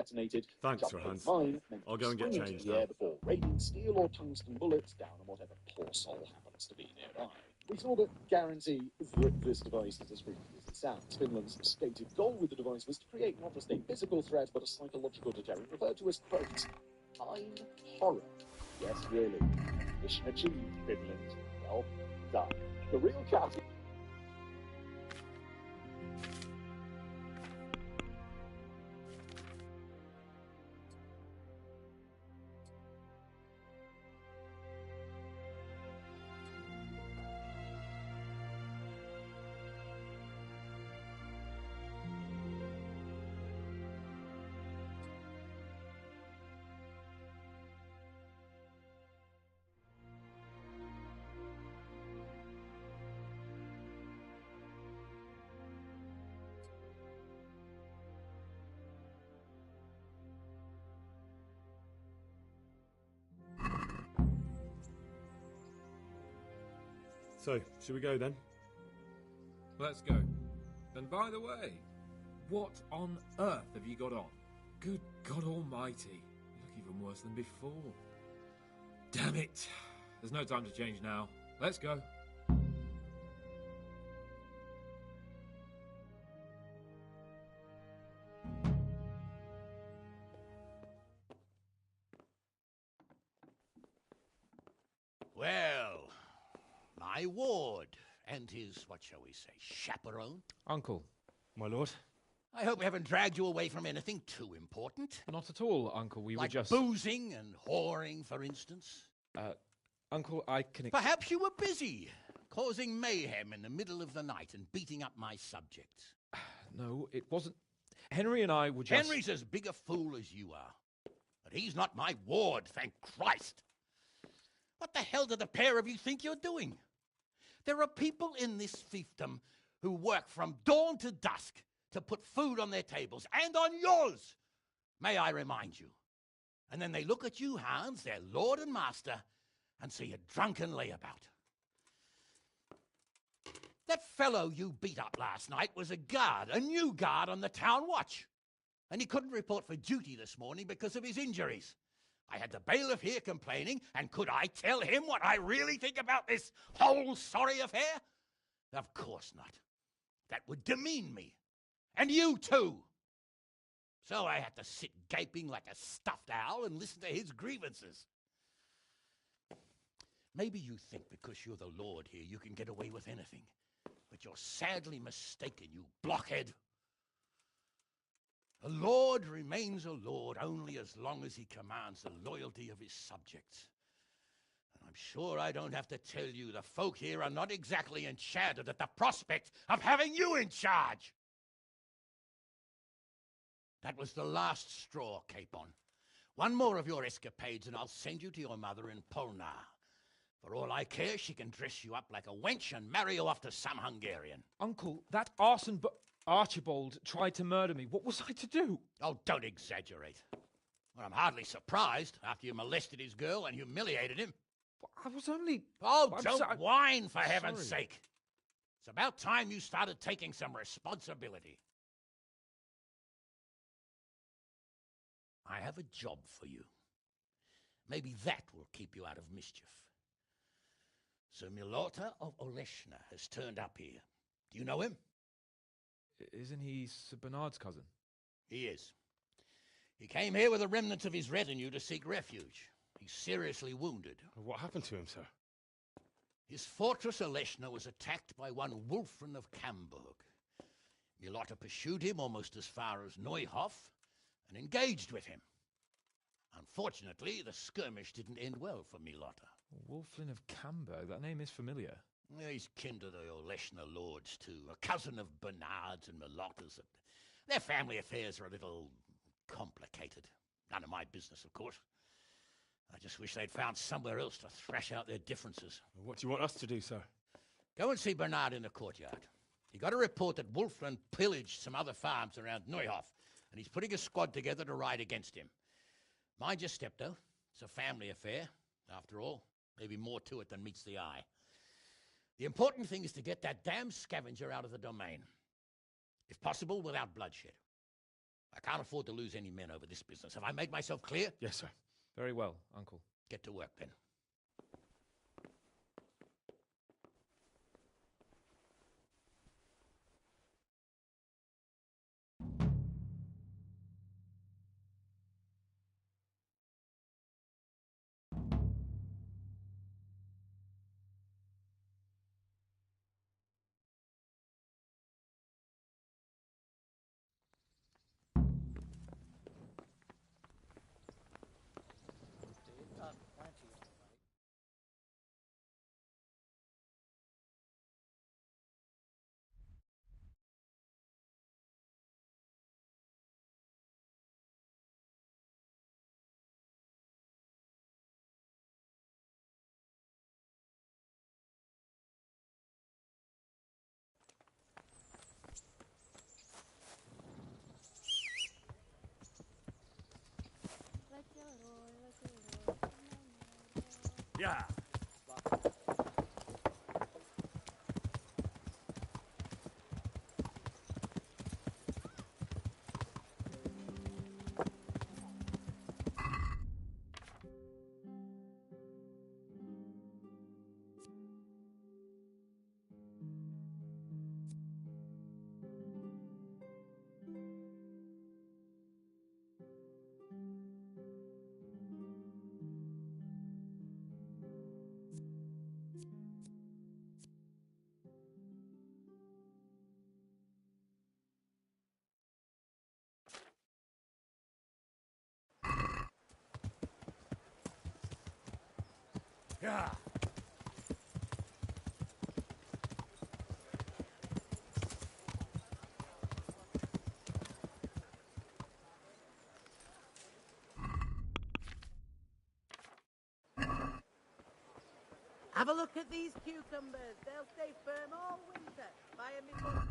detonated. Thanks, Jump Sir over Hans. mine, meant I'll to go and get spring into changed the now. air before raining steel or tungsten bullets down on whatever poor soul happens to be nearby. We can all but guarantee that this device is as freaky as it sounds. Finland's stated goal with the device was to create not just a physical threat, but a psychological deterrent referred to as, quote, time horror. Yes, really. Mission achieved, Finland. Well done. The real cat. So, should we go then? Let's go. And by the way, what on earth have you got on? Good God Almighty. You look even worse than before. Damn it. There's no time to change now. Let's go. Well, my ward and his, what shall we say, chaperone. Uncle. My lord? I hope we haven't dragged you away from anything too important. Not at all, Uncle. We like were just... boozing and whoring, for instance. Uncle, I can... Perhaps you were busy, causing mayhem in the middle of the night and beating up my subjects. No, it wasn't... Henry and I were just... Henry's as big a fool as you are. But he's not my ward, thank Christ. What the hell do the pair of you think you're doing? There are people in this fiefdom who work from dawn to dusk to put food on their tables, and on yours, may I remind you. And then they look at you, Hans, their lord and master, and see a drunken layabout. That fellow you beat up last night was a guard, a new guard on the town watch. And he couldn't report for duty this morning because of his injuries. I had the bailiff here complaining, and could I tell him what I really think about this whole sorry affair? Of course not. That would demean me. And you too. So I had to sit gaping like a stuffed owl and listen to his grievances. Maybe you think because you're the lord here you can get away with anything. But you're sadly mistaken, you blockhead. A lord remains a lord only as long as he commands the loyalty of his subjects. And I'm sure I don't have to tell you the folk here are not exactly enchanted at the prospect of having you in charge. That was the last straw, Capon. One more of your escapades and I'll send you to your mother in Polnar. For all I care, she can dress you up like a wench and marry you off to some Hungarian. Uncle, that arson Archibald tried to murder me. What was I to do? Oh, don't exaggerate. Well, I'm hardly surprised after you molested his girl and humiliated him. I was only... Oh, don't whine, for heaven's sake. It's about time you started taking some responsibility. I have a job for you. Maybe that will keep you out of mischief. Sir Milota of Oleshna has turned up here. Do you know him? Isn't he Sir Bernard's cousin? He is. He came here with the remnants of his retinue to seek refuge. He's seriously wounded. What happened to him, sir? His fortress Oleshna was attacked by one Wulfrin of Camburg. Milota pursued him almost as far as Neuhof and engaged with him. Unfortunately, the skirmish didn't end well for Milota. Wulfrin of Camburg? That name is familiar. He's kin to the Oleshna lords, too. A cousin of Bernard's and Milota's. Their family affairs are a little complicated. None of my business, of course. I just wish they'd found somewhere else to thrash out their differences. What do you want us to do, sir? Go and see Bernard in the courtyard. He got a report that Wulfrin pillaged some other farms around Neuhof, and he's putting a squad together to ride against him. Mind your step, though. It's a family affair. After all, maybe more to it than meets the eye. The important thing is to get that damn scavenger out of the domain. If possible, without bloodshed. I can't afford to lose any men over this business. Have I made myself clear? Yes, sir. Very well, Uncle. Get to work, then. Yeah. Yeah. Have a look at these cucumbers. They'll stay firm all winter. Buy 'em before...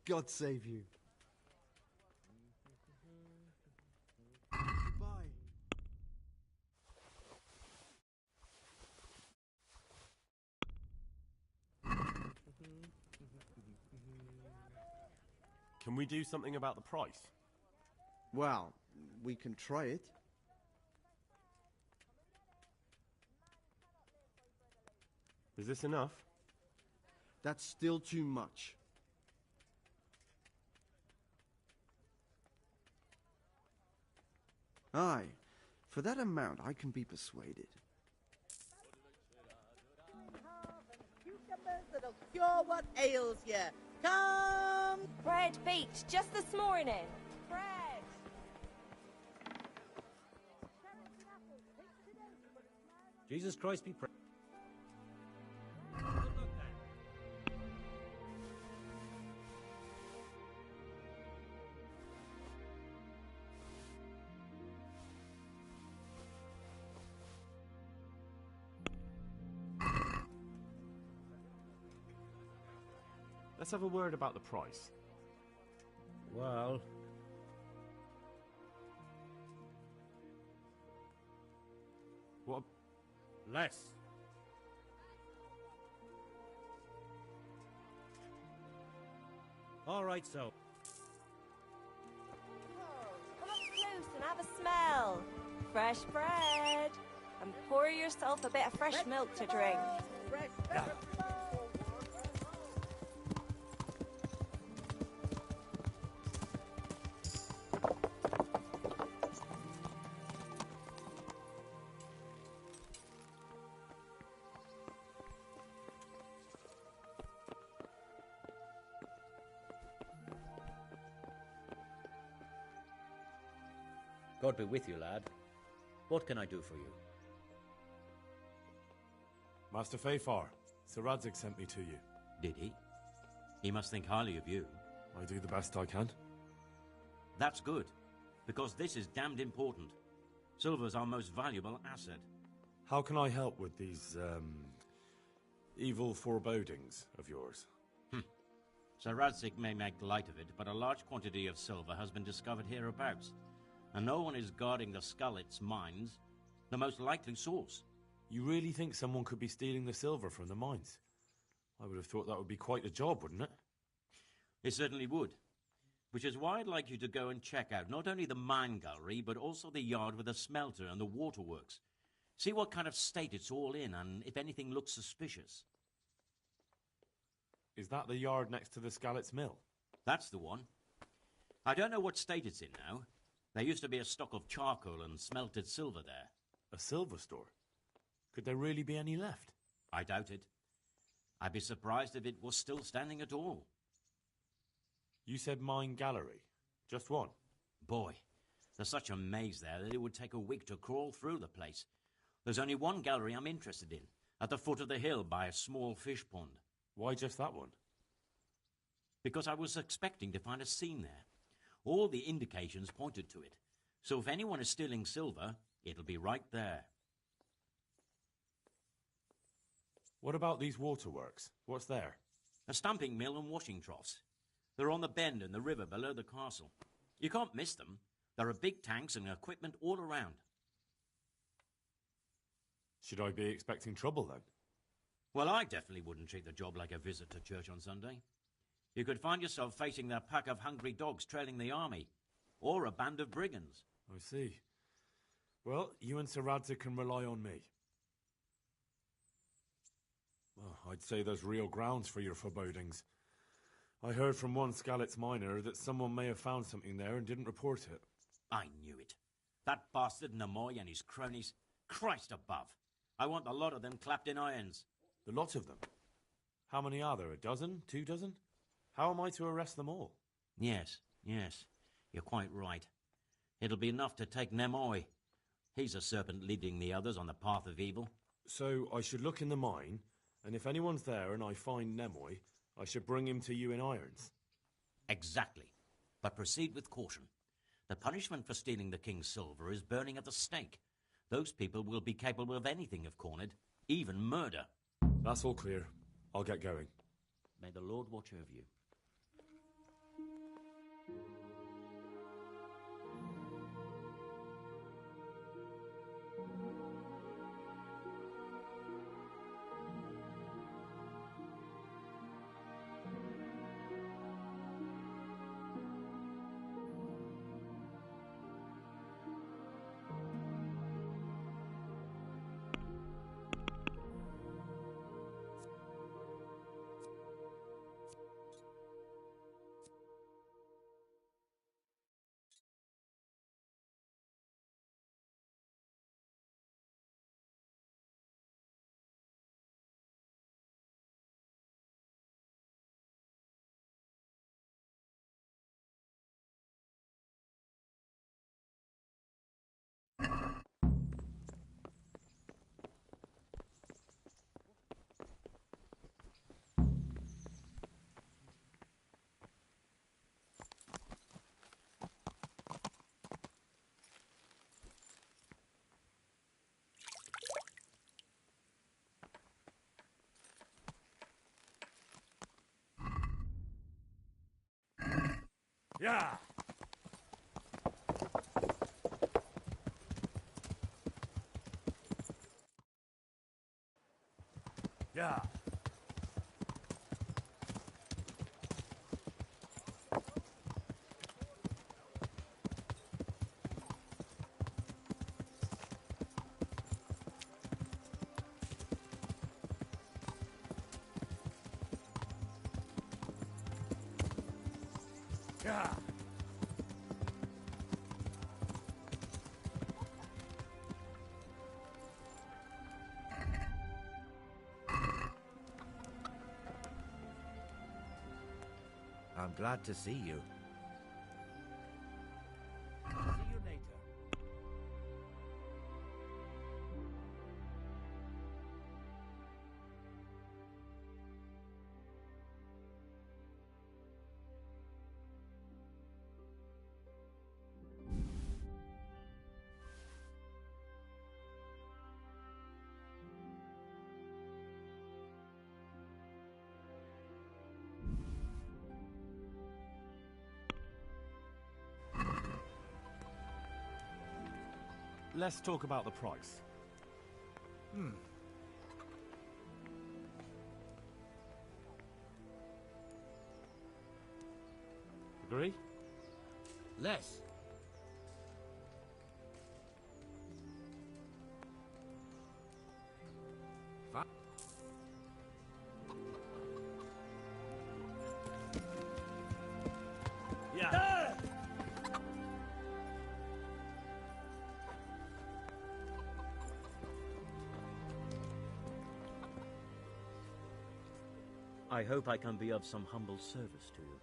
God save you. Goodbye. Can we do something about the price? Well, we can try it. Is this enough? That's still too much. Aye, for that amount I can be persuaded. Cucumbers that'll cure what ails you. Come! Bread baked just this morning. Bread! Jesus Christ be praised. Let's have a word about the price. Well, What? less. All right, so. Come up close and have a smell. Fresh bread. And pour yourself a bit of fresh milk to drink. Fresh Yeah. God be with you, lad. What can I do for you? Master Fayfar, Sir Radzig sent me to you. Did he? He must think highly of you. I do the best I can. That's good, because this is damned important. Silver's our most valuable asset. How can I help with these, evil forebodings of yours? Sir Radzig may make light of it, but a large quantity of silver has been discovered hereabouts, and no one is guarding the Skullets mines, the most likely source. You really think someone could be stealing the silver from the mines? I would have thought that would be quite a job, wouldn't it? It certainly would. Which is why I'd like you to go and check out not only the mine gallery, but also the yard with the smelter and the waterworks. See what kind of state it's all in, and if anything looks suspicious. Is that the yard next to the Skalitz mill? That's the one. I don't know what state it's in now. There used to be a stock of charcoal and smelted silver there. A silver store? Could there really be any left? I doubt it. I'd be surprised if it was still standing at all. You said mine gallery. Just one? Boy, there's such a maze there that it would take a week to crawl through the place. There's only one gallery I'm interested in, at the foot of the hill by a small fish pond. Why just that one? Because I was expecting to find a scene there. All the indications pointed to it. So if anyone is stealing silver, it'll be right there. What about these waterworks? What's there? A stamping mill and washing troughs. They're on the bend in the river below the castle. You can't miss them. There are big tanks and equipment all around. Should I be expecting trouble then? Well, I definitely wouldn't treat the job like a visit to church on Sunday. You could find yourself facing that pack of hungry dogs trailing the army, or a band of brigands. I see. Well, you and Sir Radzig can rely on me. Well, I'd say there's real grounds for your forebodings. I heard from one Skalitz miner that someone may have found something there and didn't report it. I knew it. That bastard Nemoy and his cronies. Christ above. I want the lot of them clapped in irons. The lot of them? How many are there? A dozen? 2 dozen? How am I to arrest them all? Yes. You're quite right. It'll be enough to take Nemoy. He's a serpent leading the others on the path of evil. So I should look in the mine, and if anyone's there and I find Nemoy, I should bring him to you in irons. Exactly. But proceed with caution. The punishment for stealing the king's silver is burning at the stake. Those people will be capable of anything if cornered, even murder. That's all clear. I'll get going. May the Lord watch over you. Yeah! Yeah! Yeah! I'm glad to see you. See you later. let's talk about the price. Agree? Less. Yeah. I hope I can be of some humble service to you.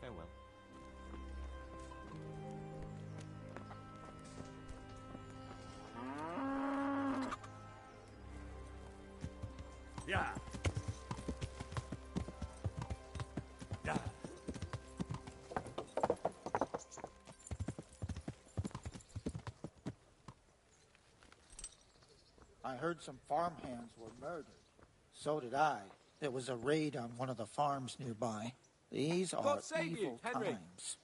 Farewell. Yeah. Yeah. I heard some farmhands were murdered. So did I. There was a raid on one of the farms nearby. These are God save you, evil Henry. times.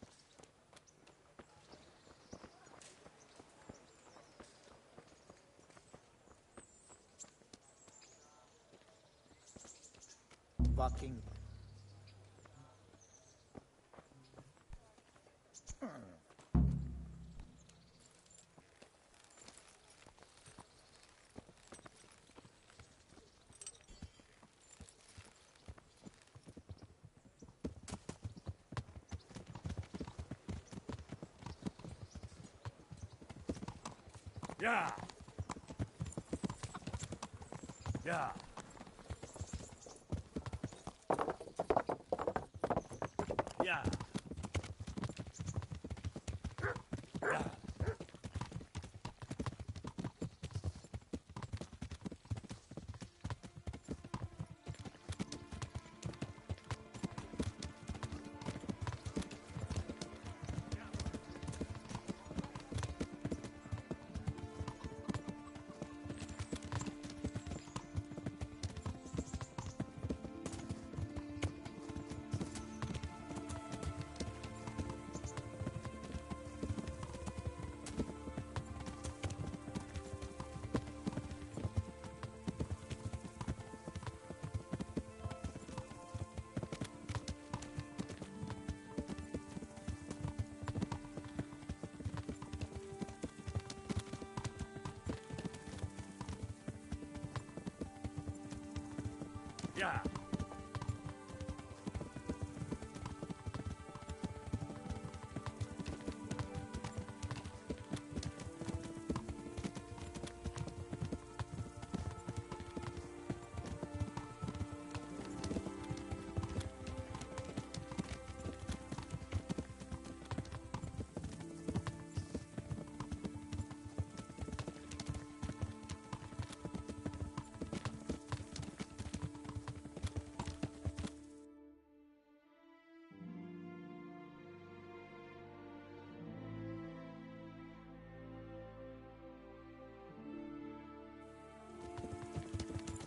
Bucking. Yeah. Yeah. Yeah. Yeah. Yeah.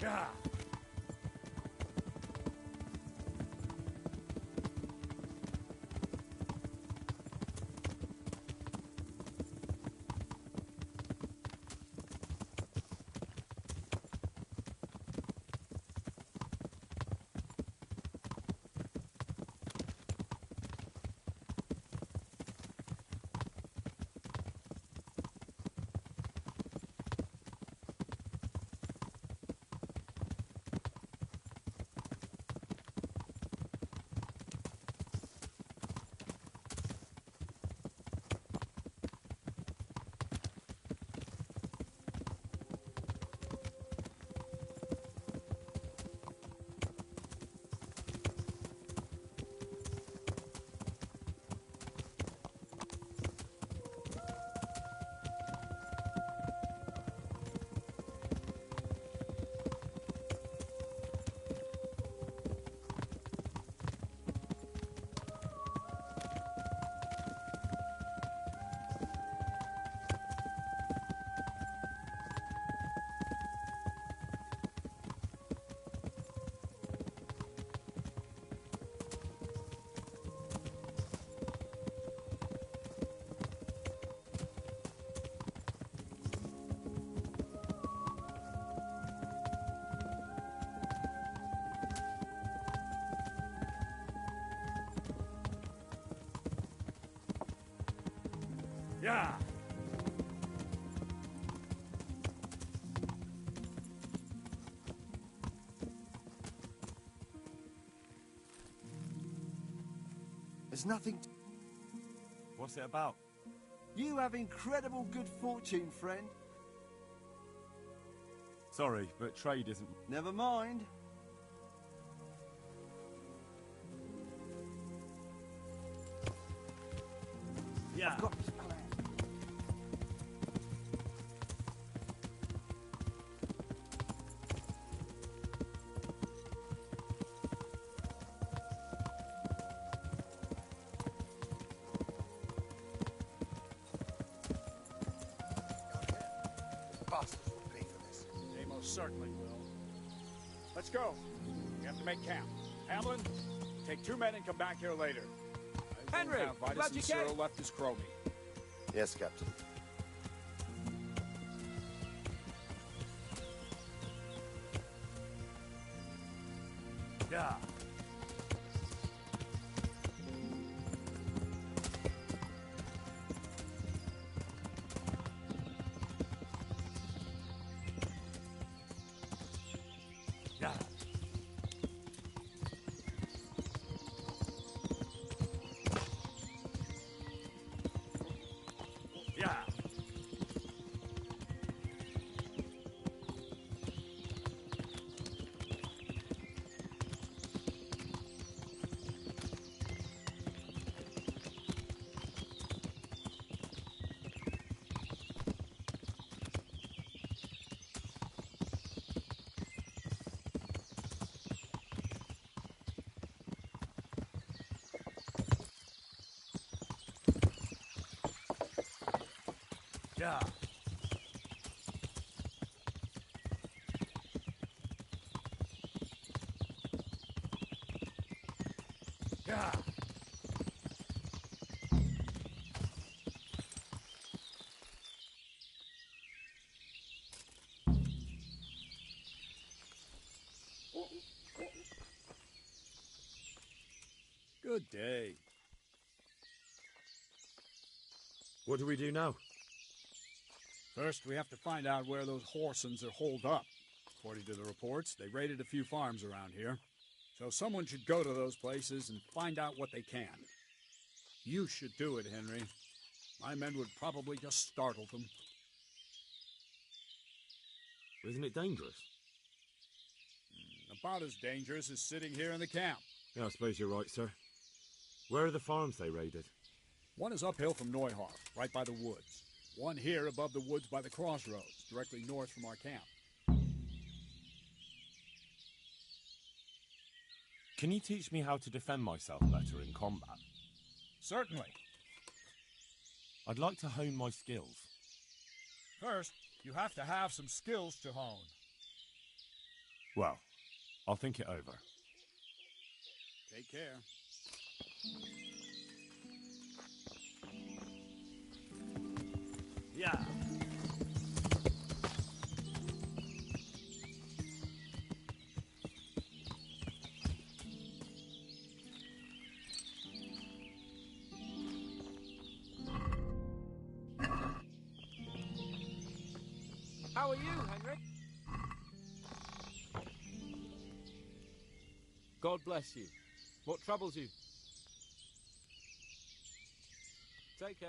Yeah. Yeah. There's nothing. What's it about? You have incredible good fortune, friend. Sorry, but trade isn't... Never mind. Yeah. I've got this plan. Bastards will pay for this. They most certainly will. Let's go. We have to make camp. Hamlin, take 2 men and come back here later. I Henry, won't have Vitus glad and you Cyril came. left as Crowley. Yes, Captain. Yeah. Yeah. Yeah. Yeah. Yeah. Good day. What do we do now? First, we have to find out where those Horsons are holed up. According to the reports, they raided a few farms around here. So someone should go to those places and find out what they can. You should do it, Henry. My men would probably just startle them. Isn't it dangerous? About as dangerous as sitting here in the camp. Yeah, I suppose you're right, sir. Where are the farms they raided? One is uphill from Neuhoff, right by the woods. One here above the woods by the crossroads, directly north from our camp. Can you teach me how to defend myself better in combat? Certainly. I'd like to hone my skills. First, you have to have some skills to hone. Well, I'll think it over. Take care. Yeah. How are you, Henrik? God bless you. What troubles you? Take care.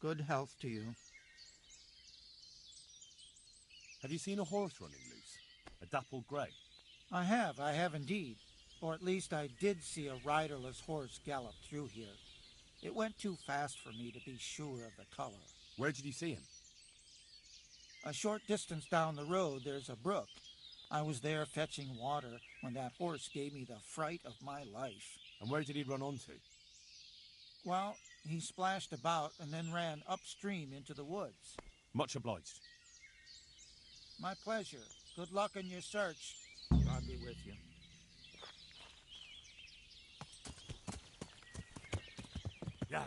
Good health to you. Have you seen a horse running loose? A dappled grey? I have indeed. Or at least I did see a riderless horse gallop through here. It went too fast for me to be sure of the color. Where did you see him? A short distance down the road, there's a brook. I was there fetching water when that horse gave me the fright of my life. And where did he run onto? Well, he splashed about and then ran upstream into the woods. Much obliged. My pleasure. Good luck in your search. God be with you. yeah.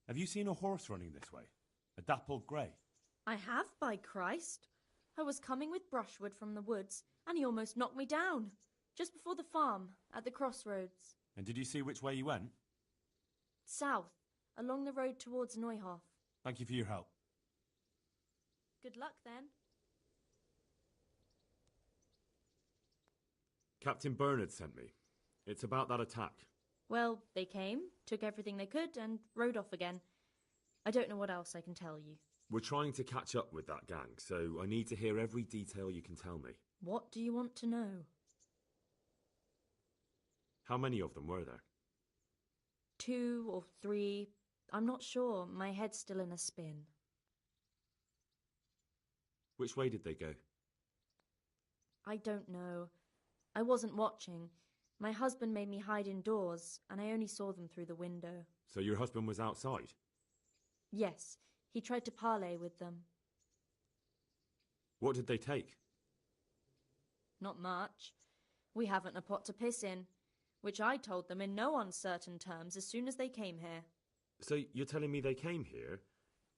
Have you seen a horse running this way? A dappled grey? I have, by Christ. I was coming with brushwood from the woods, and he almost knocked me down. Just before the farm, at the crossroads. And did you see which way you went? South, along the road towards Neuhof. Thank you for your help. Good luck, then. Captain Bernard sent me. It's about that attack. Well, they came, took everything they could, and rode off again. I don't know what else I can tell you. We're trying to catch up with that gang, so I need to hear every detail you can tell me. What do you want to know? How many of them were there? 2 or 3. I'm not sure. My head's still in a spin. Which way did they go? I don't know. I wasn't watching. My husband made me hide indoors, and I only saw them through the window. So your husband was outside? Yes, he tried to parley with them. What did they take? Not much. We haven't a pot to piss in, which I told them in no uncertain terms as soon as they came here. So you're telling me they came here,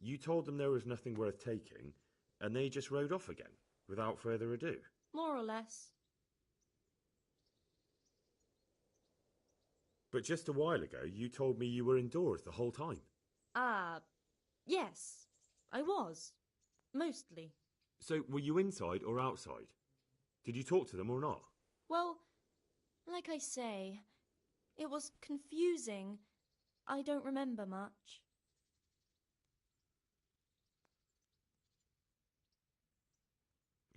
you told them there was nothing worth taking, and they just rode off again, without further ado? More or less. But just a while ago, you told me you were indoors the whole time. Yes, I was. Mostly. So were you inside or outside? Did you talk to them or not? Well, like I say, it was confusing. I don't remember much.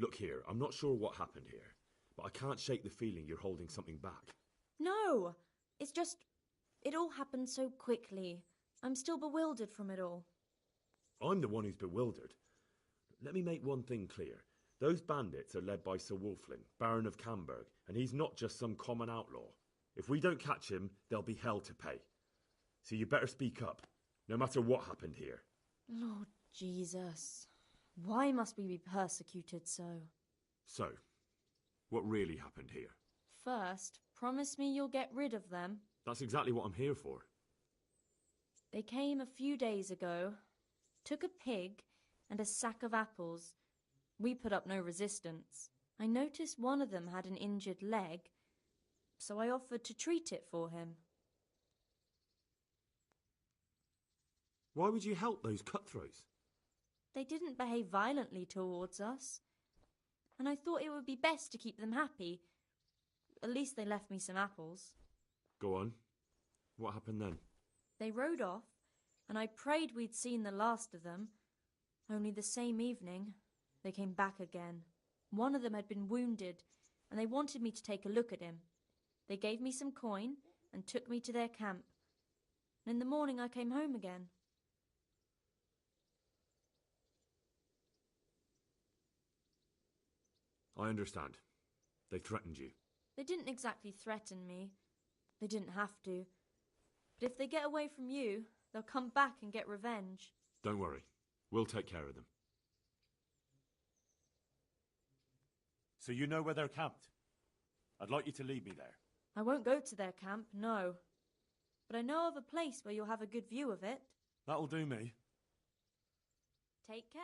Look here, I'm not sure what happened here, but I can't shake the feeling you're holding something back. No, it's just, it all happened so quickly. I'm still bewildered from it all. I'm the one who's bewildered. Let me make one thing clear. Those bandits are led by Sir Wulflin, Baron of Camberg, and he's not just some common outlaw. If we don't catch him, there'll be hell to pay. So you better speak up, no matter what happened here. Lord Jesus, why must we be persecuted so? So, what really happened here? First, promise me you'll get rid of them. That's exactly what I'm here for. They came a few days ago, took a pig and a sack of apples. We put up no resistance. I noticed one of them had an injured leg, so I offered to treat it for him. Why would you help those cutthroats? They didn't behave violently towards us, and I thought it would be best to keep them happy. At least they left me some apples. Go on. What happened then? They rode off, and I prayed we'd seen the last of them. Only the same evening, they came back again. One of them had been wounded, and they wanted me to take a look at him. They gave me some coin and took me to their camp. And in the morning I came home again. I understand. They threatened you. They didn't exactly threaten me. They didn't have to. But if they get away from you, they'll come back and get revenge. Don't worry. We'll take care of them. So you know where they're camped? I'd like you to lead me there. I won't go to their camp, no. But I know of a place where you'll have a good view of it. That'll do me. Take care.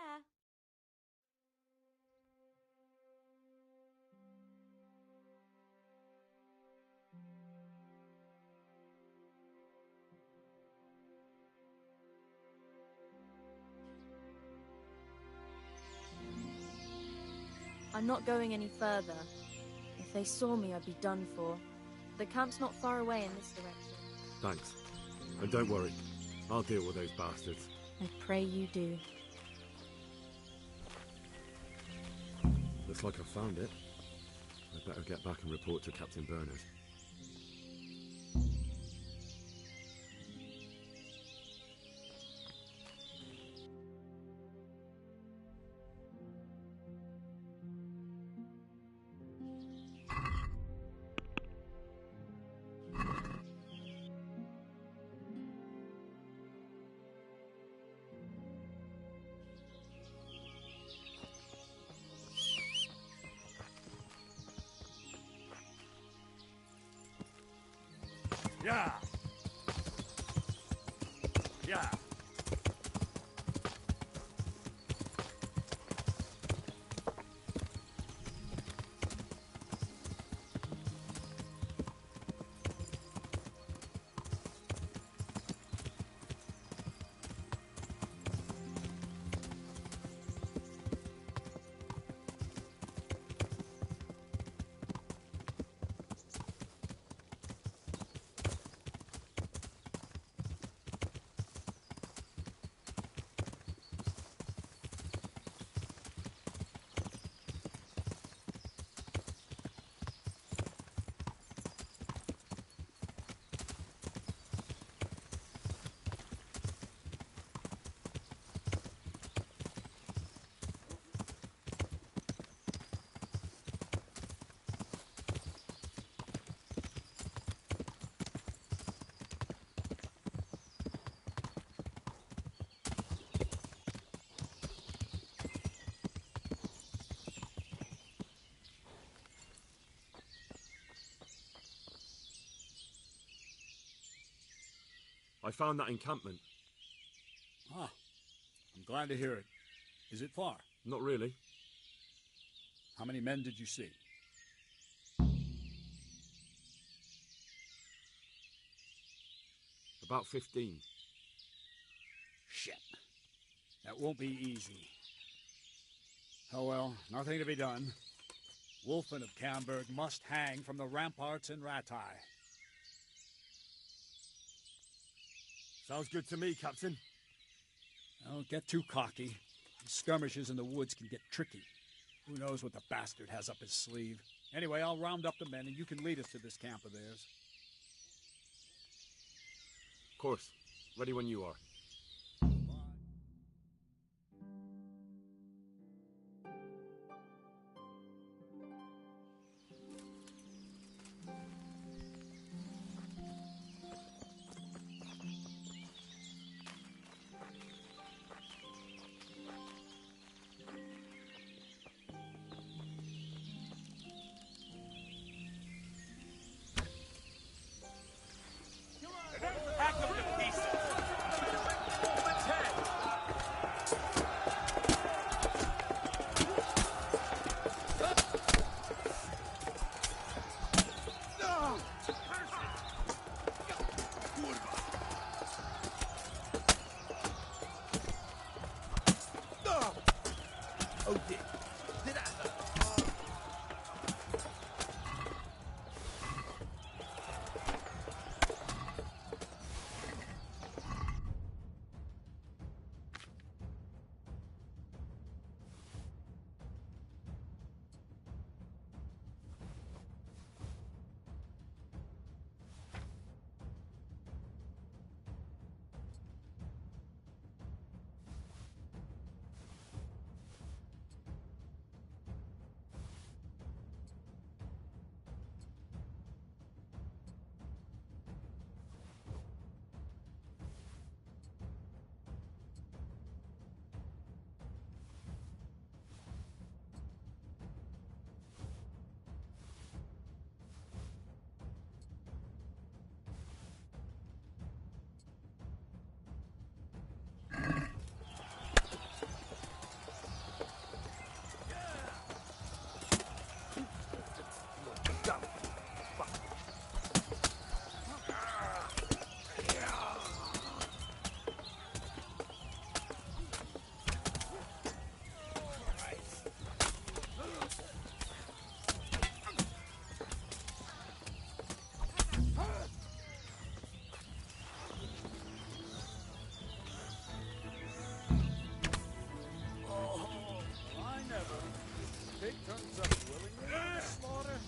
I'm not going any further. If If they saw me, I'd be done for. The camp's not far away in this direction. Thanks. And don't worry, I'll deal with those bastards. I pray you do. Looks like I found it. I'd better get back and report to Captain Bernard. Yeah. Yeah. I found that encampment. Ah, I'm glad to hear it. Is it far? Not really. How many men did you see? About 15. Shit. That won't be easy. Oh well, nothing to be done. Wolfen of Camberg must hang from the ramparts in Ratai. Sounds good to me, Captain. Don't get too cocky. These skirmishes in the woods can get tricky. Who knows what the bastard has up his sleeve. Anyway, I'll round up the men and you can lead us to this camp of theirs. Of course. Ready when you are. Hack them to pieces! Turns up willingly for the slaughter.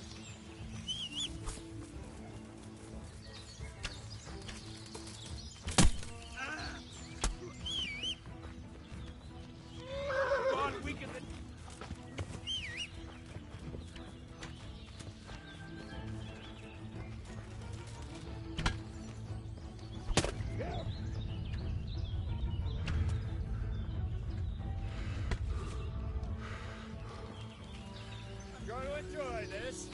God, weaken the... I'm going to enjoy this.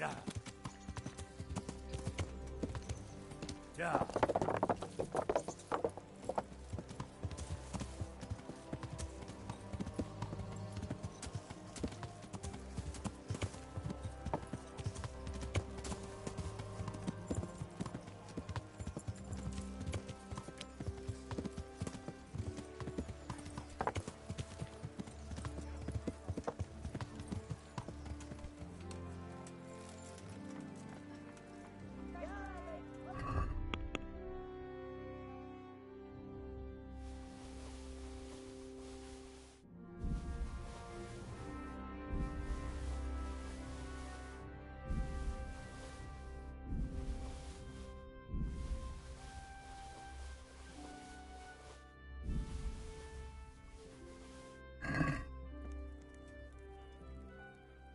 Yeah. Yeah.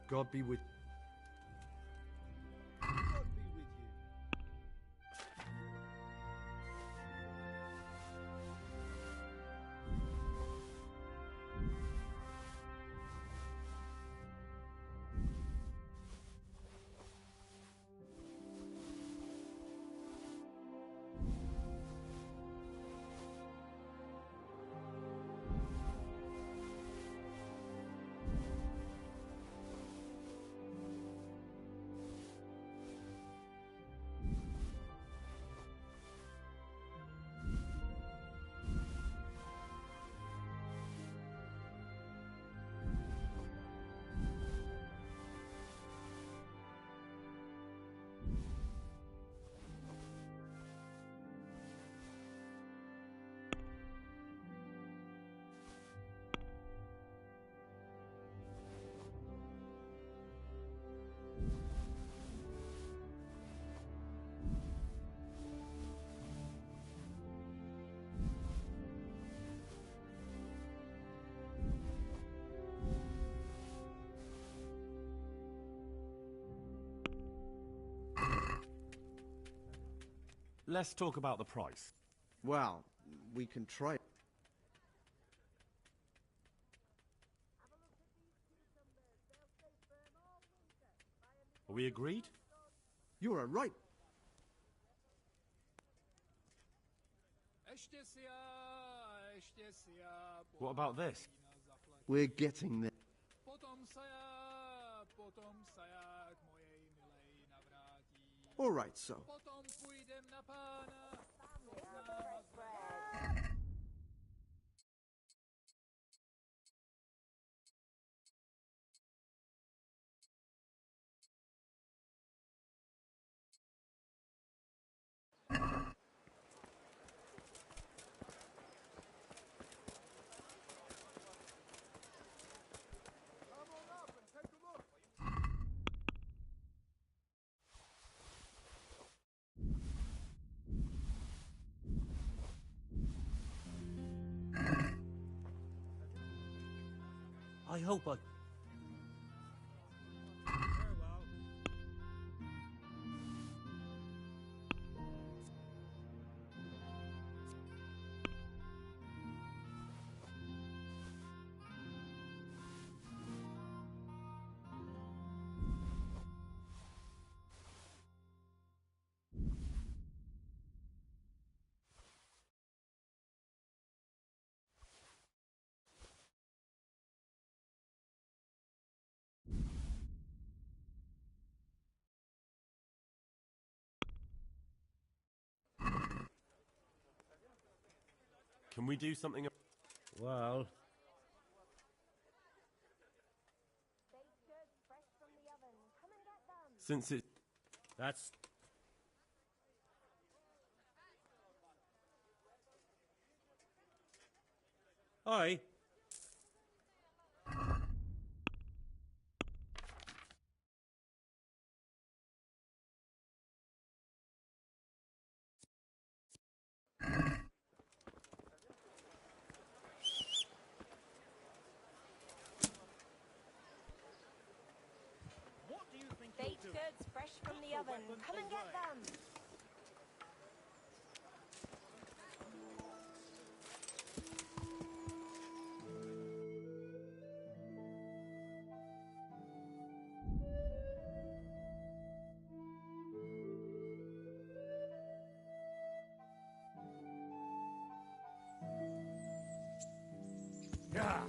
God be with... Let's talk about the price. Well, we can try. Are we agreed? You are right. What about this? We're getting there. All right, so. I hope I... Can we do something... Well... Since it... That's... Aye. Baked goods fresh from the oven. Come and get them. Yeah.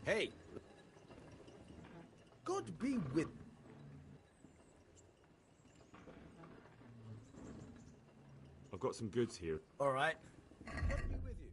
Hey! God be with... I've got some goods here. All right. God be with you.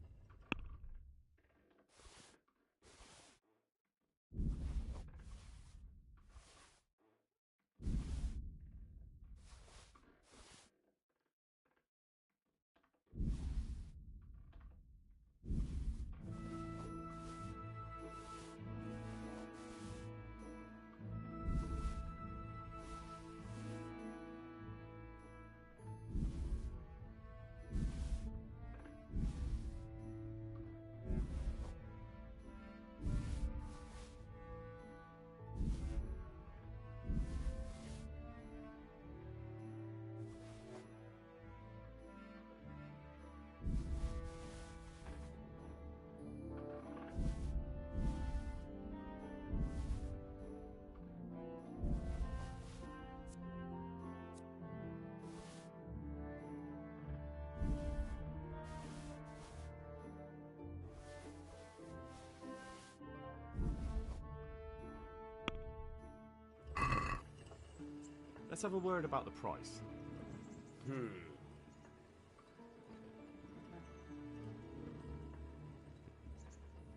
Let's have a word about the price.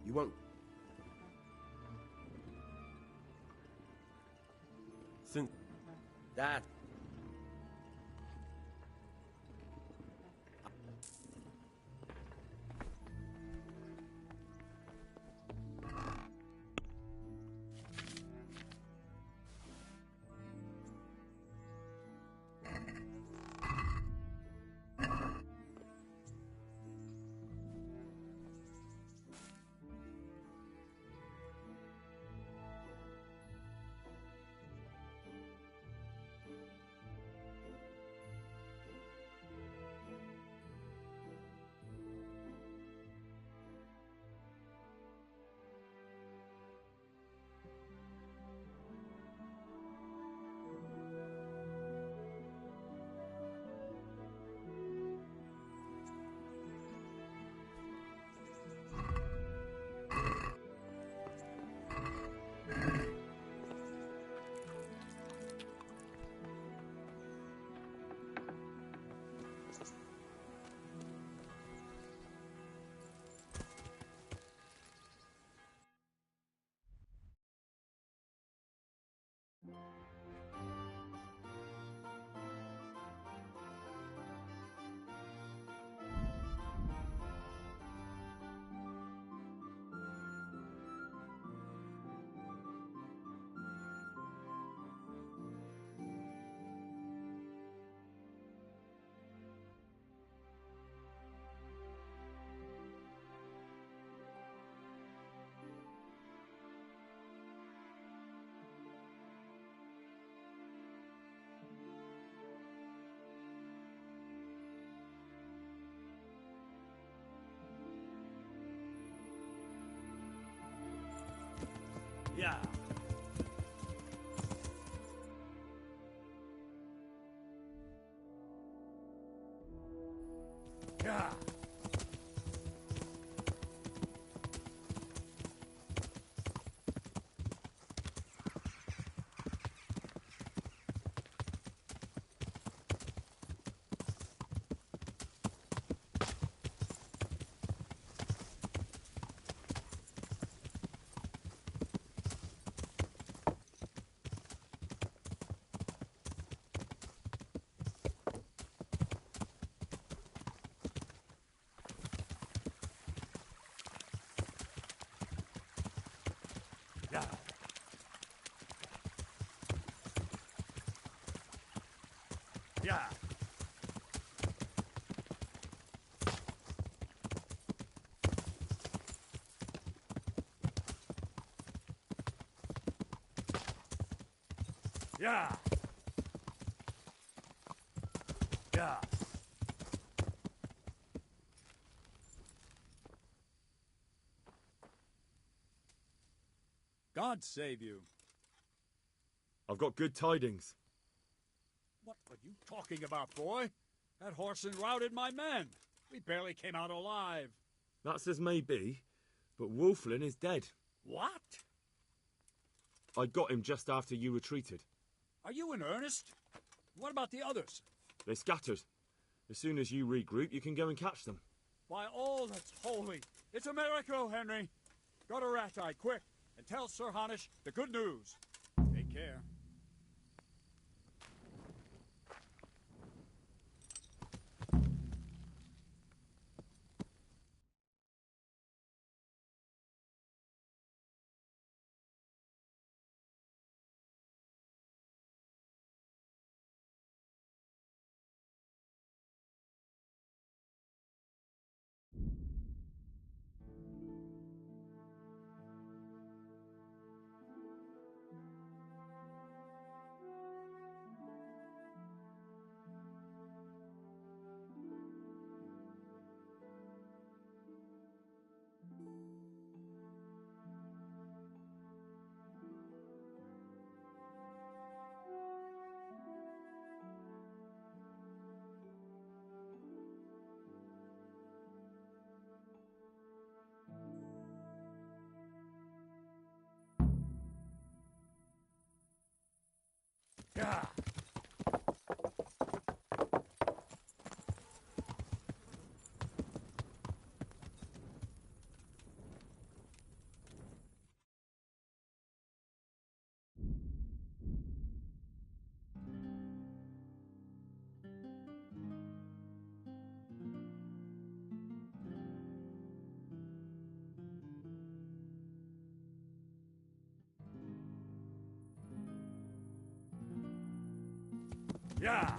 You won't... Since... That... Yeah. Yeah. Yeah. Yeah. Yeah. God save you. I've got good tidings. What are you talking about, boy? That Whoreson routed my men. We barely came out alive. That's as may be, but Wolflin is dead. What? I got him just after you retreated. Are you in earnest? What about the others? They scattered. As soon as you regroup, you can go and catch them. By all that's holy, it's a miracle, Henry. Go to Ratteye, quick, and tell Sir Honish the good news. Take care. Yeah. Yeah.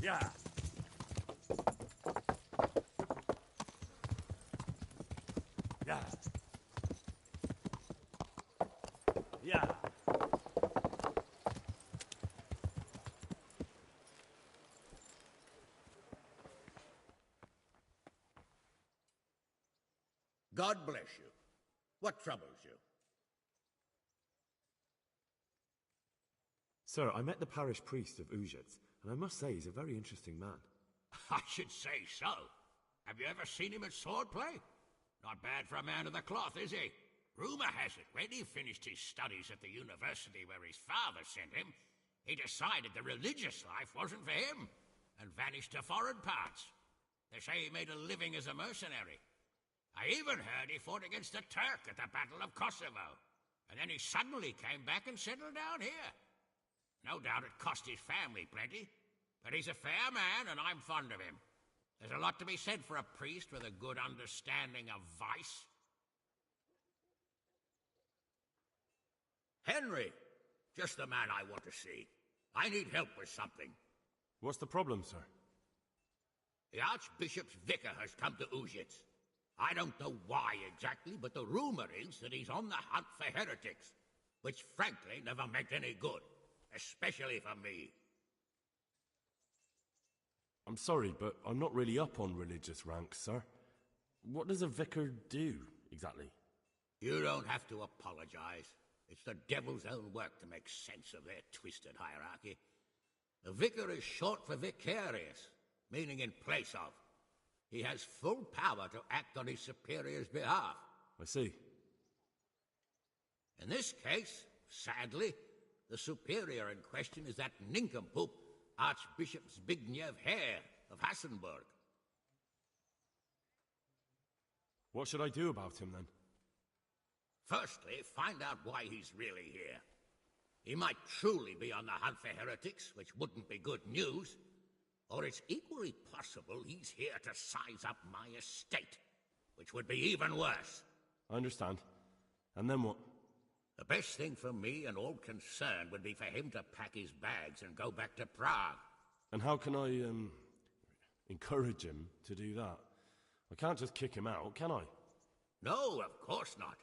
Yeah. Yeah. Yeah. God bless you. What troubles you? Sir, I met the parish priest of Uzhitz, and I must say he's a very interesting man. I should say so. Have you ever seen him at swordplay? Not bad for a man of the cloth, is he? Rumour has it, when he finished his studies at the university where his father sent him, he decided the religious life wasn't for him, and vanished to foreign parts. They say he made a living as a mercenary. I even heard he fought against the Turk at the Battle of Kosovo, and then he suddenly came back and settled down here. No doubt it cost his family plenty, but he's a fair man, and I'm fond of him. There's a lot to be said for a priest with a good understanding of vice. Henry! Just the man I want to see. I need help with something. What's the problem, sir? The Archbishop's vicar has come to Uzhitz. I don't know why exactly, but the rumor is that he's on the hunt for heretics, which frankly never meant any good, especially for me. I'm sorry, but I'm not really up on religious ranks, sir. What does a vicar do, exactly? You don't have to apologize. It's the devil's own work to make sense of their twisted hierarchy. The vicar is short for vicarious, meaning in place of. He has full power to act on his superior's behalf. I see. In this case, sadly, the superior in question is that nincompoop, Archbishop Zbigniew Hare of Hassenburg. What should I do about him, then? Firstly, find out why he's really here. He might truly be on the hunt for heretics, which wouldn't be good news. Or it's equally possible he's here to size up my estate, which would be even worse. I understand. And then what? The best thing for me and all concerned would be for him to pack his bags and go back to Prague. And how can I, encourage him to do that? I can't just kick him out, can I? No, of course not.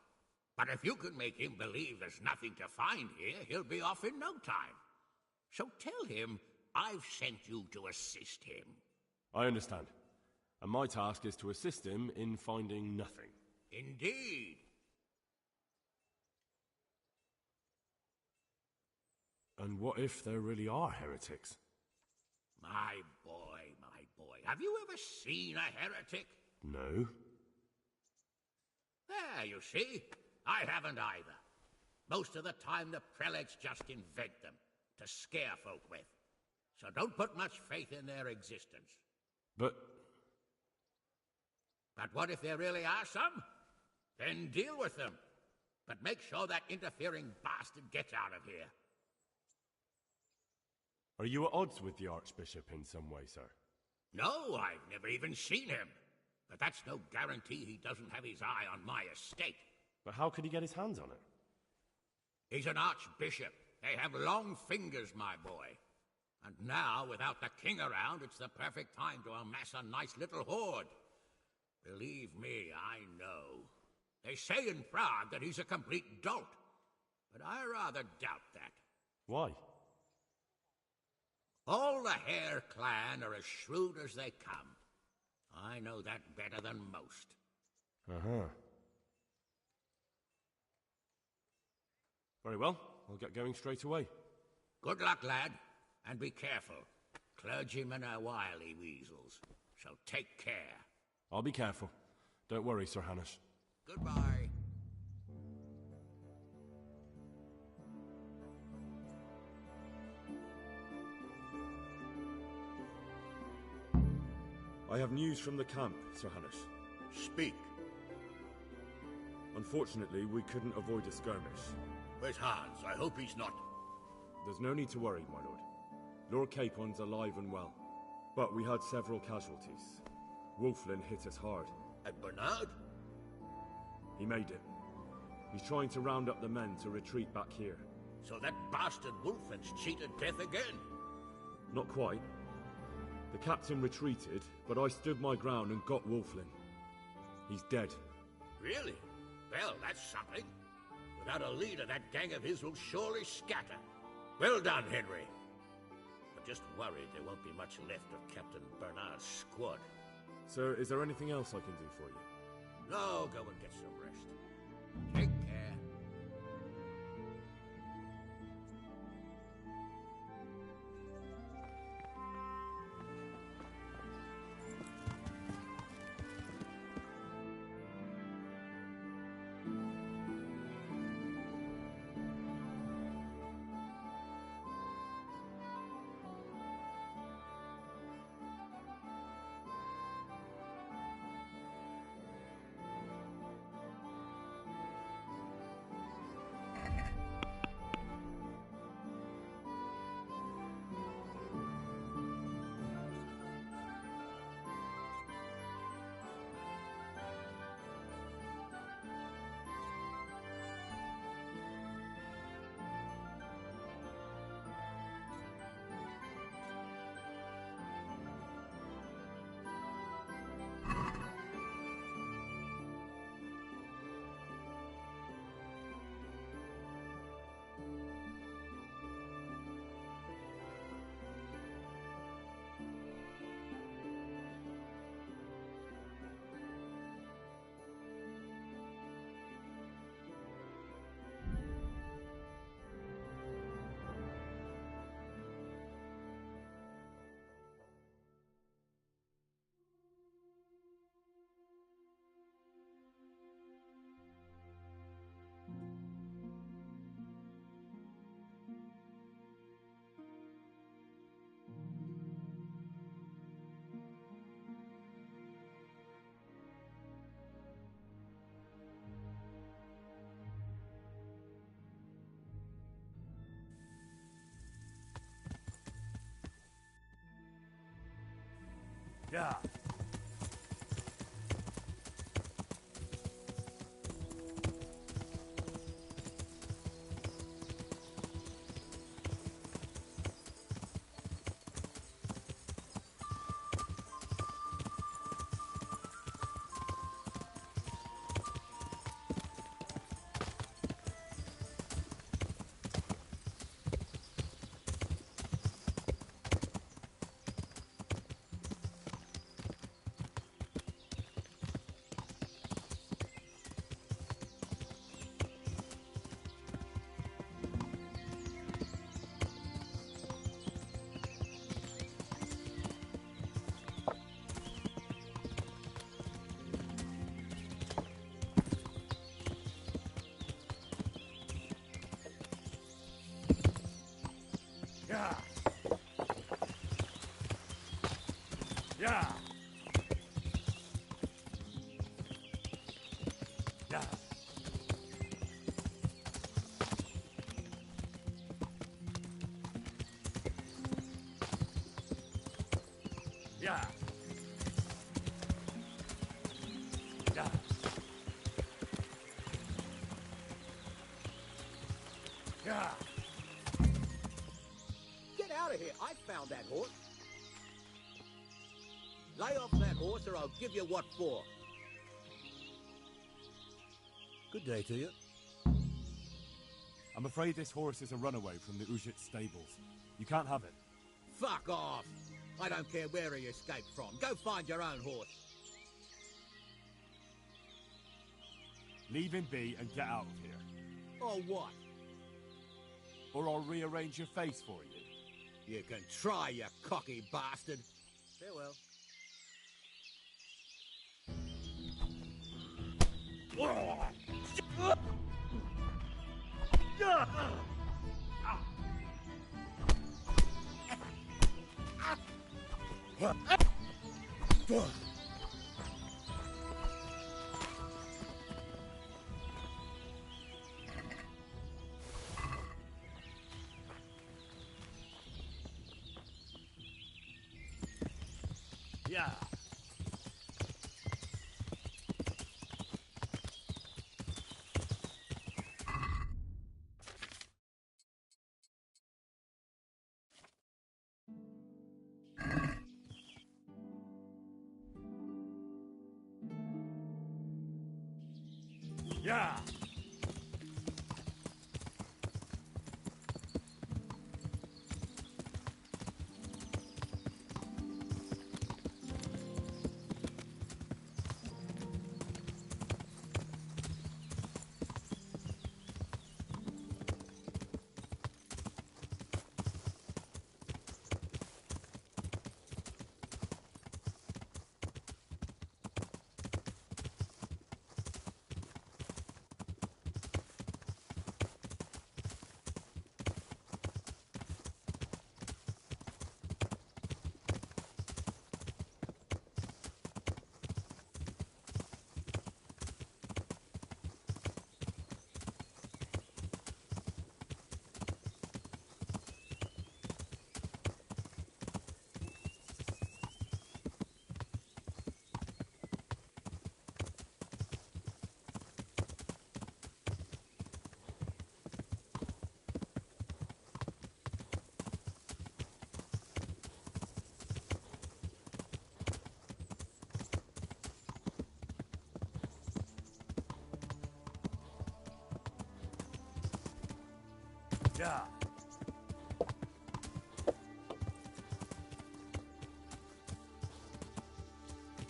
But if you can make him believe there's nothing to find here, he'll be off in no time. So tell him I've sent you to assist him. I understand. And my task is to assist him in finding nothing. Indeed. And what if there really are heretics? My boy. Have you ever seen a heretic? No. There, you see. I haven't either. Most of the time the prelates just invent them to scare folk with. So don't put much faith in their existence. But what if there really are some? Then deal with them. But make sure that interfering bastard gets out of here. Are you at odds with the Archbishop in some way, sir? No, I've never even seen him. But that's no guarantee he doesn't have his eye on my estate. But how could he get his hands on it? He's an archbishop. They have long fingers, my boy. And now, without the king around, it's the perfect time to amass a nice little hoard. Believe me, I know. They say in Prague that he's a complete dolt. But I rather doubt that. Why? All the Hare clan are as shrewd as they come. I know that better than most. Uh-huh. Very well. I'll get going straight away. Good luck, lad. And be careful. Clergymen are wily weasels. So take care. I'll be careful. Don't worry, Sir Hanush. Goodbye. I have news from the camp, Sir Hanush. Speak. Unfortunately, we couldn't avoid a skirmish. Where's Hans? I hope he's not. There's no need to worry, my lord. Lord Capon's alive and well. But we had several casualties. Wolflin hit us hard. And Bernard? He made it. He's trying to round up the men to retreat back here. So that bastard Wolflin's cheated death again? Not quite. The captain retreated, but I stood my ground and got Wolflin. He's dead. Really? Well, that's something. Without a leader, that gang of his will surely scatter. Well done, Henry. But just worried there won't be much left of Captain Bernard's squad. Sir, is there anything else I can do for you? No, go and get some rest. Take care. Yeah. Yeah. Yeah. Yeah. Yeah. Yeah. Yeah. Get out of here. I found that horse. Lay off that horse or I'll give you what for. Good day to you. I'm afraid this horse is a runaway from the Ujit stables. You can't have it. Fuck off. I don't care where he escaped from. Go find your own horse. Leave him be and get out of here. Or what? Or I'll rearrange your face for you. You can try, you cocky bastard. Farewell. Yeah. Yeah. Yeah.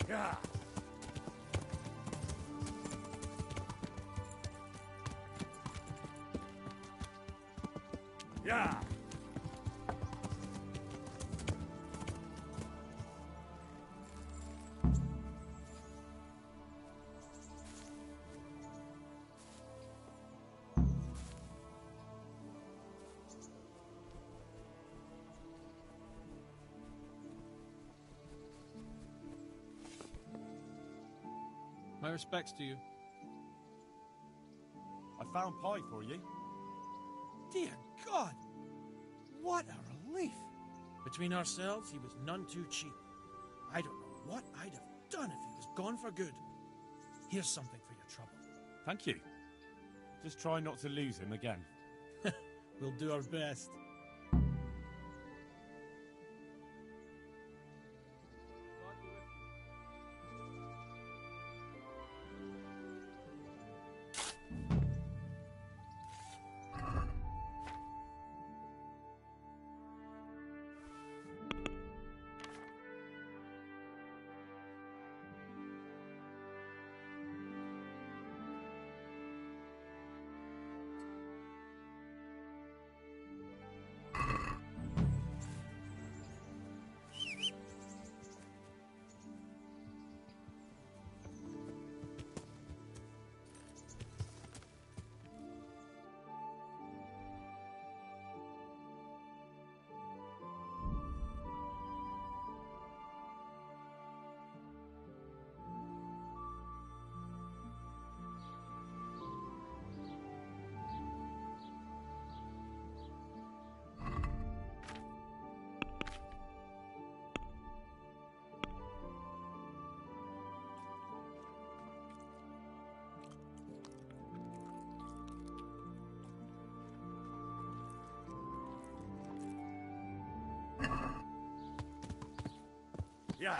Yeah. Yeah. My respects to you. I found pie for you. Dear God! What a relief! Between ourselves, he was none too cheap. I don't know what I'd have done if he was gone for good. Here's something for your trouble. Thank you. Just try not to lose him again. We'll do our best. Yeah.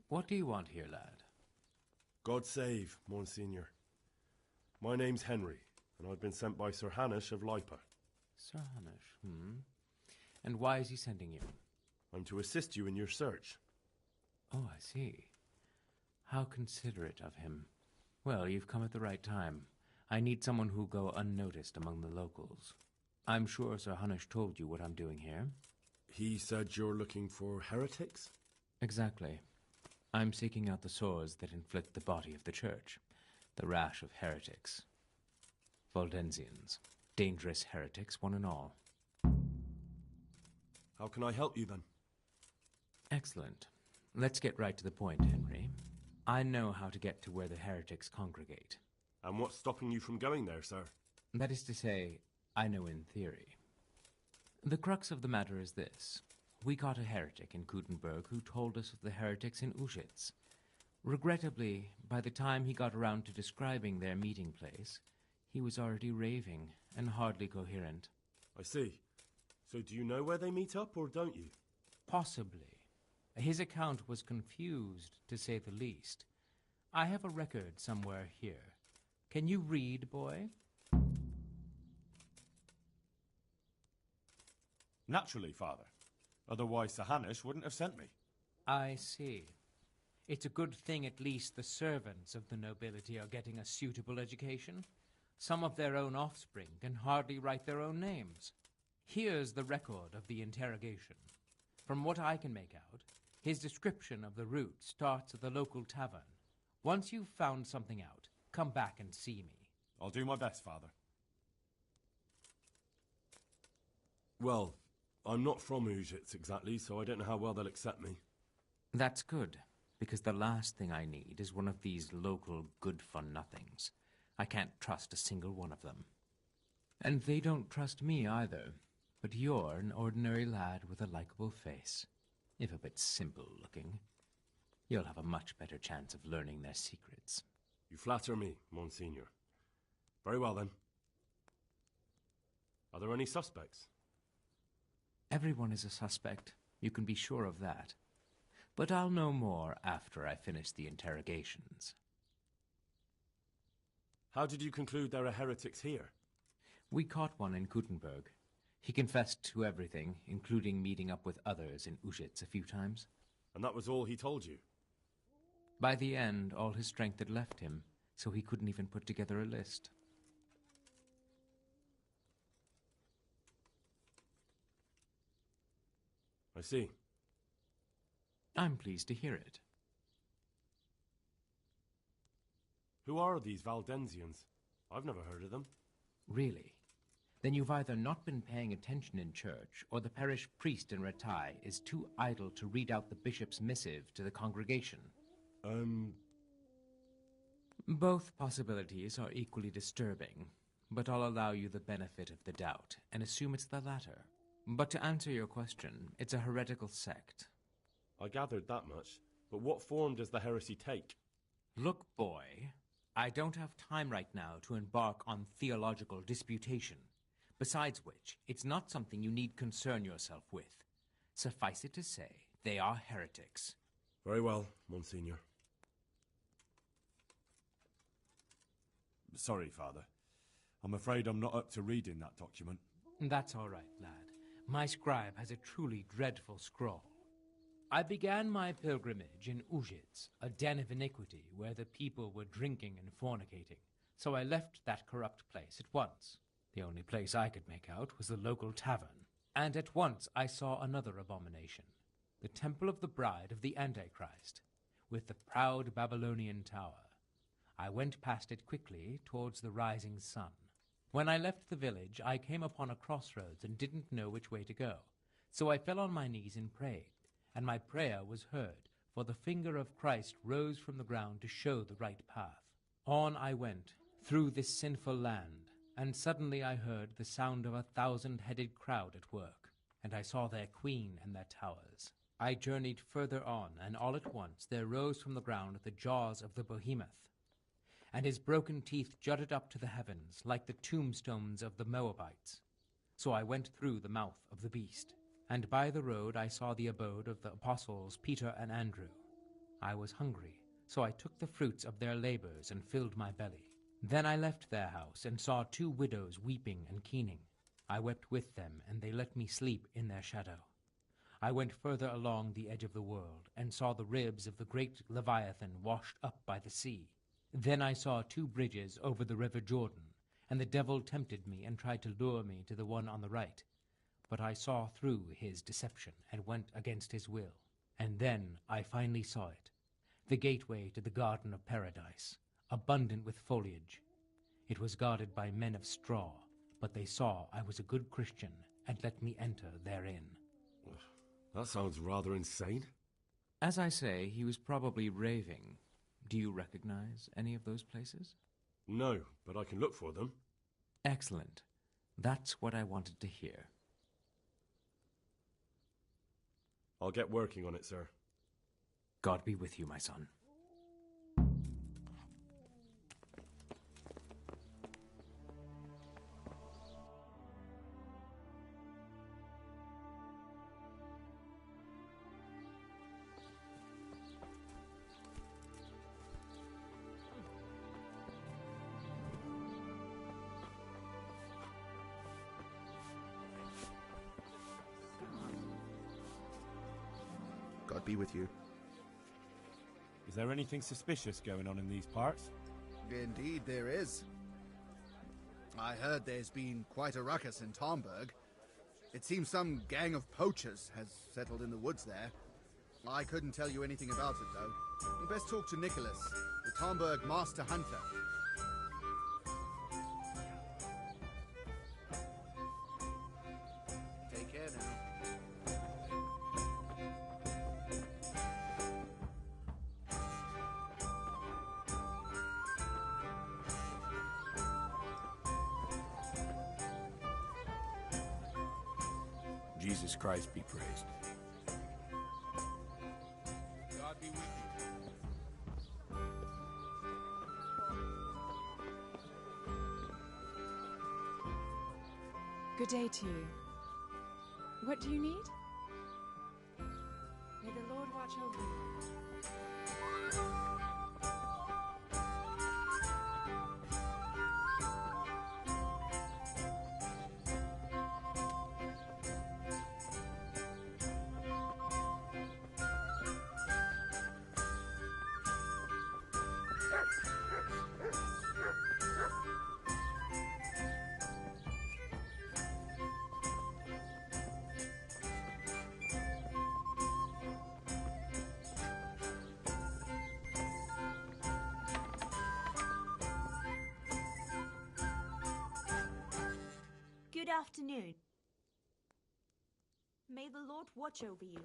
What do you want here, lad? God save, Monsignor. My name's Henry, and I've been sent by Sir Hanish of Lipa. Sir Hanish, And why is he sending you? I'm to assist you in your search. Oh, I see. How considerate of him. Well, you've come at the right time. I need someone who'll go unnoticed among the locals. I'm sure Sir Hanish told you what I'm doing here. He said you're looking for heretics? Exactly. I'm seeking out the sores that inflict the body of the church, the rash of heretics. Valdensians, dangerous heretics, one and all. How can I help you, then? Excellent. Let's get right to the point, Henry. I know how to get to where the heretics congregate. And what's stopping you from going there, sir? That is to say, I know in theory. The crux of the matter is this. We caught a heretic in Kutenberg who told us of the heretics in Uschitz. Regrettably, by the time he got around to describing their meeting place, he was already raving and hardly coherent. I see. So do you know where they meet up, or don't you? Possibly. His account was confused, to say the least. I have a record somewhere here. Can you read, boy? Naturally, Father. Otherwise, Sir Hanish wouldn't have sent me. I see. It's a good thing at least the servants of the nobility are getting a suitable education. Some of their own offspring can hardly write their own names. Here's the record of the interrogation. From what I can make out, his description of the route starts at the local tavern. Once you've found something out, come back and see me. I'll do my best, Father. Well, I'm not from Uschitz exactly, so I don't know how well they'll accept me. That's good, because the last thing I need is one of these local good-for-nothings. I can't trust a single one of them. And they don't trust me either. But you're an ordinary lad with a likable face, if a bit simple-looking. You'll have a much better chance of learning their secrets. You flatter me, Monsignor. Very well, then. Are there any suspects? Everyone is a suspect. You can be sure of that. But I'll know more after I finish the interrogations. How did you conclude there are heretics here? We caught one in Kutenberg. He confessed to everything, including meeting up with others in Uschitz a few times. And that was all he told you? By the end, all his strength had left him, so he couldn't even put together a list. I see. I'm pleased to hear it. Who are these Valdensians? I've never heard of them. Really? Then you've either not been paying attention in church, or the parish priest in Ratai is too idle to read out the bishop's missive to the congregation. Both possibilities are equally disturbing, but I'll allow you the benefit of the doubt and assume it's the latter. But to answer your question, it's a heretical sect. I gathered that much, but what form does the heresy take? Look, boy, I don't have time right now to embark on theological disputation. Besides which, it's not something you need concern yourself with. Suffice it to say, they are heretics. Very well, Monsignor. Sorry, Father. I'm afraid I'm not up to reading that document. That's all right, lad. My scribe has a truly dreadful scrawl. I began my pilgrimage in Ujits, a den of iniquity where the people were drinking and fornicating, so I left that corrupt place at once. The only place I could make out was the local tavern, and at once I saw another abomination, the temple of the bride of the Antichrist, with the proud Babylonian tower. I went past it quickly towards the rising sun. When I left the village, I came upon a crossroads and didn't know which way to go, so I fell on my knees and prayed, and my prayer was heard, for the finger of Christ rose from the ground to show the right path. On I went, through this sinful land, and suddenly I heard the sound of 1,000-headed crowd at work, and I saw their queen and their towers. I journeyed further on, and all at once there rose from the ground the jaws of the behemoth, and his broken teeth jutted up to the heavens like the tombstones of the Moabites. So I went through the mouth of the beast, and by the road I saw the abode of the apostles Peter and Andrew. I was hungry, so I took the fruits of their labors and filled my belly. Then I left their house and saw 2 widows weeping and keening. I wept with them, and they let me sleep in their shadow. I went further along the edge of the world, and saw the ribs of the great Leviathan washed up by the sea. Then I saw 2 bridges over the river Jordan, and the devil tempted me and tried to lure me to the one on the right. But I saw through his deception and went against his will. And then I finally saw it, the gateway to the Garden of Paradise, abundant with foliage. It was guarded by men of straw, but they saw I was a good Christian and let me enter therein. That sounds rather insane. As I say, he was probably raving. Do you recognize any of those places? No, but I can look for them. Excellent. That's what I wanted to hear. I'll get working on it, sir. God be with you, my son. God be with you. Is there anything suspicious going on in these parts? Indeed there is. I heard there's been quite a ruckus in Tomberg. It seems some gang of poachers has settled in the woods there. I couldn't tell you anything about it, though. You best talk to Nicholas, the Tomberg Master Hunter. Take care now. Jesus Christ be praised. God be with you. Good day to you. What do you need? May the Lord watch over you. afternoon. May the Lord watch over you.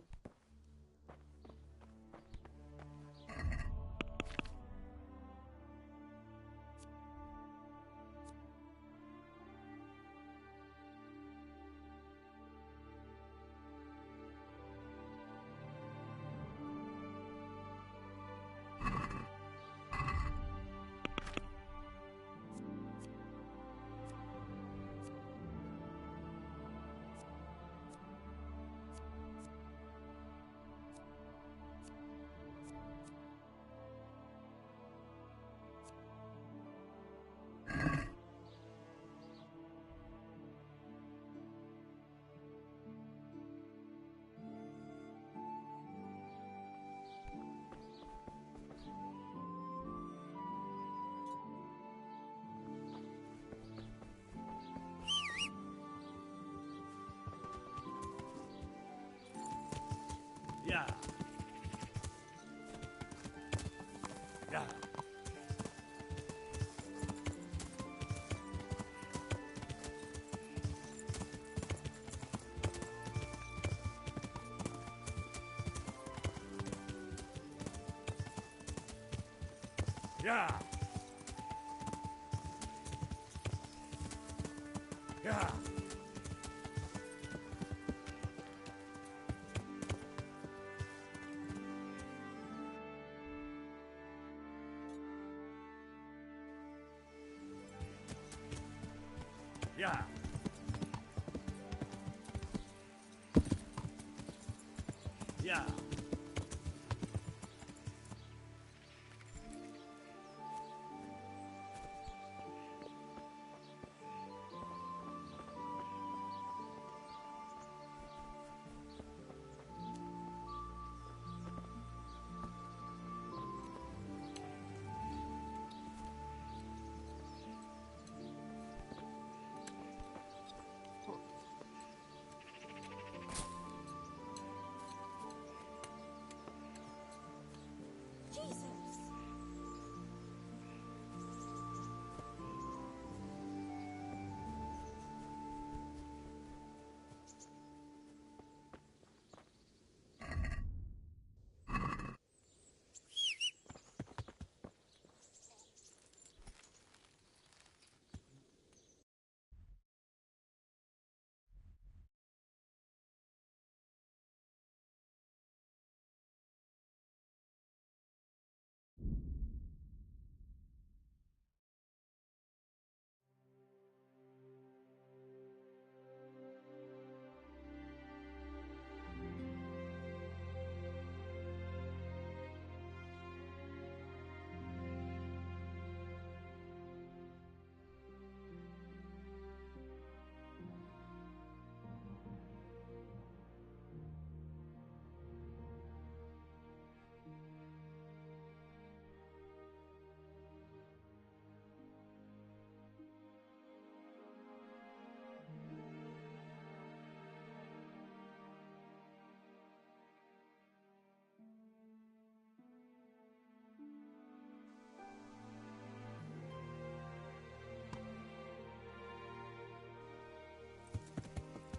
Yeah. Yeah. Yeah. Yeah. Yeah. Yeah. Jesus!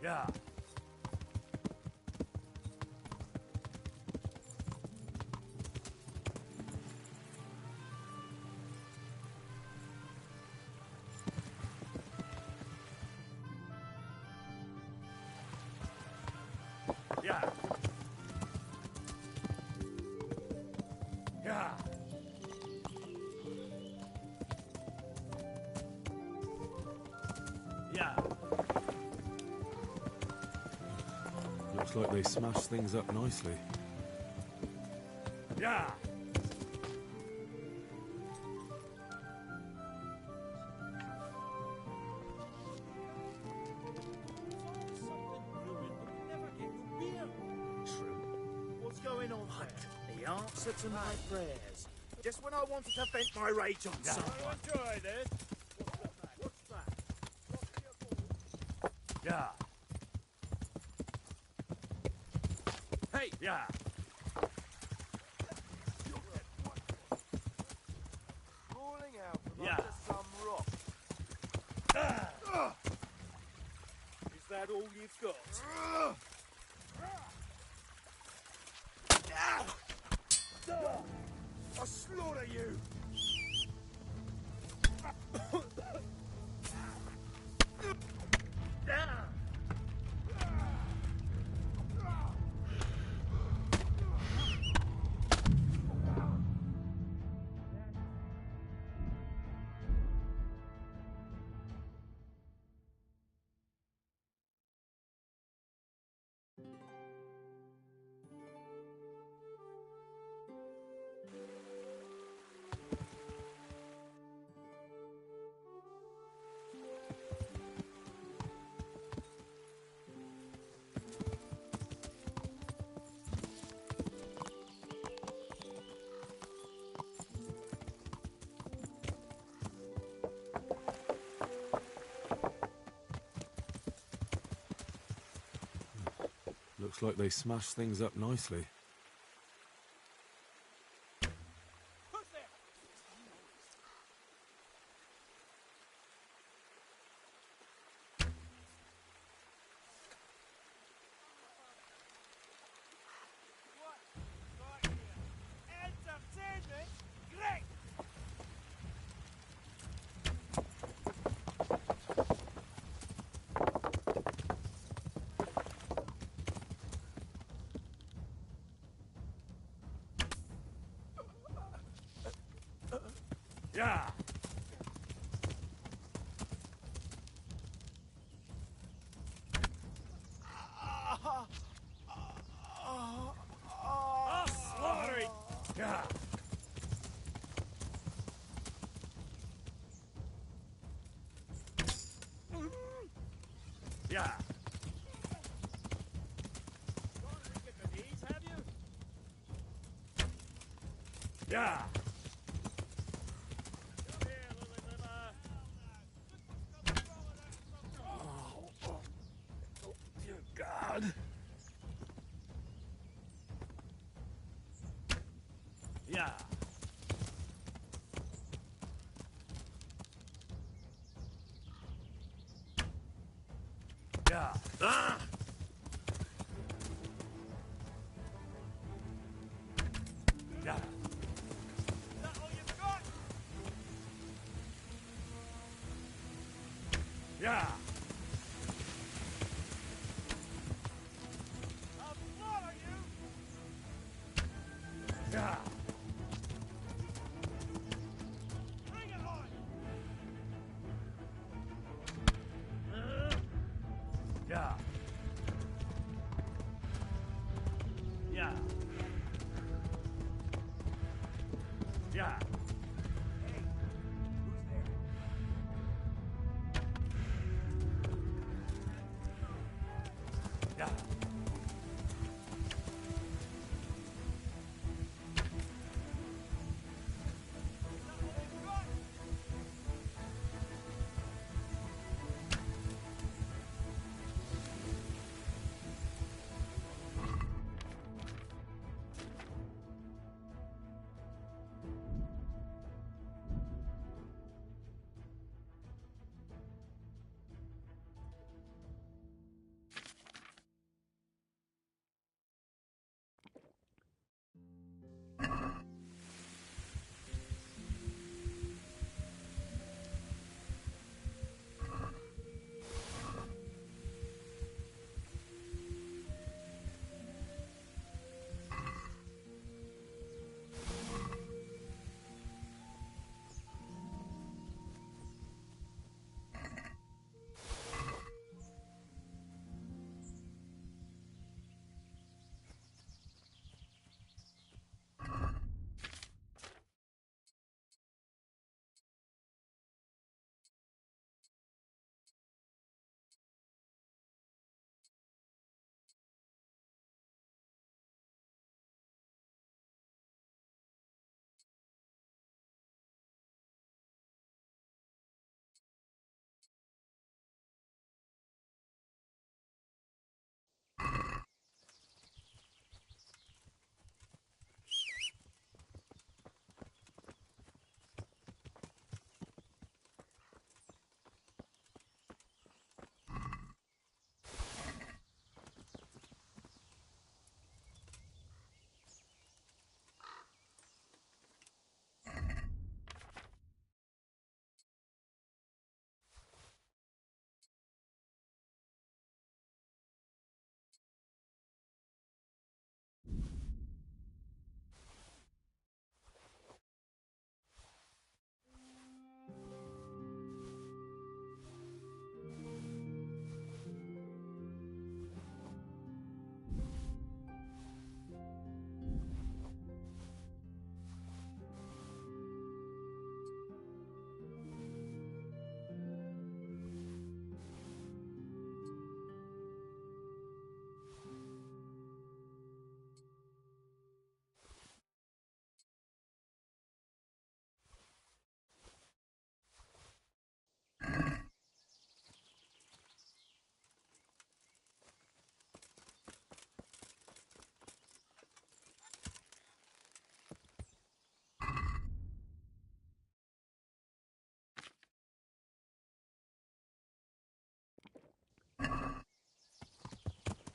Yeah. Yeah. Yeah. Yeah. Looks like they smashed things up nicely. Yeah. What's going on there? The answer to my prayers. Just when I wanted to vent my rage on someone. Enjoy this. What's that? Yeah. Hey. Yeah. Crawling out from Yeah. under some rock. that all you've got? I'll slaughter you! Looks like they smashed things up nicely. Yeah! I'll slaughter it! Yeah! Yeah! Yeah! Dear God. Yeah! Yeah! Ah! Yeah! Yeah! Yeah! Yeah! Yeah! Yeah! Yeah!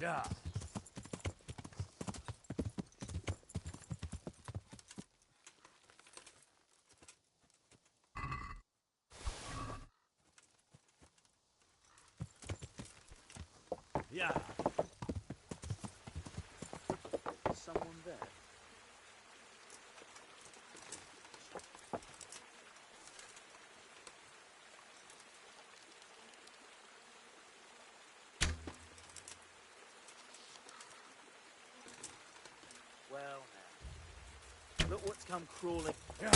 Yeah. Yeah. Someone there. Well now. Look what's come crawling. Yeah.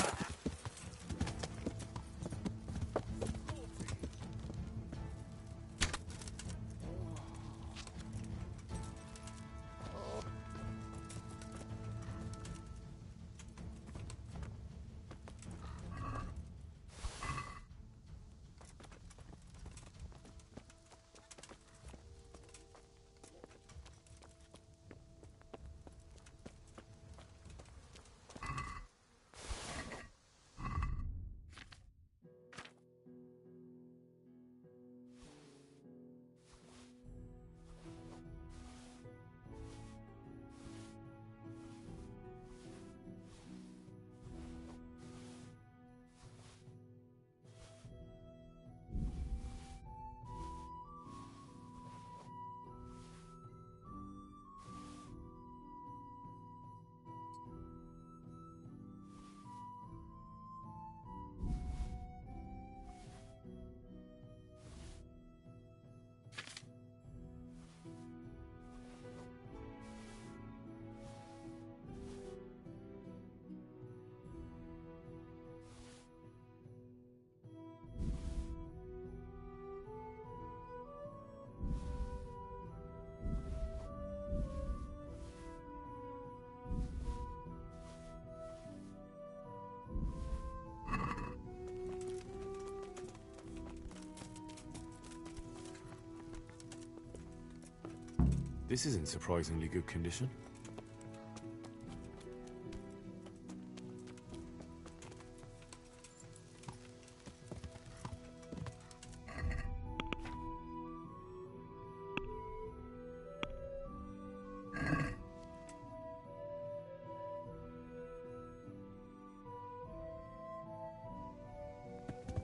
This is in surprisingly good condition.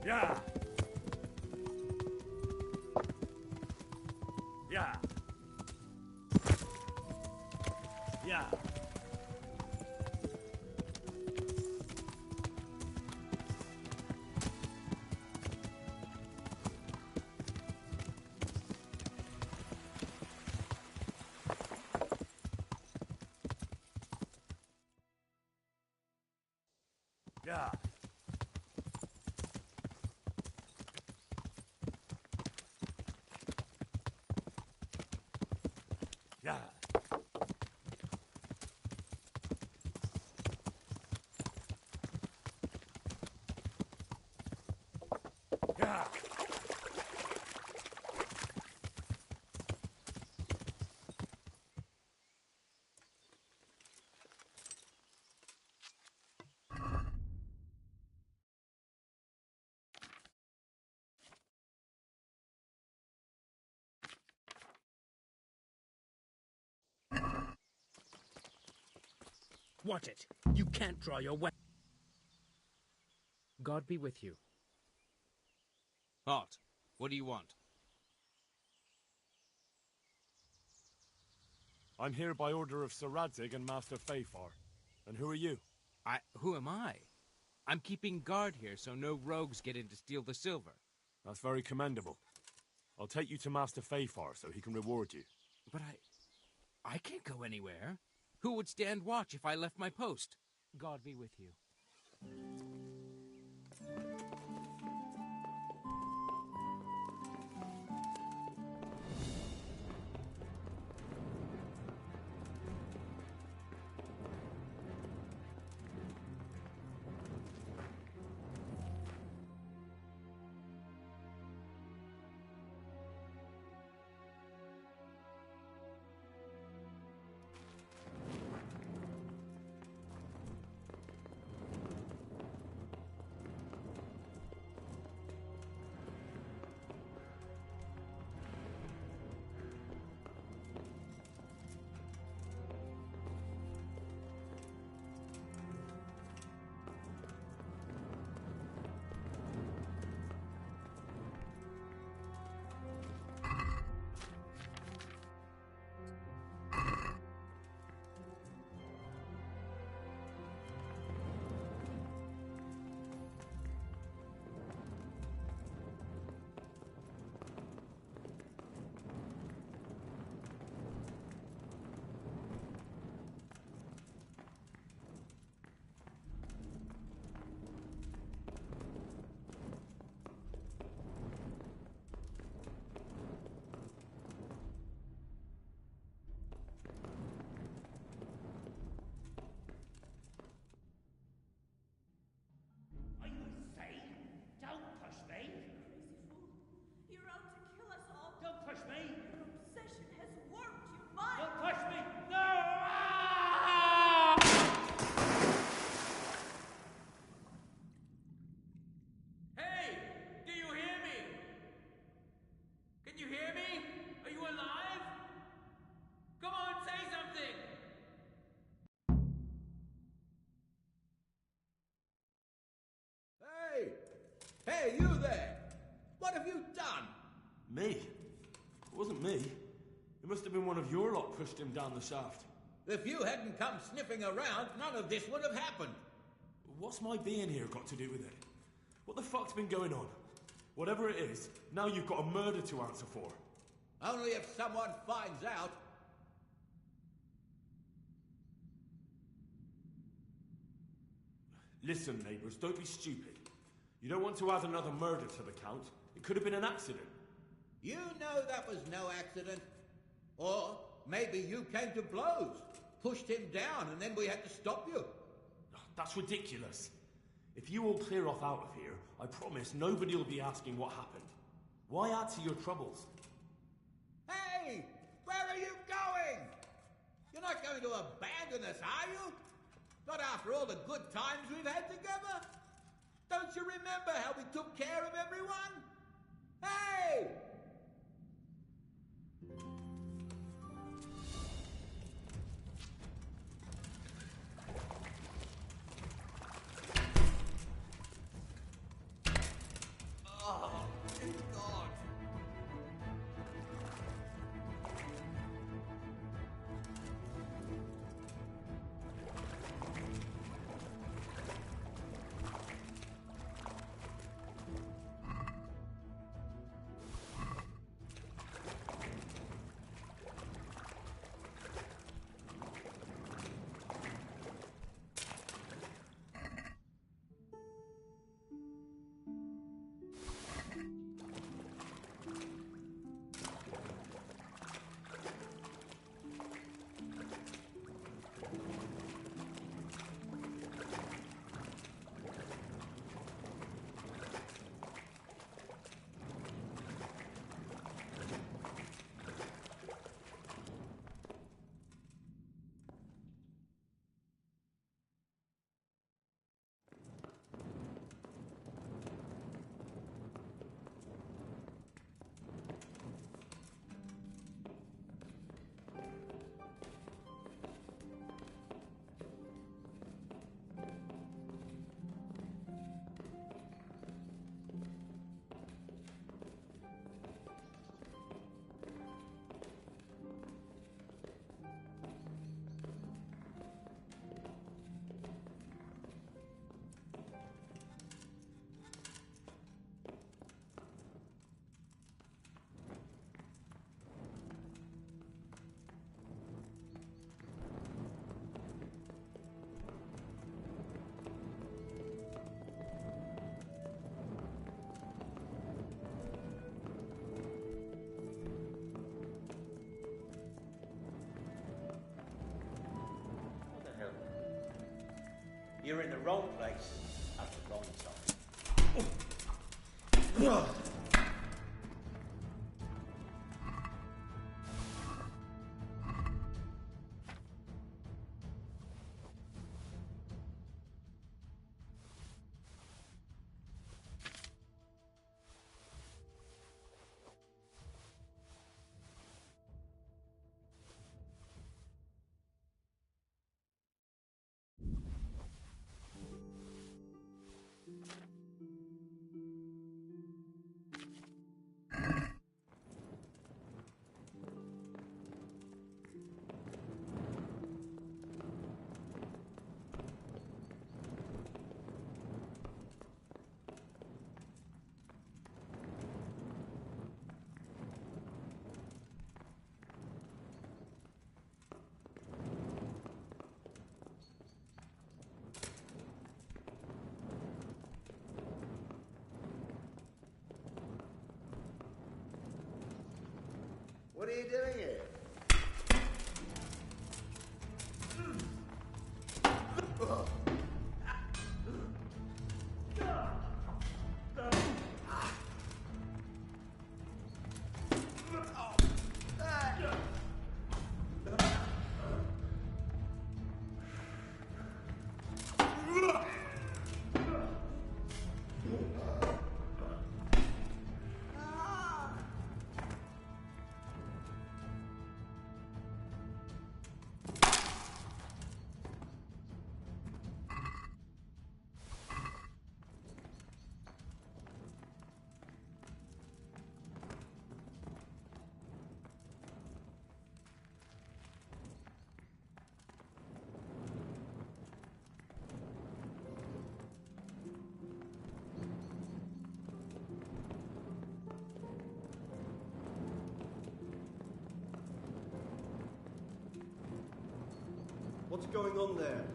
Yeah. Yeah. Yeah. Yeah. Yeah. Yeah. Watch it. You can't draw your weapon. God be with you. Halt. What do you want? I'm here by order of Sir Radzig and Master Fafar. And who are you? Who am I? I'm keeping guard here so no rogues get in to steal the silver. That's very commendable. I'll take you to Master Fafar so he can reward you. But I can't go anywhere. Who would stand watch if I left my post? God be with you. Hey, you there! What have you done? Me? It wasn't me. It must have been one of your lot pushed him down the shaft. If you hadn't come sniffing around, none of this would have happened. What's my being here got to do with it? What the fuck's been going on? Whatever it is, now you've got a murder to answer for. Only if someone finds out. Listen, neighbours, don't be stupid. You don't want to add another murder to the count. It could have been an accident. You know that was no accident. Or maybe you came to blows, pushed him down, and then we had to stop you. That's ridiculous. If you all clear off out of here, I promise nobody will be asking what happened. Why add to your troubles? Hey! Where are you going? You're not going to abandon us, are you? Not after all the good times we've had together? Don't you remember how we took care of everyone? Hey! Oh, good God. You're in the wrong place at the wrong time. What are you doing here? What's going on there?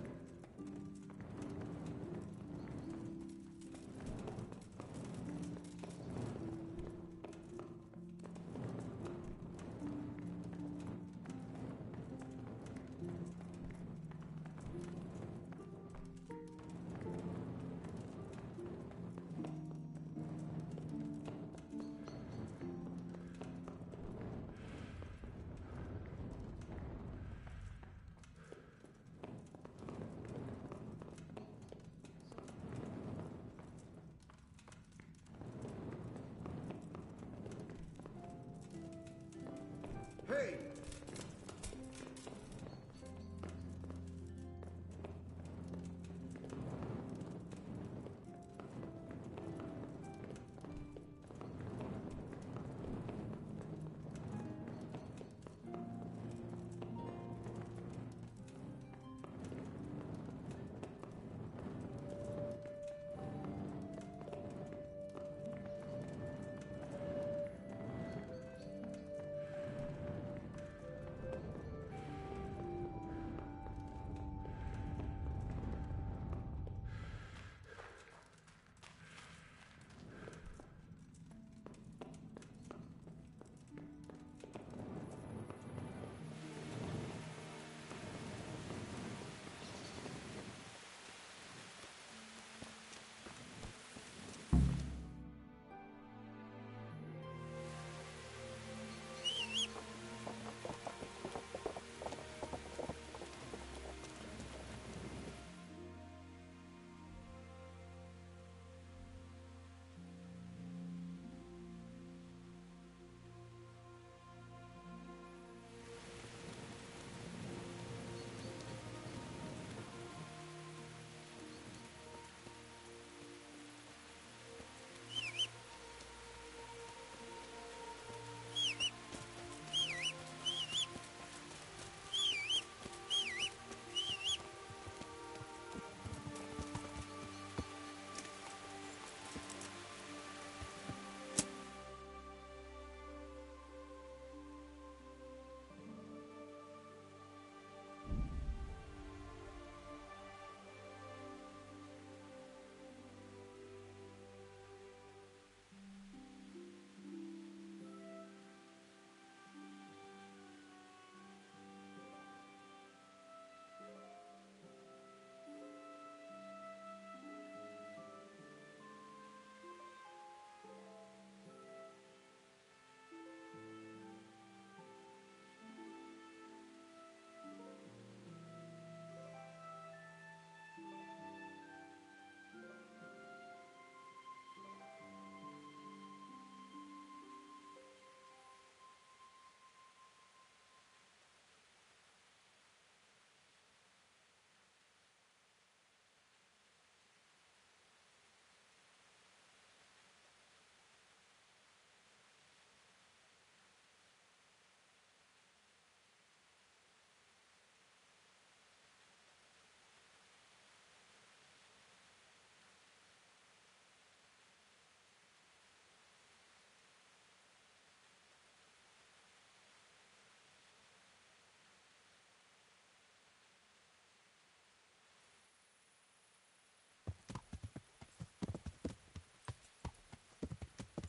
Hey!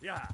Yeah.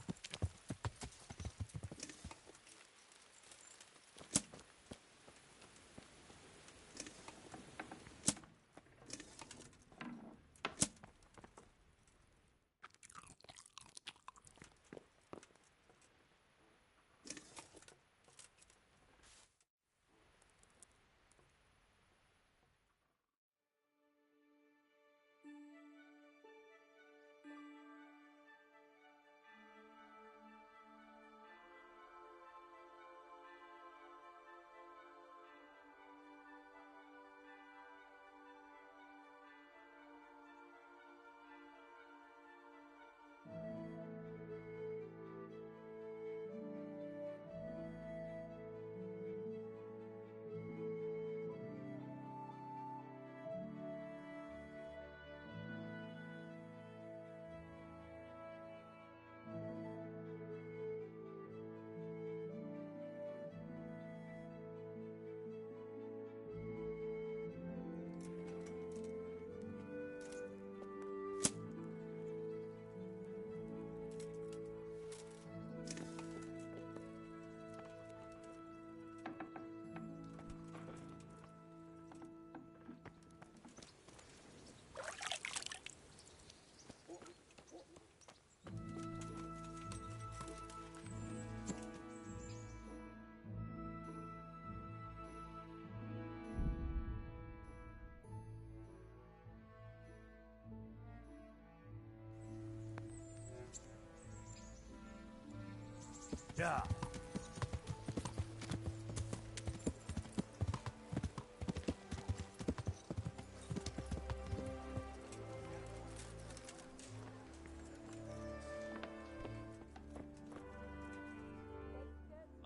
Yeah.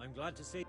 I'm glad to see.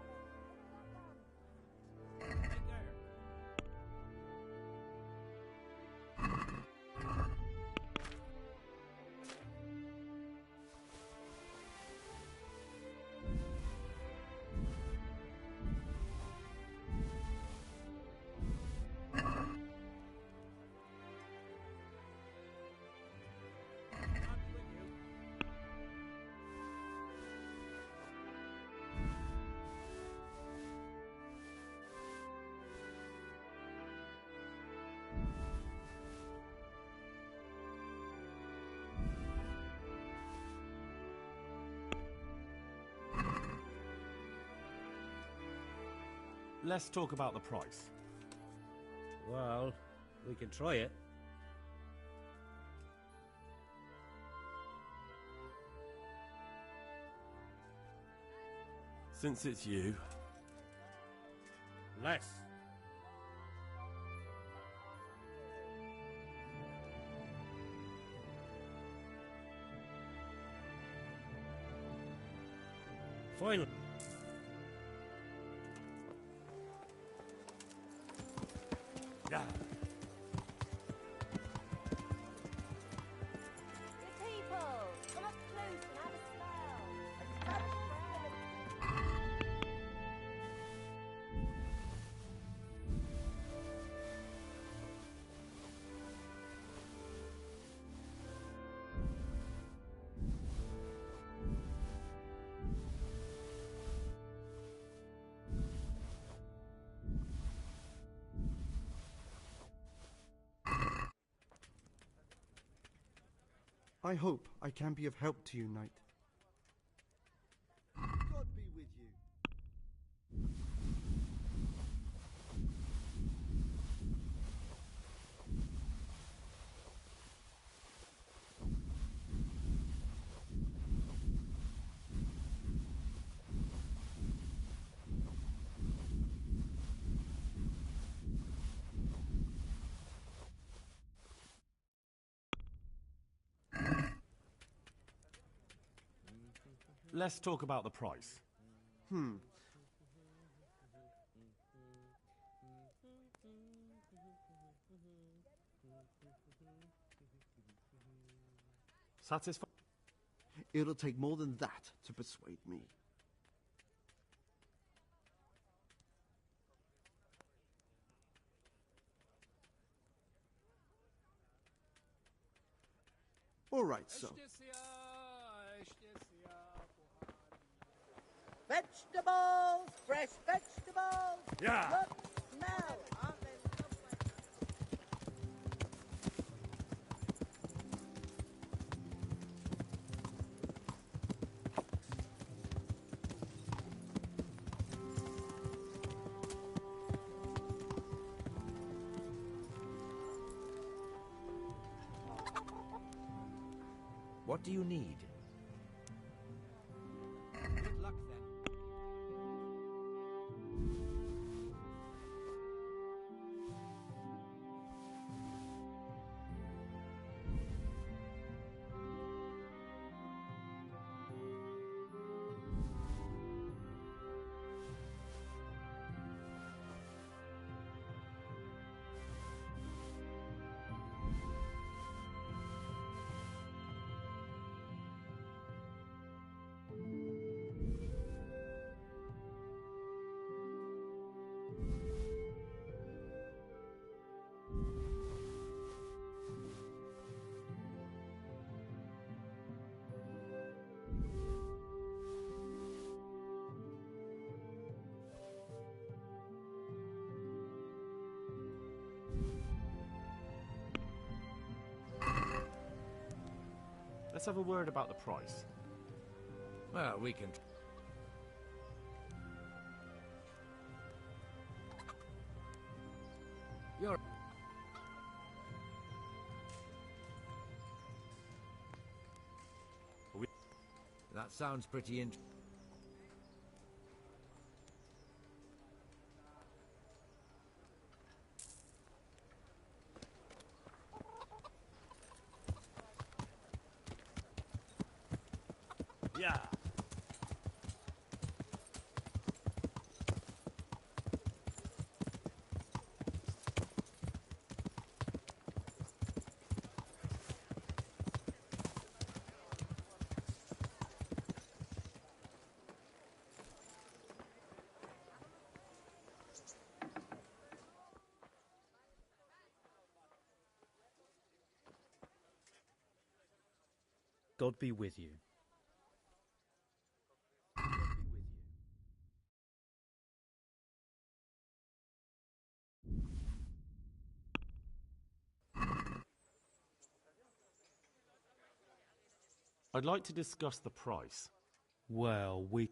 Let's talk about the price. Well, we can try it. Since it's you. Less. Finally. Yeah. Good people, come up close and have a smell. I hope I can be of help to you, Knight. God be with you. Let's talk about the price. Satisfied? It'll take more than that to persuade me. All right, so. Vegetables! Fresh vegetables! Yeah. Look, smell! Aren't they lovely? What do you need? Good luck then. Let's have a word about the price. Well, we can... You're... That sounds pretty interesting. God be with you. I'd like to discuss the price. Well, we...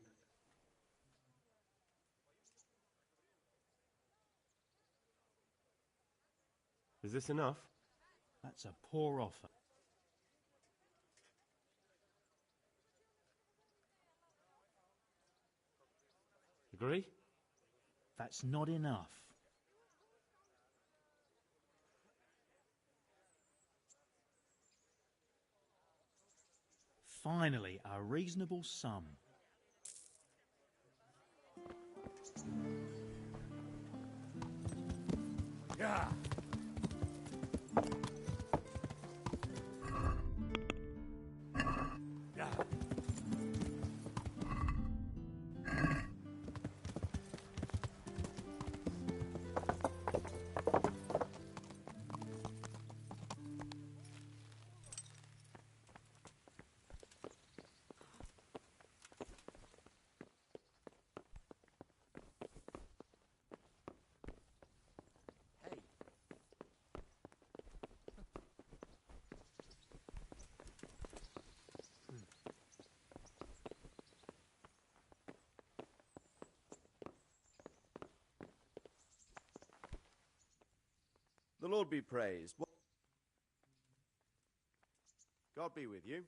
Is this enough? That's a poor offer. Agree? That's not enough. Finally, a reasonable sum. Yeah. Yeah. The Lord be praised. God be with you.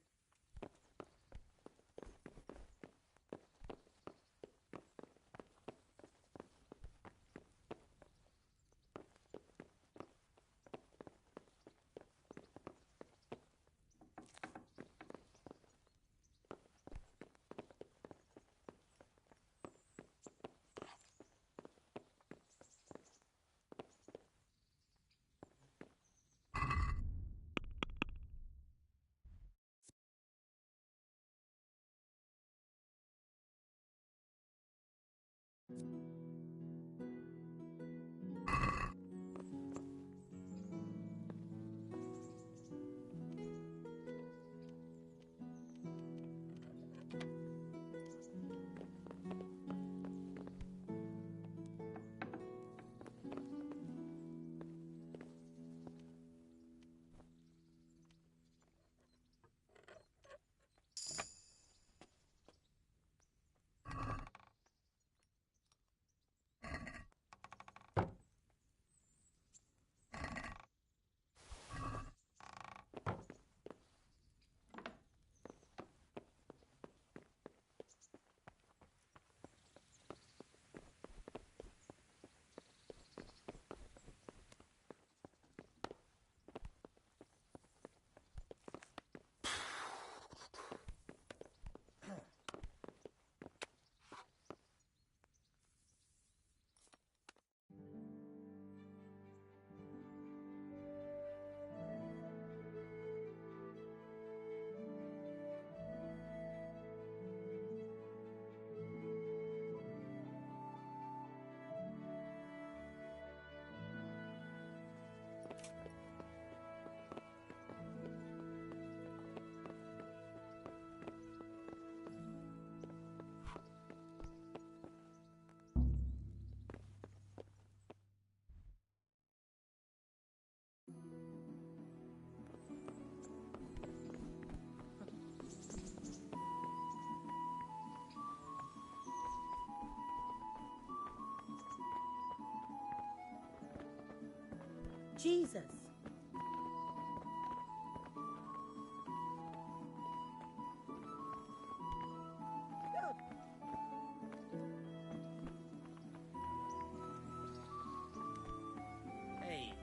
Jesus. Hey.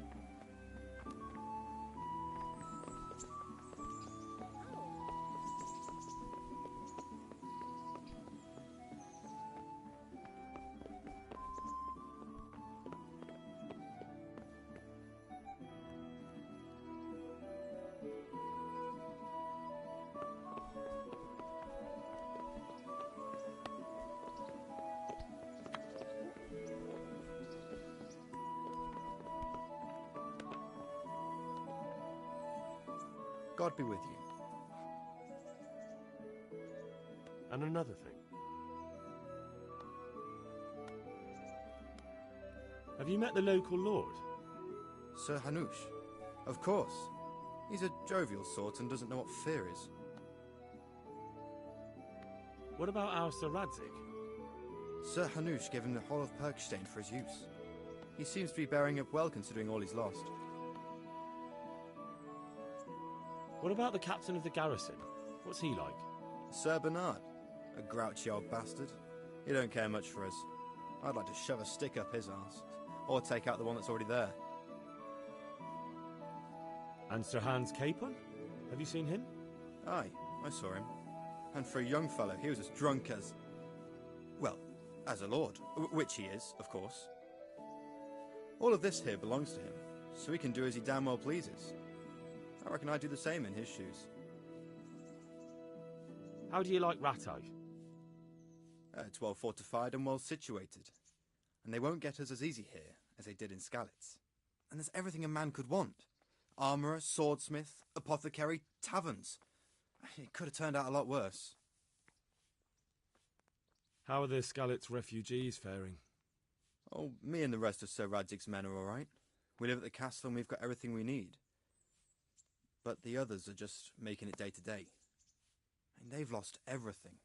God be with you. And another thing. Have you met the local lord? Sir Hanush? Of course. He's a jovial sort and doesn't know what fear is. What about our Sir Radzik? Sir Hanush gave him the whole of Perkstein for his use. He seems to be bearing up well considering all he's lost. What about the captain of the garrison? What's he like? Sir Bernard. A grouchy old bastard. He don't care much for us. I'd like to shove a stick up his arse. Or take out the one that's already there. And Sir Hans Capon? Have you seen him? Aye, I saw him. And for a young fellow, he was as drunk as... well, as a lord. Which he is, of course. All of this here belongs to him, so he can do as he damn well pleases. I reckon I'd do the same in his shoes. How do you like Rattay? It's well fortified and well situated. And they won't get us as easy here as they did in Skalitz. And there's everything a man could want. Armourer, swordsmith, apothecary, taverns. It could have turned out a lot worse. How are the Skalitz refugees faring? Oh, me and the rest of Sir Radzig's men are all right. We live at the castle and we've got everything we need. But the others are just making it day to day. And they've lost everything.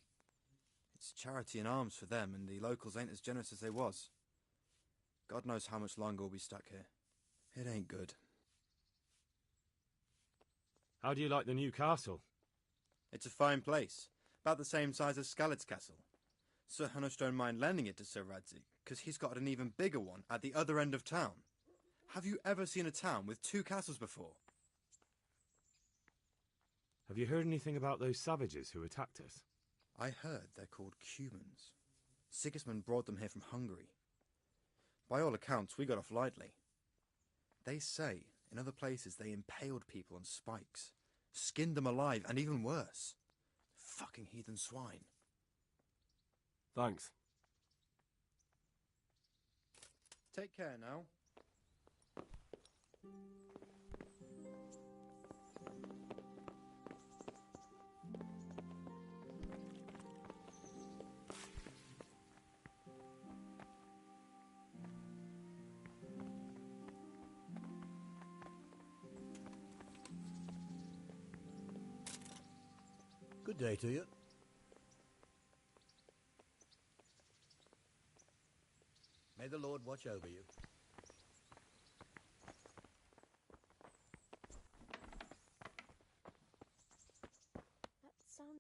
It's charity and arms for them, and the locals ain't as generous as they was. God knows how much longer we'll be stuck here. It ain't good. How do you like the new castle? It's a fine place. About the same size as Skalitz Castle. Sir Hanush don't mind lending it to Sir Radzig, because he's got an even bigger one at the other end of town. Have you ever seen a town with two castles before? Have you heard anything about those savages who attacked us? I heard they're called Cumans. Sigismund brought them here from Hungary. By all accounts, we got off lightly. They say, in other places, they impaled people on spikes, skinned them alive, and even worse. Fucking heathen swine. Thanks. Take care now. Good day to you. May the Lord watch over you. That sound...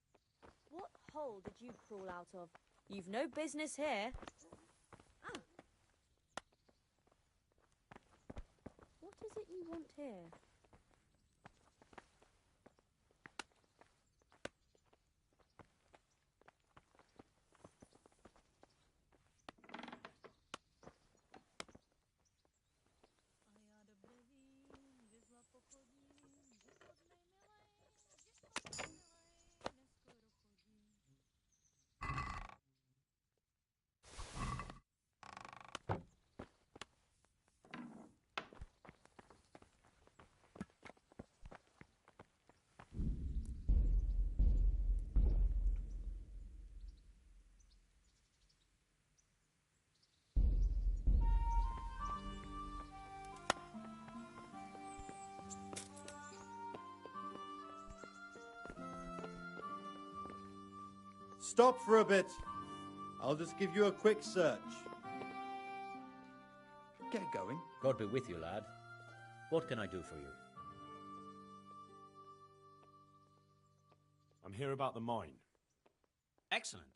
What hole did you crawl out of? You've no business here. Ah. What is it you want here? Stop for a bit. I'll just give you a quick search. Get going. God be with you, lad. What can I do for you? I'm here about the mine. Excellent.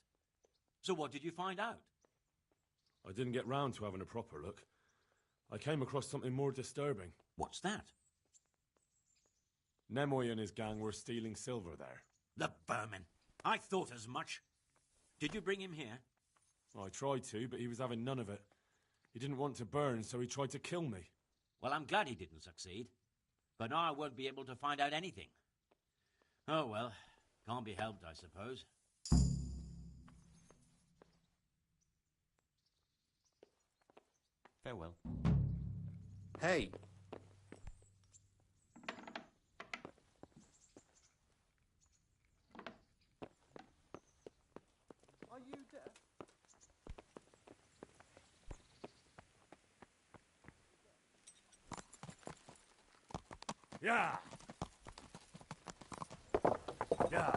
So what did you find out? I didn't get round to having a proper look. I came across something more disturbing. What's that? Nemoy and his gang were stealing silver there. The vermin. I thought as much. Did you bring him here? I tried to, but he was having none of it. He didn't want to burn, so he tried to kill me. Well, I'm glad he didn't succeed. But now I won't be able to find out anything. Oh, well. Can't be helped, I suppose. Farewell. Hey! Yeah. Yeah.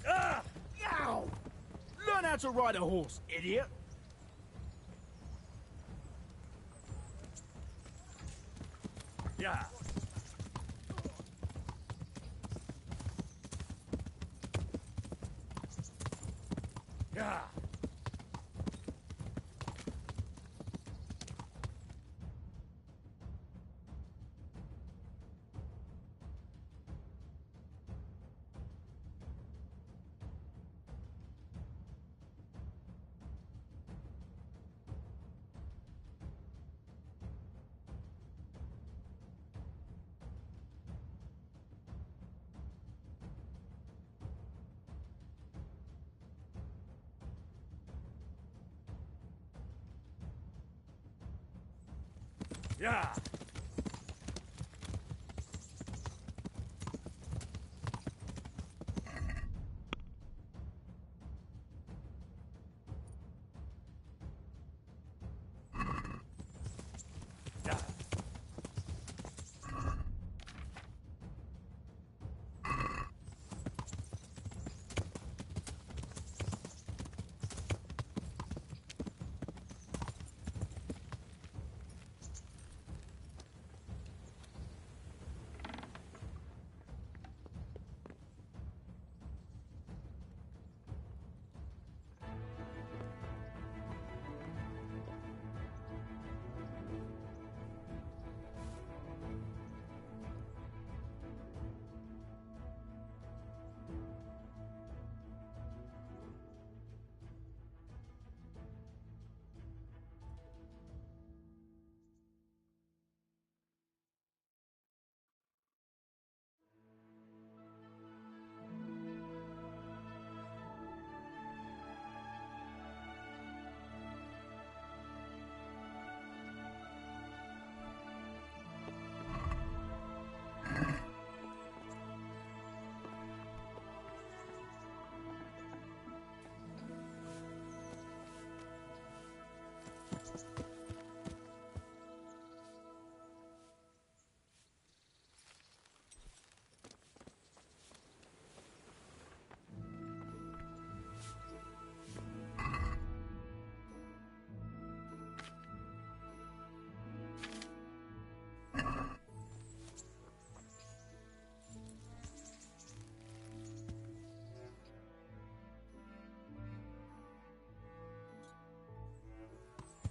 Ah! Ow! Learn how to ride a horse, idiot. Yeah. Yeah. Yeah.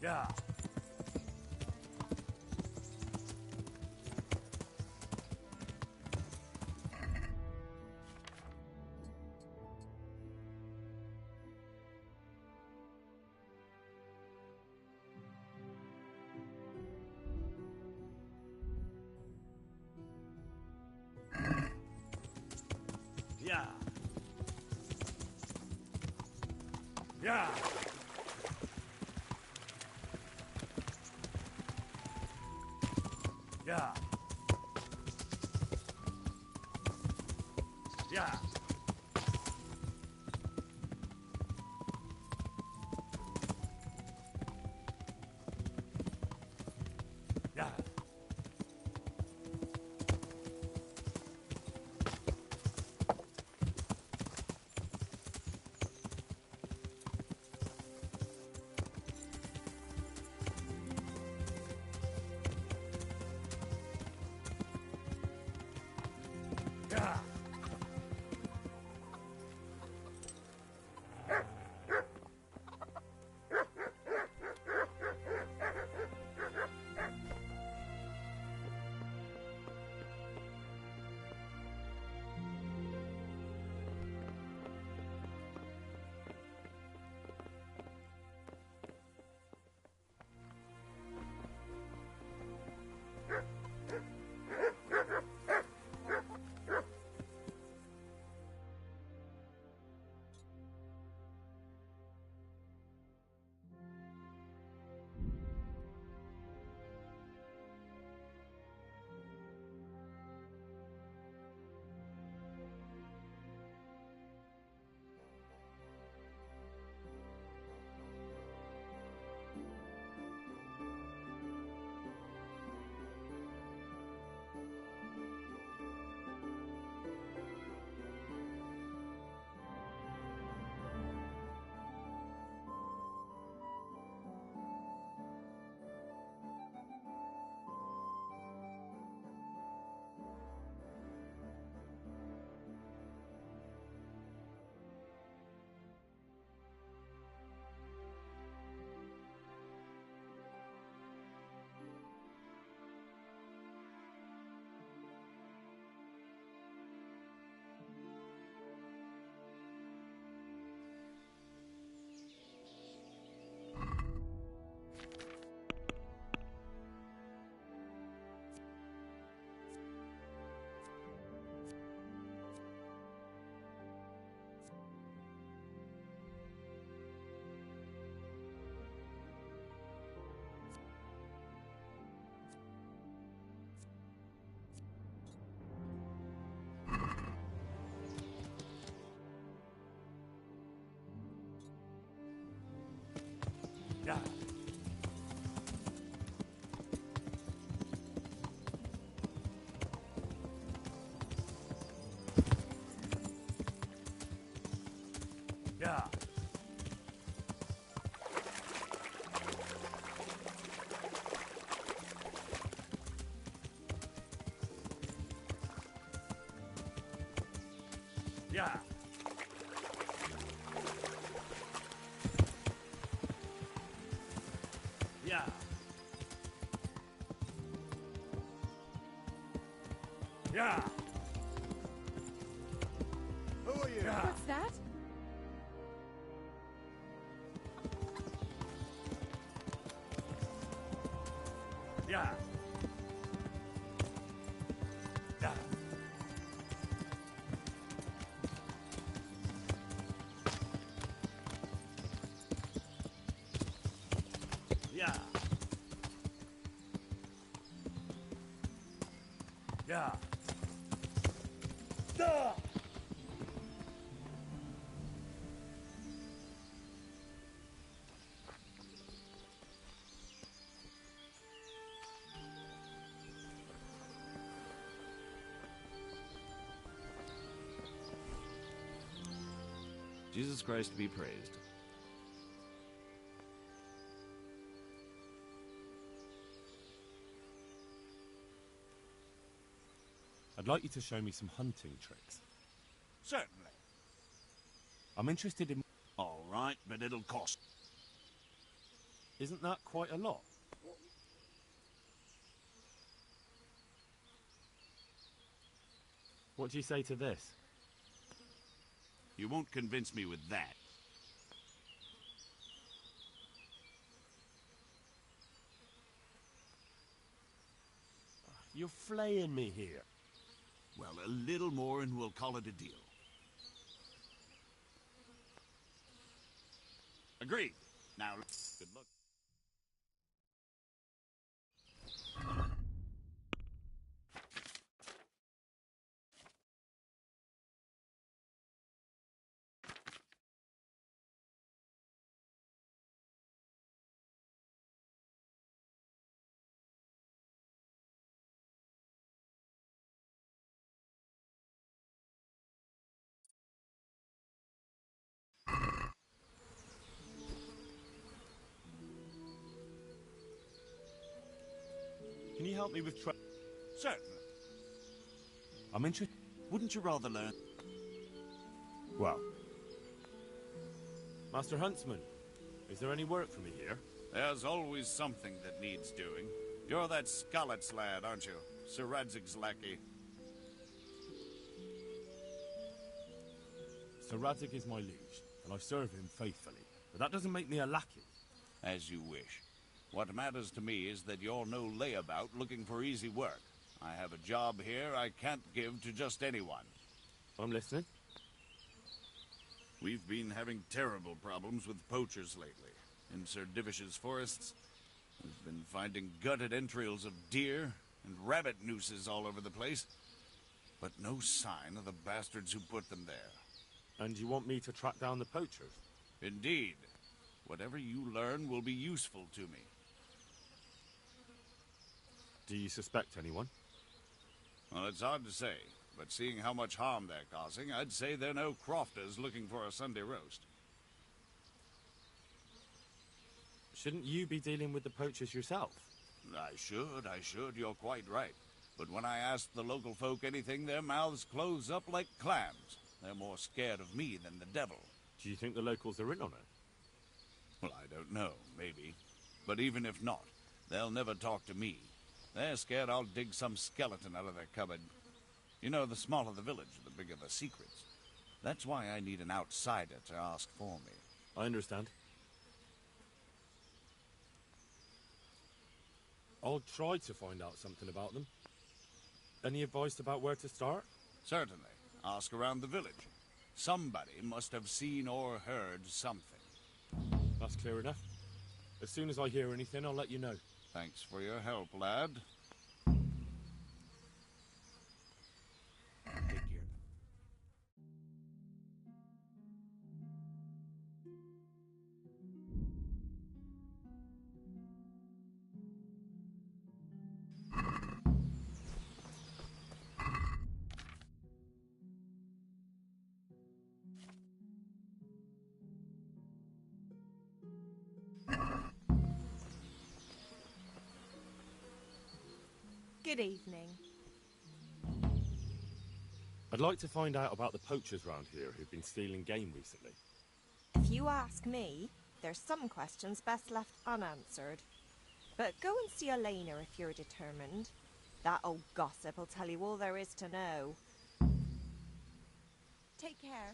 Yeah. Yeah. Yeah. Yeah. Yeah. Yeah. Yeah. Yeah. Yeah. Who are you? Yeah. What's that? Yeah. Yeah. Yeah. Yeah. Duh! Jesus Christ be praised. I'd like you to show me some hunting tricks. Certainly. I'm interested in... All right, but it'll cost. Isn't that quite a lot? What do you say to this? You won't convince me with that. You're flaying me here. Well, a little more and we'll call it a deal. Agreed. Now, good luck. Can you help me with Certainly. I'm interested... Wouldn't you rather learn? Well... Master Huntsman, is there any work for me here? There's always something that needs doing. You're that Scarlet's lad, aren't you? Sir Radzig's lackey. Sir Radzig is my liege, and I serve him faithfully. But that doesn't make me a lackey. As you wish. What matters to me is that you're no layabout looking for easy work. I have a job here I can't give to just anyone. I'm listening. We've been having terrible problems with poachers lately. In Sir Divish's forests, we've been finding gutted entrails of deer and rabbit nooses all over the place. But no sign of the bastards who put them there. And you want me to track down the poachers? Indeed. Whatever you learn will be useful to me. Do you suspect anyone? Well, it's hard to say, but seeing how much harm they're causing, I'd say they're no crofters looking for a Sunday roast. Shouldn't you be dealing with the poachers yourself? I should, you're quite right. But when I ask the local folk anything, their mouths close up like clams. They're more scared of me than the devil. Do you think the locals are in on it? Well, I don't know, maybe. But even if not, they'll never talk to me. They're scared I'll dig some skeleton out of their cupboard. You know, the smaller the village, the bigger the secrets. That's why I need an outsider to ask for me. I understand. I'll try to find out something about them. Any advice about where to start? Certainly. Ask around the village. Somebody must have seen or heard something. That's clear enough. As soon as I hear anything, I'll let you know. Thanks for your help, lad. Take care. Good evening. I'd like to find out about the poachers round here who've been stealing game recently. If you ask me, there's some questions best left unanswered. But go and see Elena if you're determined. That old gossip will tell you all there is to know. Take care.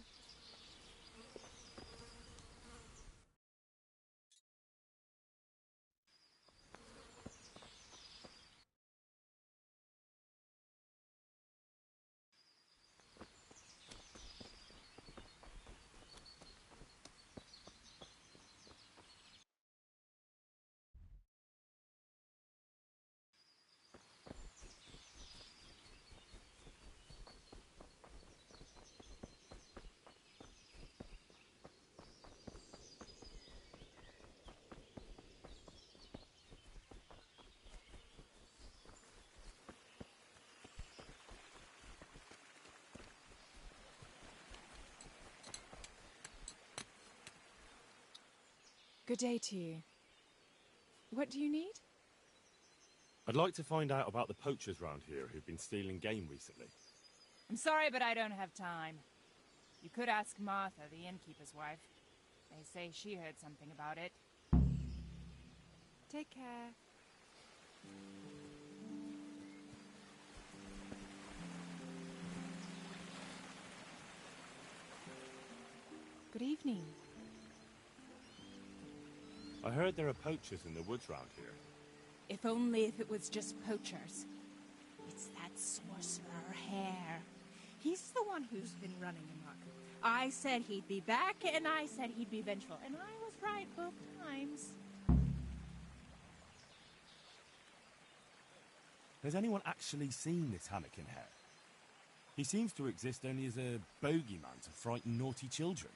Good day to you. What do you need? I'd like to find out about the poachers round here who've been stealing game recently. I'm sorry, but I don't have time. You could ask Martha, the innkeeper's wife. They say she heard something about it. Take care. Good evening. I heard there are poachers in the woods round here. If only if it was just poachers. It's that sorcerer Hare. He's the one who's been running amok. I said he'd be back, and I said he'd be vengeful, and I was right both times. Has anyone actually seen this Hannikin Hare? He seems to exist only as a bogeyman to frighten naughty children.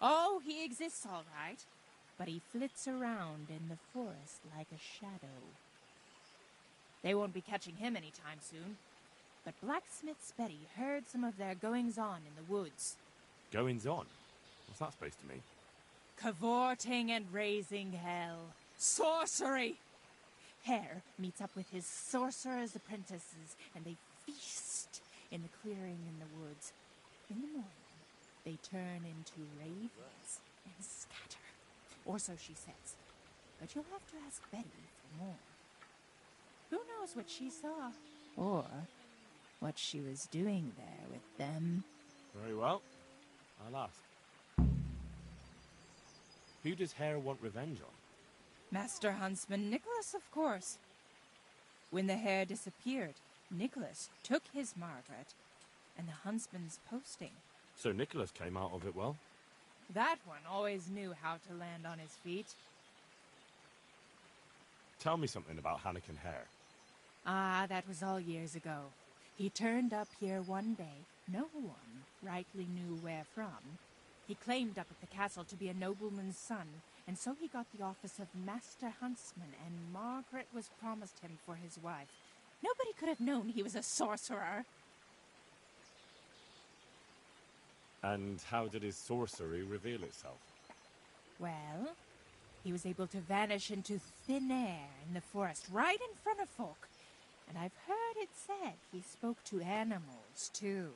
Oh, he exists all right. But he flits around in the forest like a shadow. They won't be catching him anytime soon. But Blacksmith's Betty heard some of their goings-on in the woods. Goings-on? What's that supposed to mean? Cavorting and raising hell. Sorcery! Hare meets up with his sorcerer's apprentices, and they feast in the clearing in the woods. In the morning, they turn into ravens and scatter. Or so she says. But you'll have to ask Betty for more. Who knows what she saw? Or what she was doing there with them. Very well. I'll ask. Who does Hare want revenge on? Master Huntsman Nicholas, of course. When the hare disappeared, Nicholas took his Margaret and the huntsman's posting. So Nicholas came out of it well? That one always knew how to land on his feet. Tell me something about Hannikin Hare. Ah, that was all years ago. He turned up here one day. No one rightly knew where from. He claimed up at the castle to be a nobleman's son, and so he got the office of Master Huntsman, and Margaret was promised him for his wife. Nobody could have known he was a sorcerer. And how did his sorcery reveal itself? Well, he was able to vanish into thin air in the forest right in front of folk. And I've heard it said he spoke to animals, too,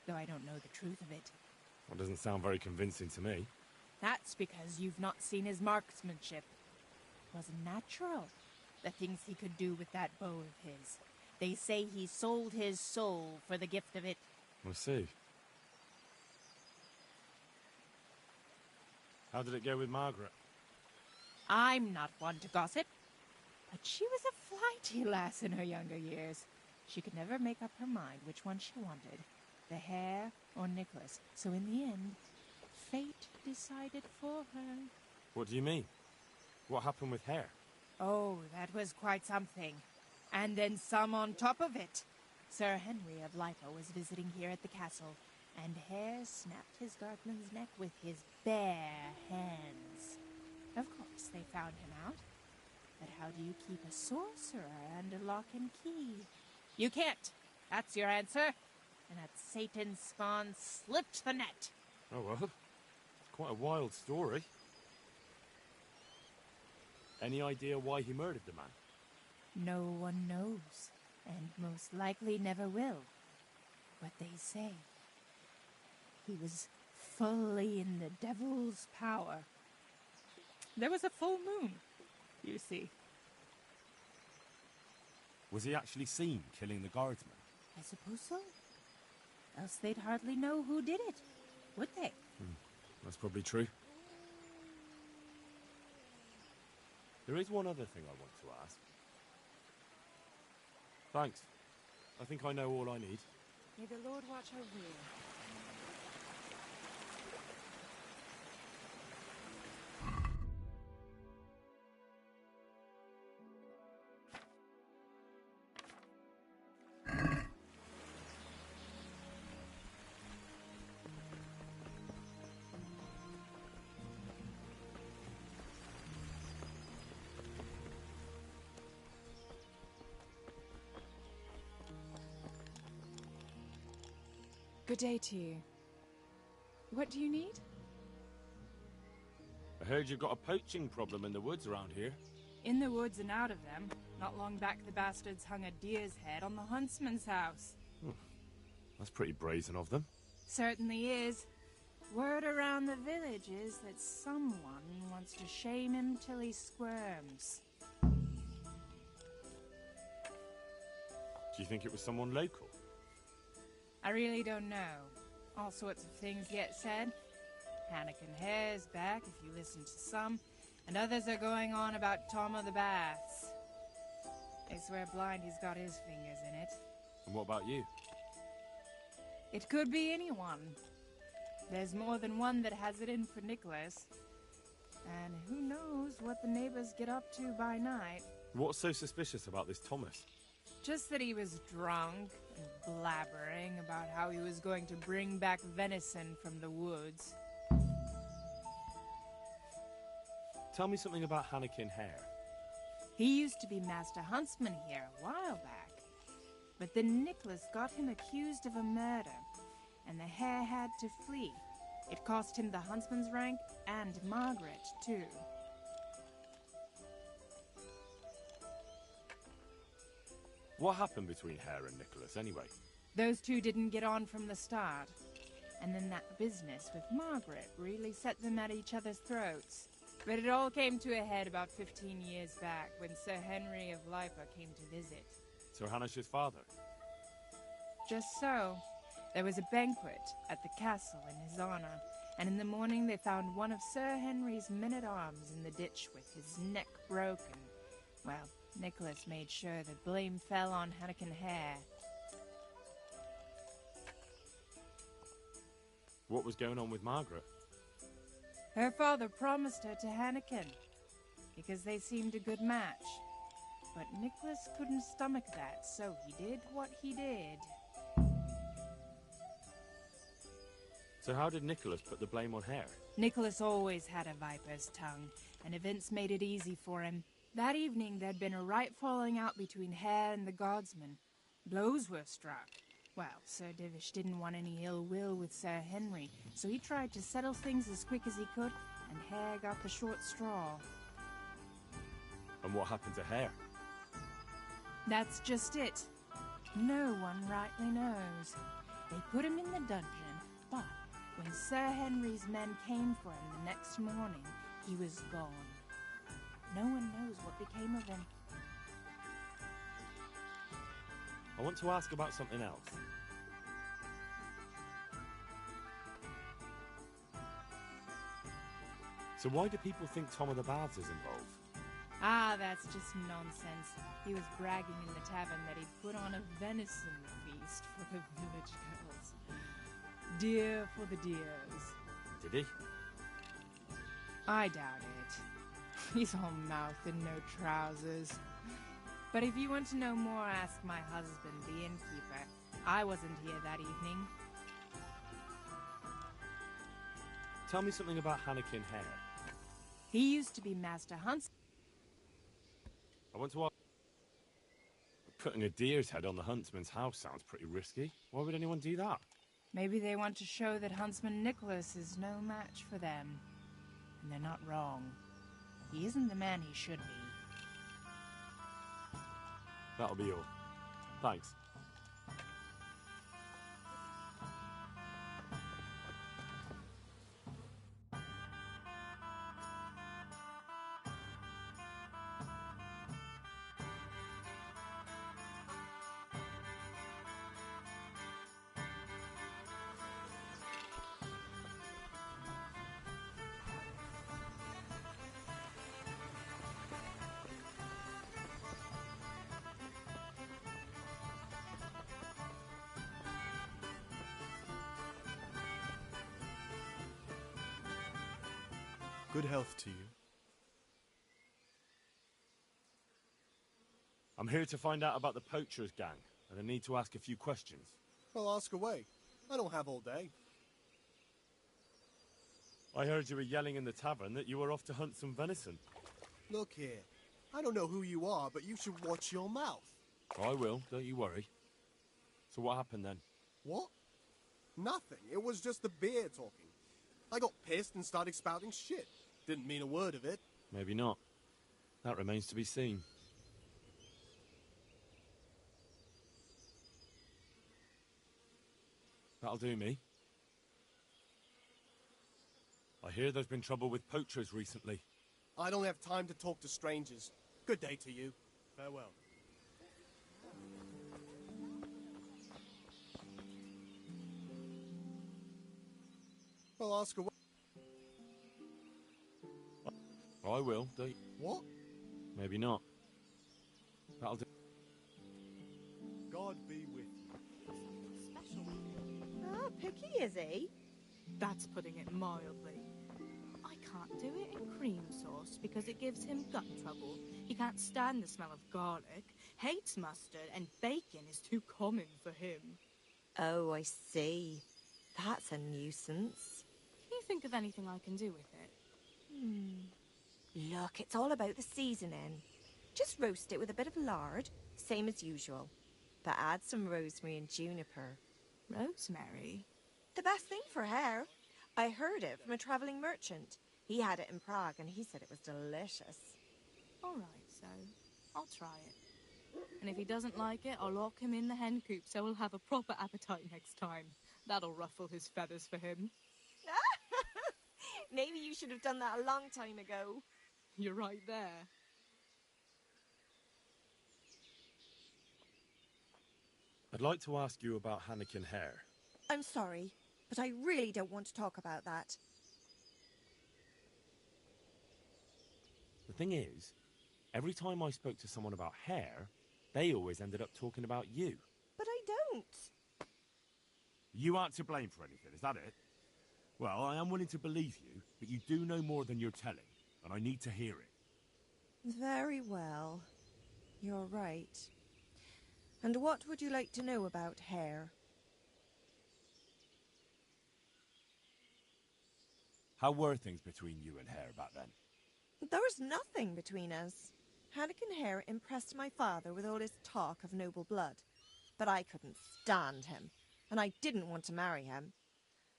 though I don't know the truth of it. Well, doesn't sound very convincing to me. That's because you've not seen his marksmanship. It was natural, the things he could do with that bow of his. They say he sold his soul for the gift of it. I see. How did it go with Margaret? I'm not one to gossip, but she was a flighty lass in her younger years. She could never make up her mind which one she wanted, the hare or Nicholas. So in the end, fate decided for her. What do you mean? What happened with Hare? Oh, that was quite something. And then some on top of it. Sir Henry of Lipo was visiting here at the castle, and Hare snapped his guardsman's neck with his bare hands. Of course, they found him out. But how do you keep a sorcerer under lock and key? You can't. That's your answer. And that Satan spawn slipped the net. Oh, well. It's quite a wild story. Any idea why he murdered the man? No one knows, and most likely never will. But they say he was fully in the devil's power. There was a full moon, you see. Was he actually seen killing the guardsman? I suppose so. Else they'd hardly know who did it, would they? That's probably true. There is one other thing I want to ask. Thanks. I think I know all I need. May the Lord watch over you. Good day to you. What do you need? I heard you've got a poaching problem in the woods around here. In the woods and out of them. Not long back the bastards hung a deer's head on the huntsman's house. That's pretty brazen of them. Certainly is. Word around the village is that someone wants to shame him till he squirms. Do you think it was someone local? I really don't know. All sorts of things get said. Hannikin Hare's back, if you listen to some, and others are going on about Tom of the Baths. They swear blind he's got his fingers in it. And what about you? It could be anyone. There's more than one that has it in for Nicholas. And who knows what the neighbors get up to by night. What's so suspicious about this Thomas? Just that he was drunk and blabbering about how he was going to bring back venison from the woods. Tell me something about Hannikin Hare. He used to be Master Huntsman here a while back. But then Nicholas got him accused of a murder, and the hare had to flee. It cost him the huntsman's rank and Margaret, too. What happened between Hare and Nicholas, anyway? Those two didn't get on from the start. And then that business with Margaret really set them at each other's throats. But it all came to a head about 15 years back when Sir Henry of Lipa came to visit. Sir Hanish's father? Just so. There was a banquet at the castle in his honor, and in the morning they found one of Sir Henry's men-at-arms in the ditch with his neck broken. Well, Nicholas made sure the blame fell on Hannikin Hare. What was going on with Margaret? Her father promised her to Hannikin, because they seemed a good match. But Nicholas couldn't stomach that, so he did what he did. So how did Nicholas put the blame on Hare? Nicholas always had a viper's tongue, and events made it easy for him. That evening there'd been a right falling out between Hare and the guardsman. Blows were struck. Well, Sir Divish didn't want any ill will with Sir Henry, so he tried to settle things as quick as he could, and Hare got the short straw. And what happened to Hare? That's just it. No one rightly knows. They put him in the dungeon, but when Sir Henry's men came for him the next morning, he was gone. No one knows what became of him. I want to ask about something else. So why do people think Tom of the Baths is involved? Ah, that's just nonsense. He was bragging in the tavern that he'd put on a venison feast for the village girls. Deer for the deers. Did he? I doubt it. He's all mouth and no trousers. But if you want to know more, ask my husband, the innkeeper. I wasn't here that evening. Tell me something about Hannikin Hare. He used to be Master Huntsman. I want to ask... Putting a deer's head on the huntsman's house sounds pretty risky. Why would anyone do that? Maybe they want to show that Huntsman Nicholas is no match for them. And they're not wrong. He isn't the man he should be. That'll be all. Thanks. Good health to you. I'm here to find out about the poachers gang, and I need to ask a few questions. Well, ask away. I don't have all day. I heard you were yelling in the tavern that you were off to hunt some venison. Look here. I don't know who you are, but you should watch your mouth. I will, don't you worry. So what happened then? What? Nothing. It was just the beer talking. I got pissed and started spouting shit. Didn't mean a word of it. Maybe not. That remains to be seen. That'll do me. I hear there's been trouble with poachers recently. I don't have time to talk to strangers. Good day to you. Farewell. Well, ask away. I will, don't you? What? Maybe not. That'll do. God be with you. Ah, picky is he? That's putting it mildly. I can't do it in cream sauce because it gives him gut trouble. He can't stand the smell of garlic, hates mustard, and bacon is too common for him. Oh, I see. That's a nuisance. Can you think of anything I can do with it? Look, it's all about the seasoning. Just roast it with a bit of lard, same as usual. But add some rosemary and juniper. Rosemary? The best thing for hair. I heard it from a travelling merchant. He had it in Prague and he said it was delicious. All right, so I'll try it. And if he doesn't like it, I'll lock him in the hen coop so he'll have a proper appetite next time. That'll ruffle his feathers for him. Maybe you should have done that a long time ago. You're right there. I'd like to ask you about Hannikin Hare. I'm sorry, but I really don't want to talk about that. The thing is, every time I spoke to someone about Hare, they always ended up talking about you. But I don't. You aren't to blame for anything, is that it? Well, I am willing to believe you, but you do know more than you're telling, and I need to hear it. Very well. You're right. And what would you like to know about Hare? How were things between you and Hare back then? There was nothing between us. Hannikin Hare impressed my father with all his talk of noble blood. But I couldn't stand him, and I didn't want to marry him.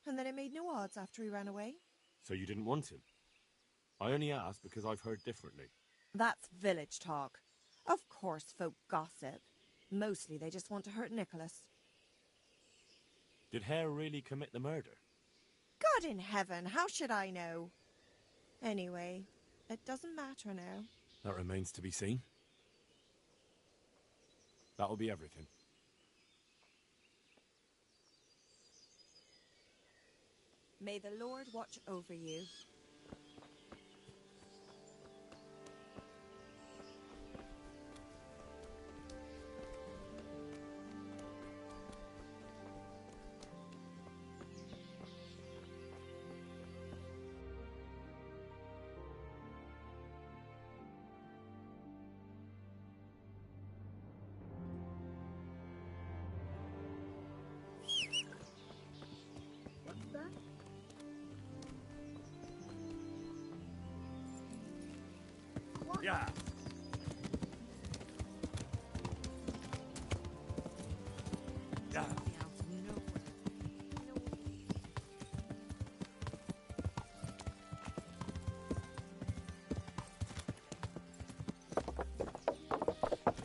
And then it made no odds after he ran away. So you didn't want him? I only asked because I've heard differently. That's village talk. Of course folk gossip. Mostly they just want to hurt Nicholas. Did Hare really commit the murder? God in heaven, how should I know? Anyway, it doesn't matter now. That remains to be seen. That'll be everything. May the Lord watch over you. What's that? Yeah. Yeah.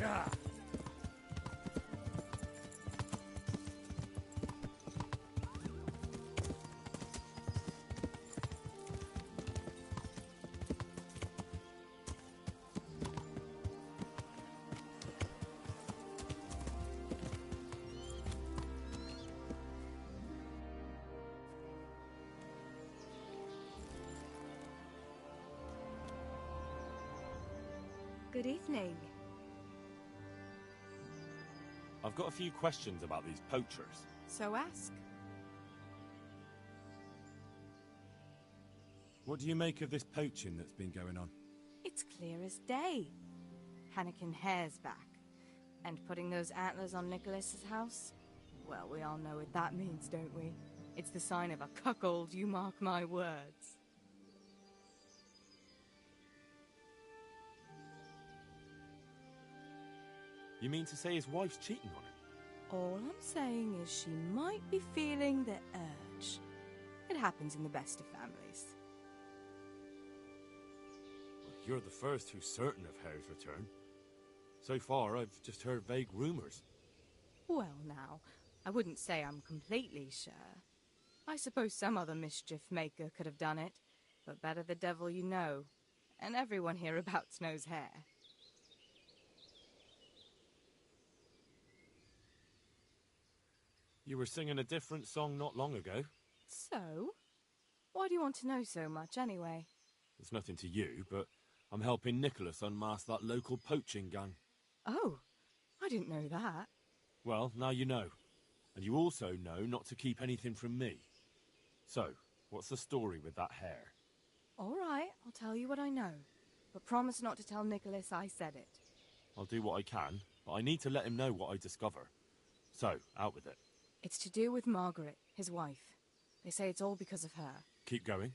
Yeah. Good evening. I've got a few questions about these poachers. So ask. What do you make of this poaching that's been going on? It's clear as day. Hannikin Hare's back. And putting those antlers on Nicholas's house? Well, we all know what that means, don't we? It's the sign of a cuckold, you mark my words. You mean to say his wife's cheating on him? All I'm saying is she might be feeling the urge. It happens in the best of families. Well, you're the first who's certain of Hare's return. So far, I've just heard vague rumors. Well, now, I wouldn't say I'm completely sure. I suppose some other mischief maker could have done it, but better the devil you know. And everyone hereabouts knows Hare. You were singing a different song not long ago. So? Why do you want to know so much, anyway? It's nothing to you, but I'm helping Nicholas unmask that local poaching gang. Oh, I didn't know that. Well, now you know. And you also know not to keep anything from me. So, what's the story with that Hare? All right, I'll tell you what I know. But promise not to tell Nicholas I said it. I'll do what I can, but I need to let him know what I discover. So, out with it. It's to do with Margaret, his wife. They say it's all because of her. Keep going.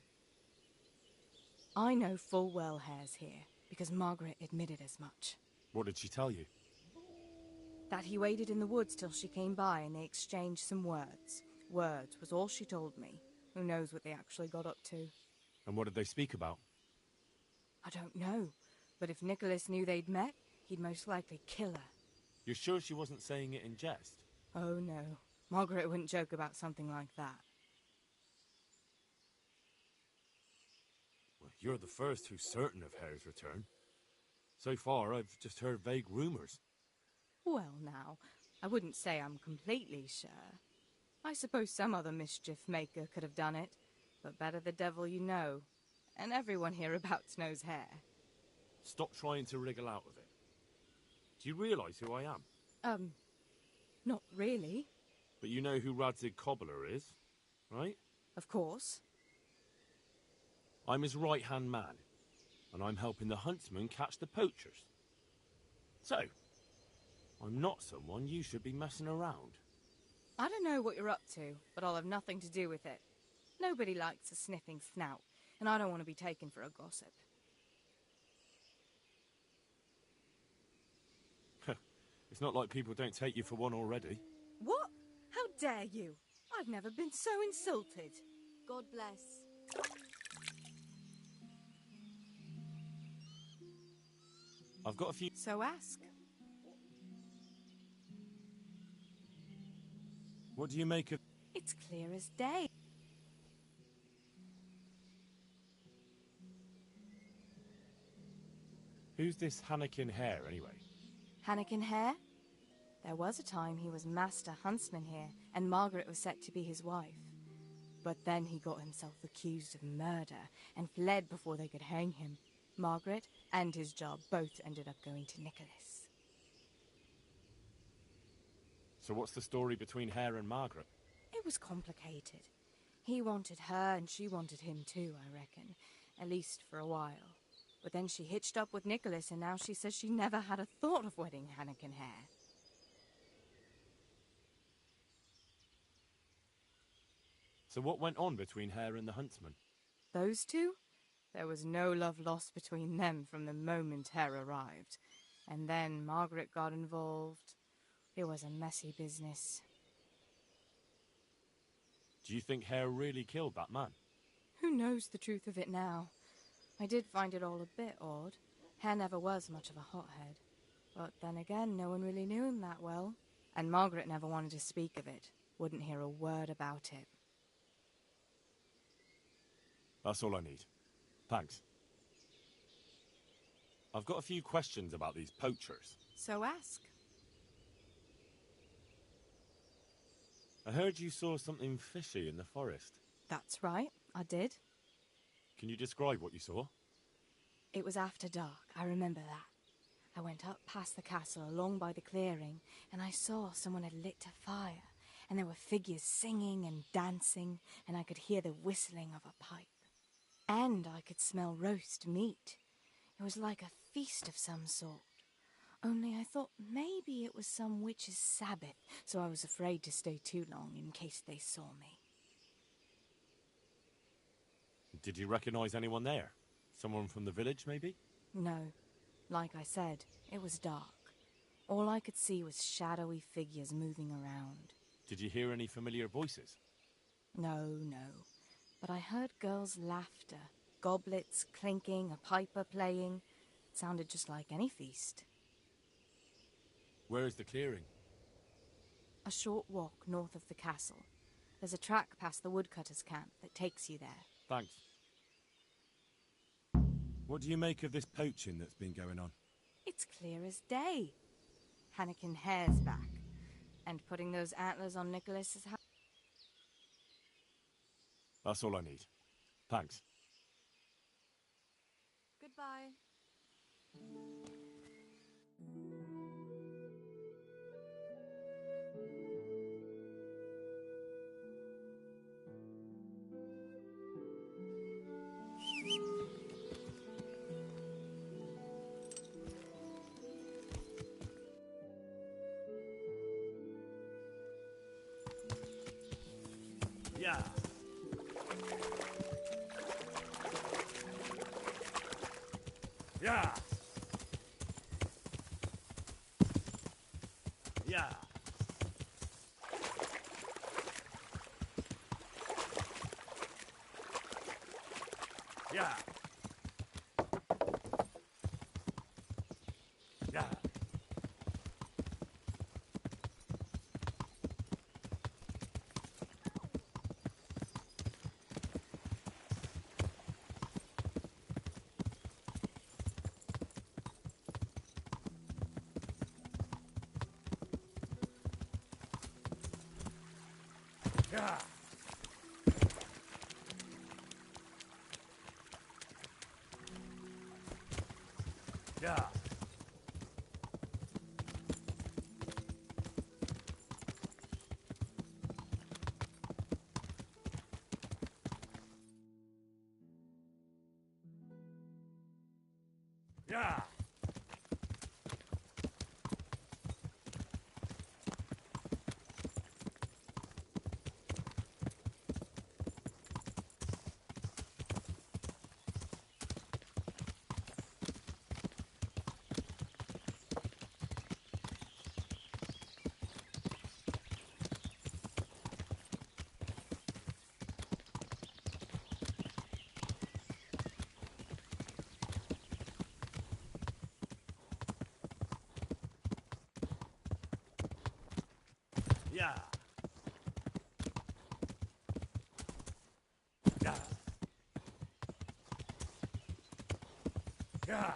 I know full well Hare's here, because Margaret admitted as much. What did she tell you? That he waited in the woods till she came by and they exchanged some words. Words was all she told me. Who knows what they actually got up to. And what did they speak about? I don't know, but if Nicholas knew they'd met, he'd most likely kill her. You're sure she wasn't saying it in jest? Oh no, Margaret wouldn't joke about something like that. Well, you're the first who's certain of Hare's return. So far, I've just heard vague rumors. Well, now, I wouldn't say I'm completely sure. I suppose some other mischief maker could have done it, but better the devil you know. And everyone hereabouts knows Hare. Stop trying to wriggle out of it. Do you realise who I am? Not really. But you know who Radzig Cobbler is, right? Of course. I'm his right-hand man, and I'm helping the huntsmen catch the poachers. So, I'm not someone you should be messing around. I don't know what you're up to, but I'll have nothing to do with it. Nobody likes a sniffing snout, and I don't want to be taken for a gossip. It's not like people don't take you for one already. What? How dare you? I've never been so insulted. God bless. I've got a few... So ask. What do you make of... It's clear as day. Who's this Hannikin Hare, anyway? Hannikin Hare? There was a time he was master huntsman here, and Margaret was set to be his wife. But then he got himself accused of murder, and fled before they could hang him. Margaret and his job both ended up going to Nicholas. So what's the story between Hare and Margaret? It was complicated. He wanted her, and she wanted him too, I reckon. At least for a while. But then she hitched up with Nicholas, and now she says she never had a thought of wedding Hannikin Hare. So what went on between Hare and the huntsman? Those two? There was no love lost between them from the moment Hare arrived. And then Margaret got involved. It was a messy business. Do you think Hare really killed that man? Who knows the truth of it now? I did find it all a bit odd. Hare never was much of a hothead. But then again, no one really knew him that well. And Margaret never wanted to speak of it. Wouldn't hear a word about it. That's all I need. Thanks. I've got a few questions about these poachers. So ask. I heard you saw something fishy in the forest. That's right, I did. Can you describe what you saw? It was after dark, I remember that. I went up past the castle along by the clearing, and I saw someone had lit a fire, and there were figures singing and dancing, and I could hear the whistling of a pipe. And I could smell roast meat. It was like a feast of some sort. Only I thought maybe it was some witch's Sabbath, so I was afraid to stay too long in case they saw me. Did you recognize anyone there? Someone from the village, maybe? No. Like I said, it was dark. All I could see was shadowy figures moving around. Did you hear any familiar voices? No. But I heard girls' laughter, goblets clinking, a piper playing. It sounded just like any feast. Where is the clearing? A short walk north of the castle. There's a track past the woodcutter's camp that takes you there. Thanks. What do you make of this poaching that's been going on? It's clear as day. Hannikin Hare's back. And putting those antlers on Nicholas's house. That's all I need. Thanks. Goodbye. Yeah. Yeah. Yeah. Yeah. Yeah. Yeah. Yeah. Yeah. Yeah. Yeah. Yeah.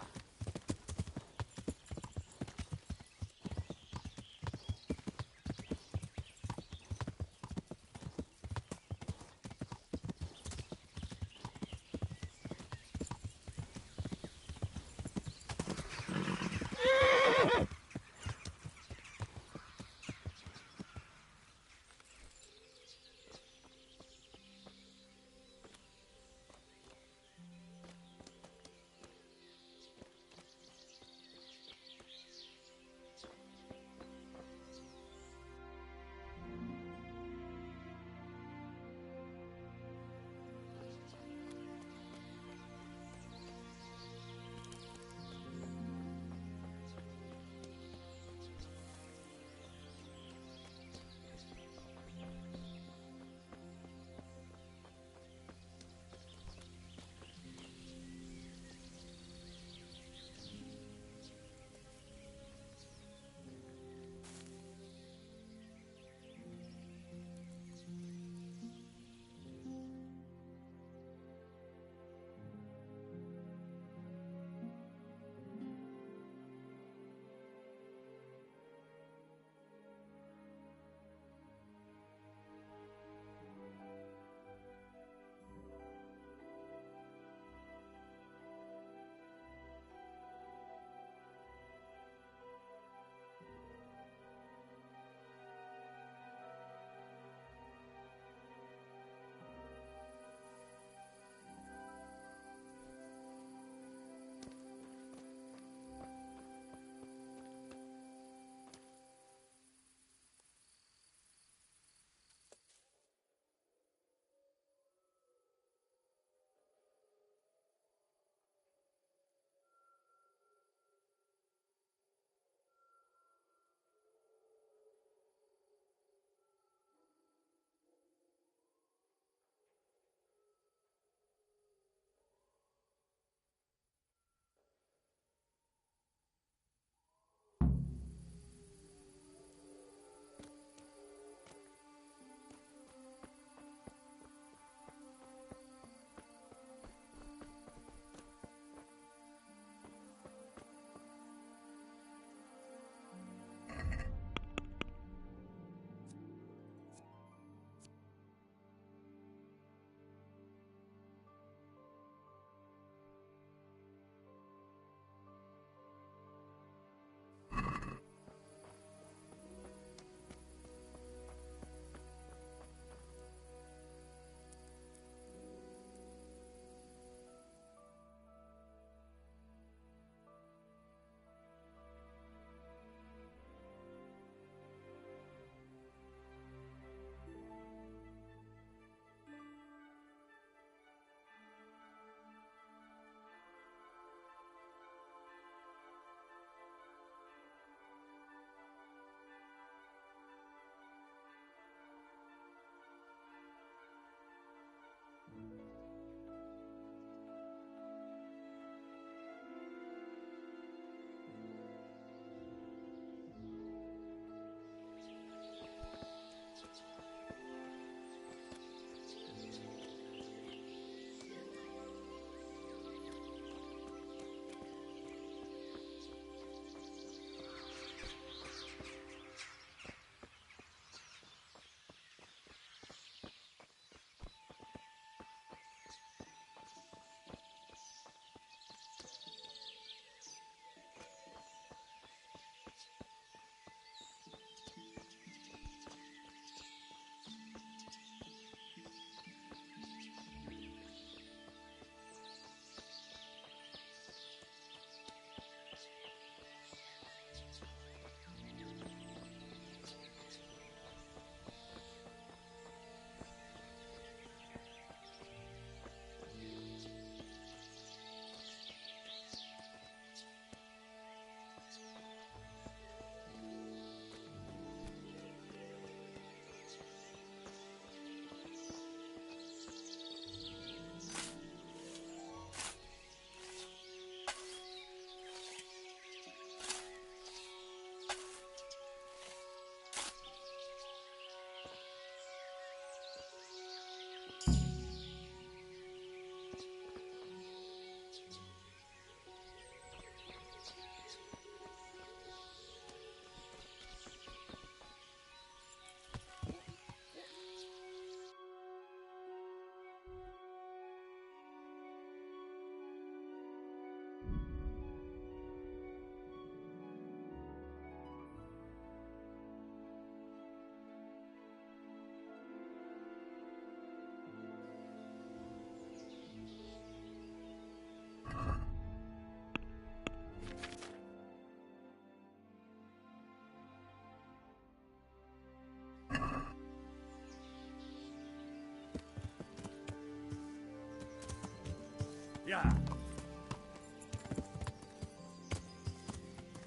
Yeah.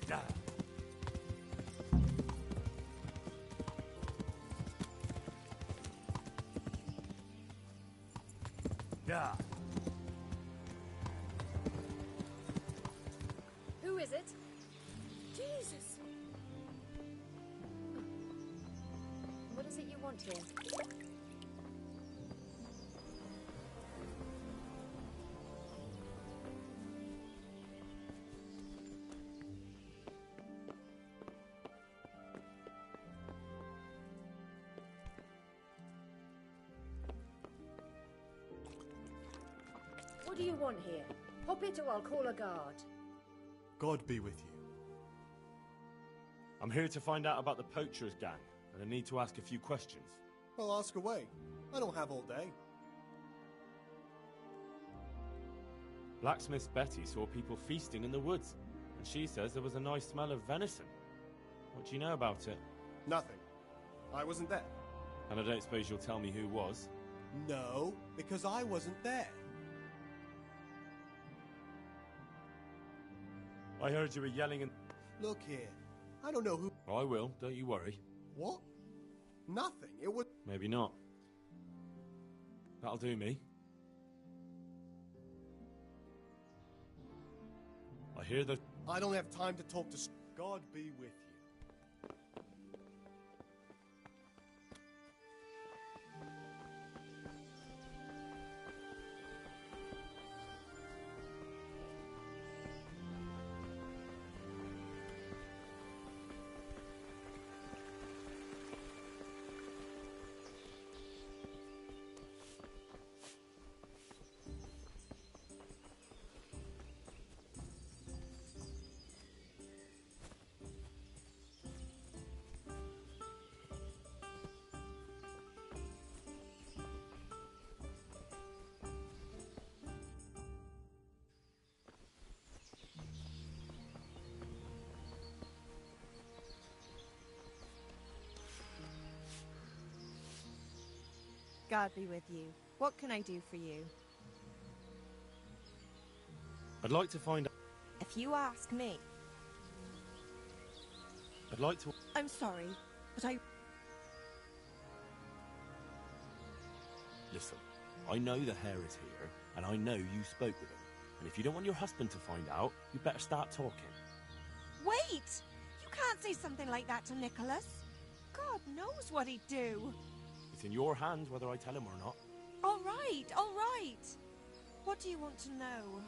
Yeah. Yeah. Who is it? Jesus! What is it you want here? What do you want here? Pop it or I'll call a guard. God be with you. I'm here to find out about the poachers gang, and I need to ask a few questions. Well, ask away. I don't have all day. Blacksmith Betty saw people feasting in the woods, and she says there was a nice smell of venison. What do you know about it? Nothing. I wasn't there. And I don't suppose you'll tell me who was? No, because I wasn't there. I heard you were yelling and... Look here. I don't know who... I will, don't you worry. What? Nothing. It was... Maybe not. That'll do me. I hear that... I don't have time to talk to... God be with you. God be with you. What can I do for you? I'd like to find out... If you ask me... I'd like to... I'm sorry, but I... Listen, I know the hare is here, and I know you spoke with him. And if you don't want your husband to find out, you better start talking. Wait! You can't say something like that to Nicholas. God knows what he'd do. It's in your hands whether I tell him or not. All right, all right. What do you want to know?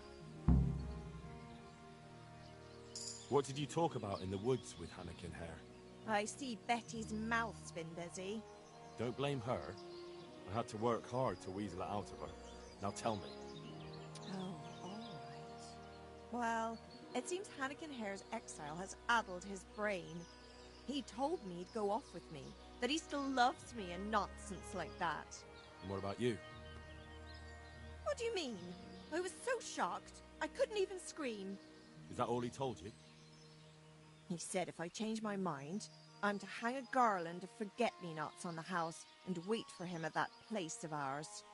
What did you talk about in the woods with Hannikin Hare? I see Betty's mouth's been busy. Don't blame her. I had to work hard to weasel it out of her. Now tell me. Oh, all right. Well, it seems Hannikin Hare's exile has addled his brain. He told me he'd go off with me, that he still loves me and nonsense like that. And what about you? What do you mean? I was so shocked, I couldn't even scream. Is that all he told you? He said if I change my mind, I'm to hang a garland of forget-me-nots on the house and wait for him at that place of ours.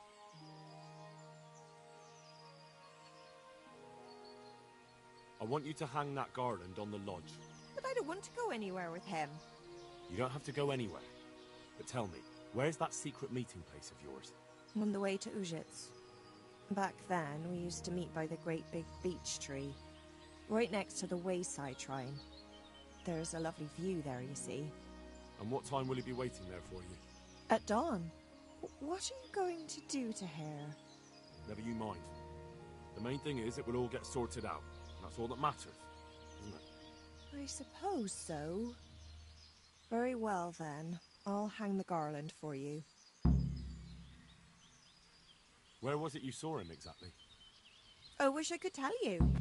I want you to hang that garland on the lodge. But I don't want to go anywhere with him. You don't have to go anywhere. But tell me, where's that secret meeting place of yours? On the way to Ujits. Back then, we used to meet by the great big beech tree, right next to the wayside shrine. There's a lovely view there, you see. And what time will he be waiting there for you? At dawn. What are you going to do to Hare? Never you mind. The main thing is it will all get sorted out. That's all that matters, isn't it? I suppose so. Very well, then. I'll hang the garland for you. Where was it you saw him exactly? I wish I could tell you.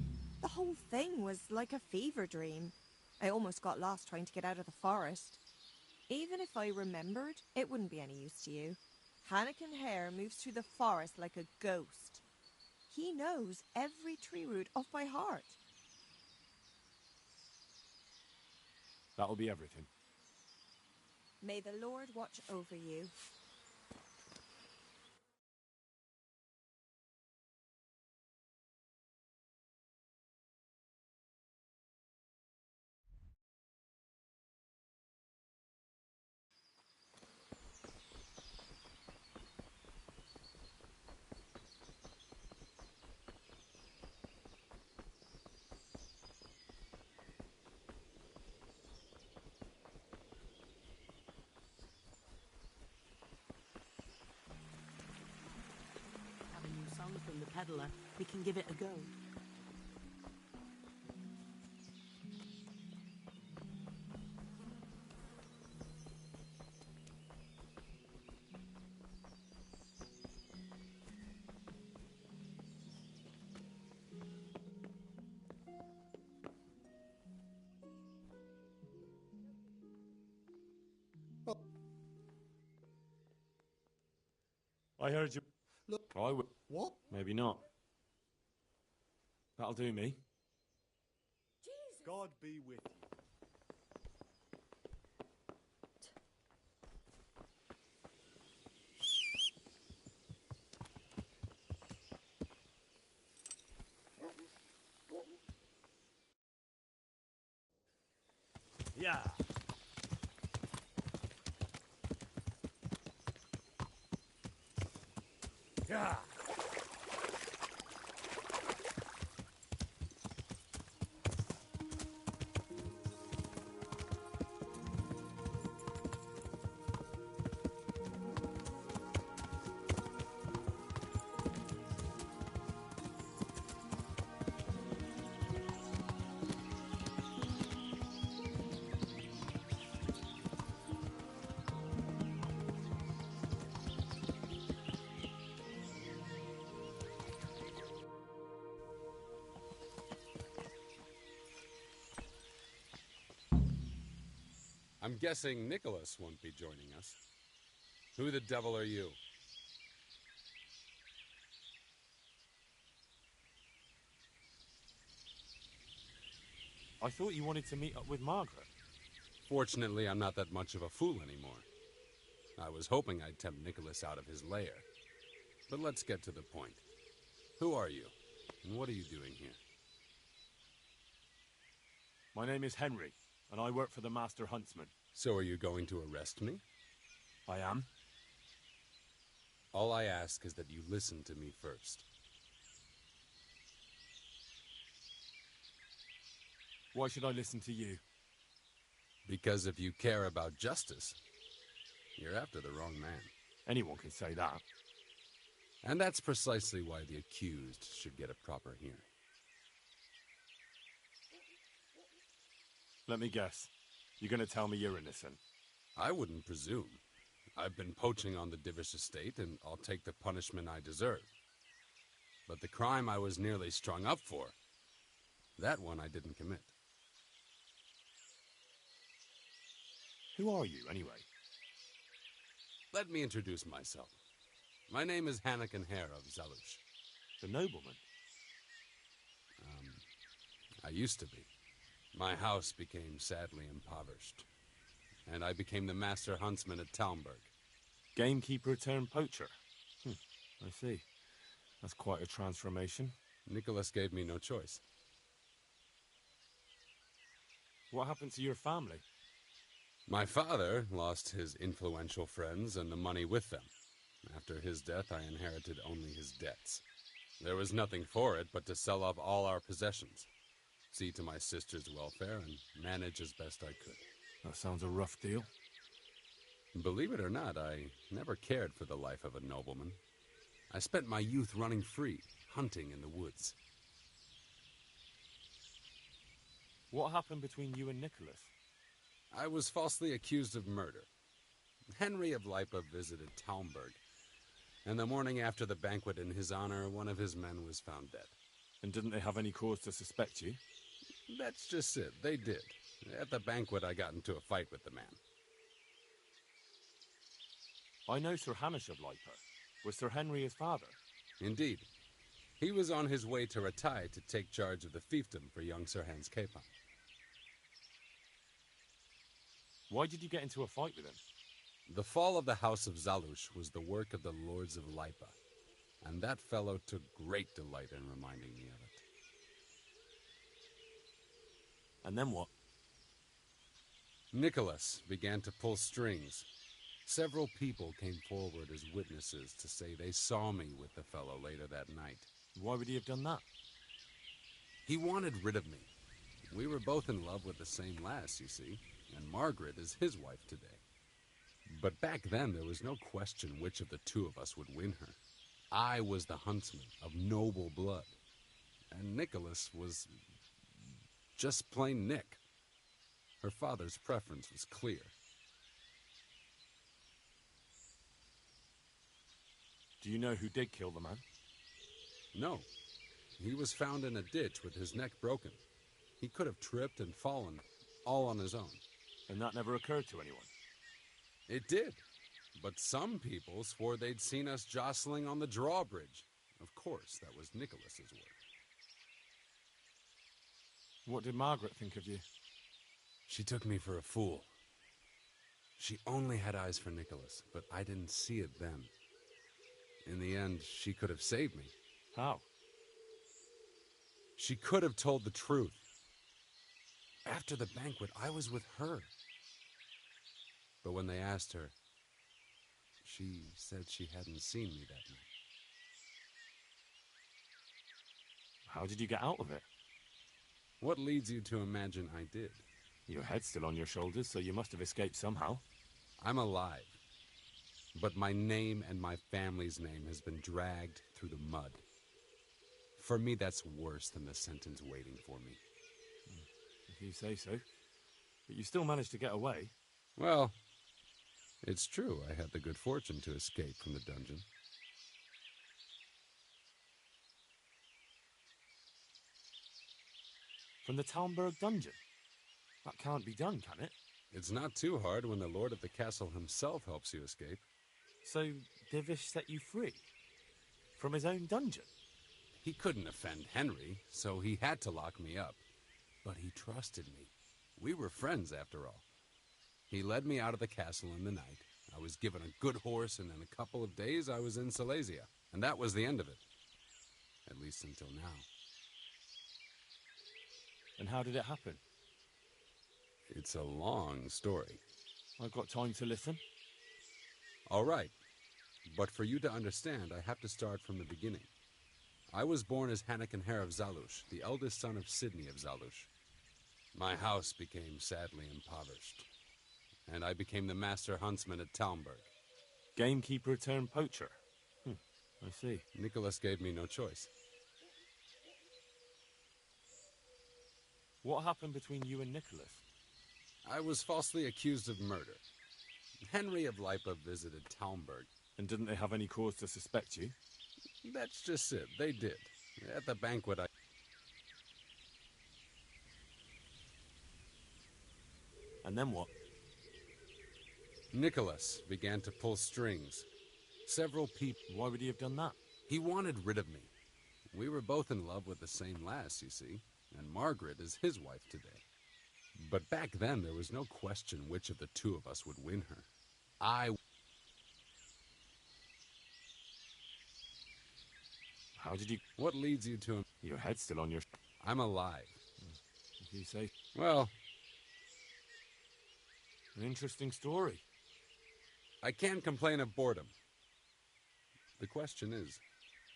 The whole thing was like a fever dream. I almost got lost trying to get out of the forest. Even if I remembered, it wouldn't be any use to you. Hannikin Hare moves through the forest like a ghost. He knows every tree root off by heart. That'll be everything. May the Lord watch over you. traveller. We can give it a go. I heard you. Look. I would. What? Maybe not. That'll do me. God be with you. Yeah. Yeah. I'm guessing Nicholas won't be joining us. Who the devil are you? I thought you wanted to meet up with Margaret. Fortunately, I'm not that much of a fool anymore. I was hoping I'd tempt Nicholas out of his lair. But let's get to the point. Who are you? And what are you doing here? My name is Henry, and I work for the Master Huntsman. So are you going to arrest me? I am. All I ask is that you listen to me first. Why should I listen to you? Because if you care about justice, you're after the wrong man. Anyone can say that. And that's precisely why the accused should get a proper hearing. Let me guess. You're going to tell me you're innocent? I wouldn't presume. I've been poaching on the Divish estate, and I'll take the punishment I deserve. But the crime I was nearly strung up for, that one I didn't commit. Who are you, anyway? Let me introduce myself. My name is Hannikin Hare of Zalush. The nobleman? I used to be. My house became sadly impoverished, and I became the master huntsman at Talmberg. Gamekeeper turned poacher? I see. That's quite a transformation. Nicholas gave me no choice. What happened to your family? My father lost his influential friends and the money with them. After his death, I inherited only his debts. There was nothing for it but to sell off all our possessions, see to my sister's welfare, and manage as best I could. That sounds a rough deal. Believe it or not, I never cared for the life of a nobleman. I spent my youth running free, hunting in the woods. What happened between you and Nicholas? I was falsely accused of murder. Henry of Lipa visited Talmberg, and the morning after the banquet in his honor, one of his men was found dead. And didn't they have any cause to suspect you? That's just it. They did. At the banquet, I got into a fight with the man. I know Sir Hamish of Lipa. Was Sir Henry his father? Indeed. He was on his way to Ratai to take charge of the fiefdom for young Sir Hans Capon. Why did you get into a fight with him? The fall of the House of Zalush was the work of the Lords of Lipa, and that fellow took great delight in reminding me of it. And then what? Nicholas began to pull strings. Several people came forward as witnesses to say they saw me with the fellow later that night. Why would he have done that? He wanted rid of me. We were both in love with the same lass, you see, and Margaret is his wife today. But back then, there was no question which of the two of us would win her. I was the huntsman of noble blood, and Nicholas was just plain Nick. Her father's preference was clear. Do you know who did kill the man? No. He was found in a ditch with his neck broken. He could have tripped and fallen, all on his own. And that never occurred to anyone? It did. But some people swore they'd seen us jostling on the drawbridge. Of course, that was Nicholas's work. What did Margaret think of you? She took me for a fool. She only had eyes for Nicholas, but I didn't see it then. In the end, she could have saved me. How? She could have told the truth. After the banquet, I was with her. But when they asked her, she said she hadn't seen me that night. How did you get out of it? What leads you to imagine I did? Your head's still on your shoulders, so you must have escaped somehow. I'm alive. But my name and my family's name has been dragged through the mud. For me, that's worse than the sentence waiting for me. If you say so. But you still managed to get away. Well, it's true. I had the good fortune to escape from the dungeon. From the Talmberg dungeon? That can't be done, can it? It's not too hard when the lord of the castle himself helps you escape. So, Divish set you free? From his own dungeon? He couldn't offend Henry, so he had to lock me up. But he trusted me. We were friends, after all. He led me out of the castle in the night. I was given a good horse, and in a couple of days I was in Silesia. And that was the end of it. At least until now. And how did it happen? It's a long story. I've got time to listen. All right. But for you to understand, I have to start from the beginning. I was born as Hannikin Hare of Zalush, the eldest son of Sidney of Zalush. My house became sadly impoverished, and I became the master huntsman at Talmberg. Gamekeeper turned poacher. I see. Nicholas gave me no choice. What happened between you and Nicholas? I was falsely accused of murder. Henry of Lipa visited Talmberg. And didn't they have any cause to suspect you? That's just it. They did. At the banquet, And then what? Nicholas began to pull strings. Several people... Why would he have done that? He wanted rid of me. We were both in love with the same lass, you see, and Margaret is his wife today. But back then, there was no question which of the two of us would win her. How did you... What leads you to... Your head's still on your... I'm alive. If you say... Well... An interesting story. I can't complain of boredom. The question is,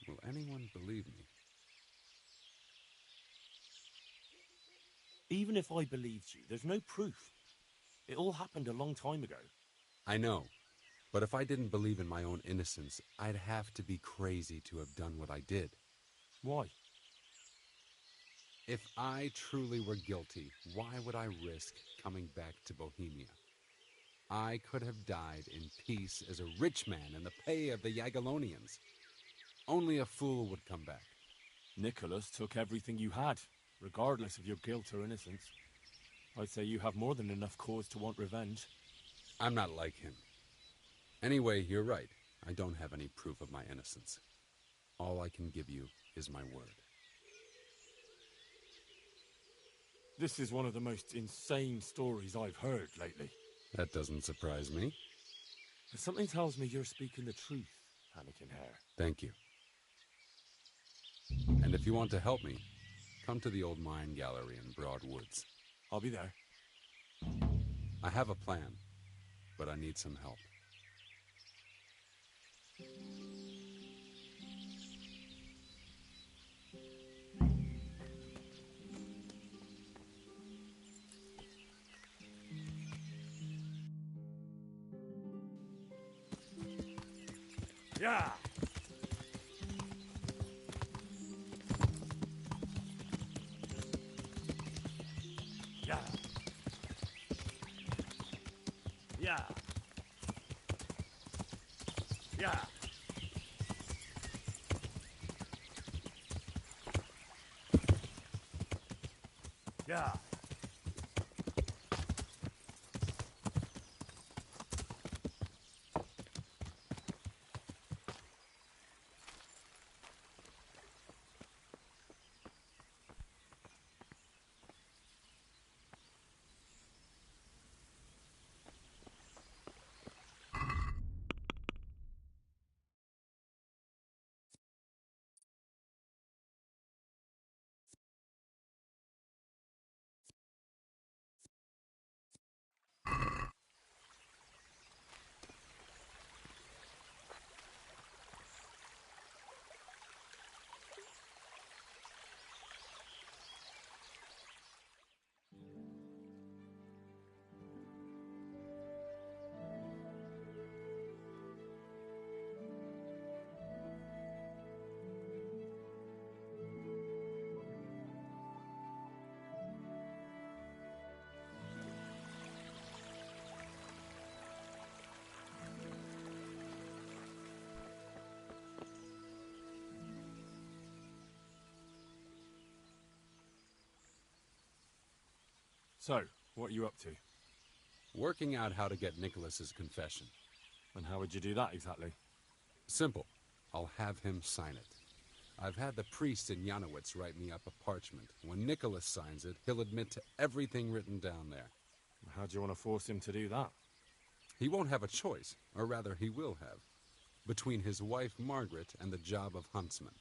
will anyone believe me? Even if I believed you, there's no proof. It all happened a long time ago. I know. But if I didn't believe in my own innocence, I'd have to be crazy to have done what I did. Why? If I truly were guilty, why would I risk coming back to Bohemia? I could have died in peace as a rich man in the pay of the Jagiellonians. Only a fool would come back. Nicholas took everything you had, regardless of your guilt or innocence. I'd say you have more than enough cause to want revenge. I'm not like him. Anyway, you're right. I don't have any proof of my innocence. All I can give you is my word. This is one of the most insane stories I've heard lately. That doesn't surprise me. But something tells me you're speaking the truth, Hannikin Hare. Thank you. And if you want to help me, come to the old mine gallery in Broad Woods. I'll be there. I have a plan, but I need some help. Yeah. Yeah. Yeah. Yeah. So, what are you up to? Working out how to get Nicholas's confession. And how would you do that exactly? Simple. I'll have him sign it. I've had the priest in Janowitz write me up a parchment. When Nicholas signs it, he'll admit to everything written down there. How do you want to force him to do that? He won't have a choice, or rather he will have, between his wife Margaret and the job of huntsman.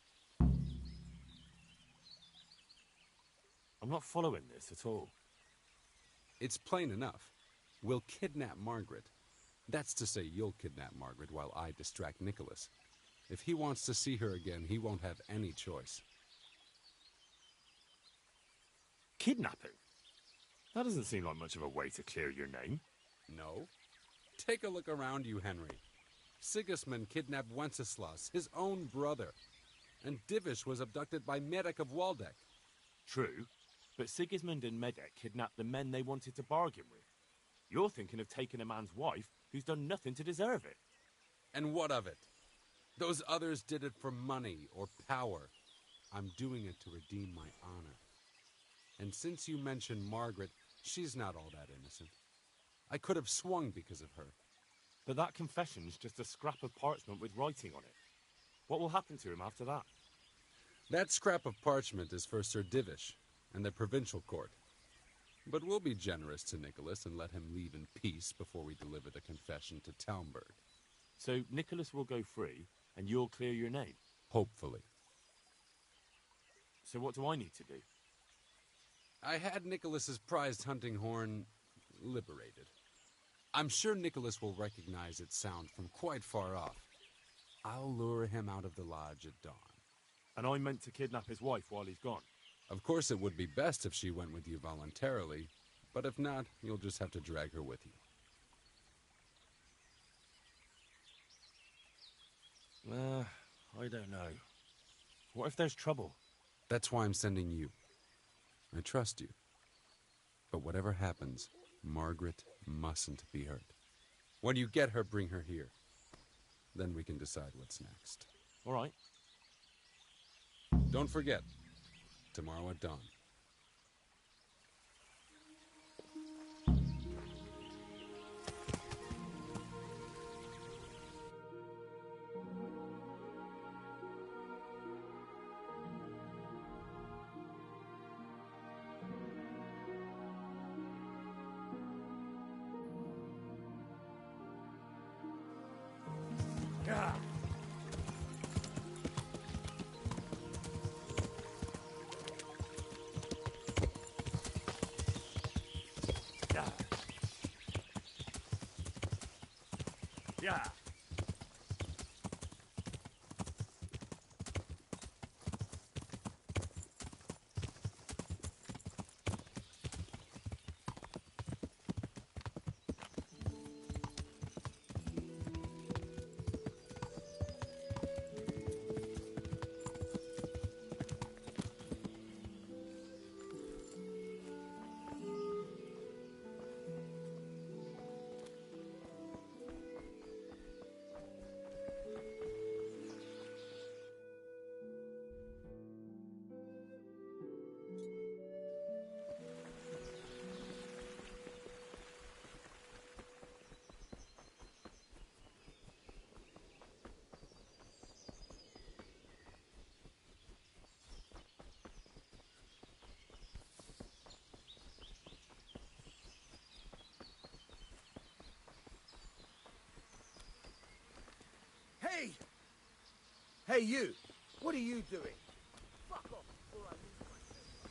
I'm not following this at all. It's plain enough. We'll kidnap Margaret. That's to say, you'll kidnap Margaret while I distract Nicholas. If he wants to see her again, he won't have any choice. Kidnapping? That doesn't seem like much of a way to clear your name. No. Take a look around you, Henry. Sigismund kidnapped Wenceslas, his own brother. And Divish was abducted by Medek of Waldeck. True, but Sigismund and Medek kidnapped the men they wanted to bargain with. You're thinking of taking a man's wife who's done nothing to deserve it. And what of it? Those others did it for money or power. I'm doing it to redeem my honor. And since you mentioned Margaret, she's not all that innocent. I could have swung because of her. But that confession's just a scrap of parchment with writing on it. What will happen to him after that? That scrap of parchment is for Sir Divish and the provincial court. But we'll be generous to Nicholas and let him leave in peace before we deliver the confession to Talmberg. So Nicholas will go free, and you'll clear your name? Hopefully. So what do I need to do? I had Nicholas's prized hunting horn liberated. I'm sure Nicholas will recognize its sound from quite far off. I'll lure him out of the lodge at dawn. And I'm meant to kidnap his wife while he's gone? Of course, it would be best if she went with you voluntarily, but if not, you'll just have to drag her with you. I don't know. What if there's trouble? That's why I'm sending you. I trust you. But whatever happens, Margaret mustn't be hurt. When you get her, bring her here. Then we can decide what's next. All right. Don't forget, tomorrow at dawn. Yeah. Yeah. Yeah. Hey, you! What are you doing? Fuck off before I lose my temper.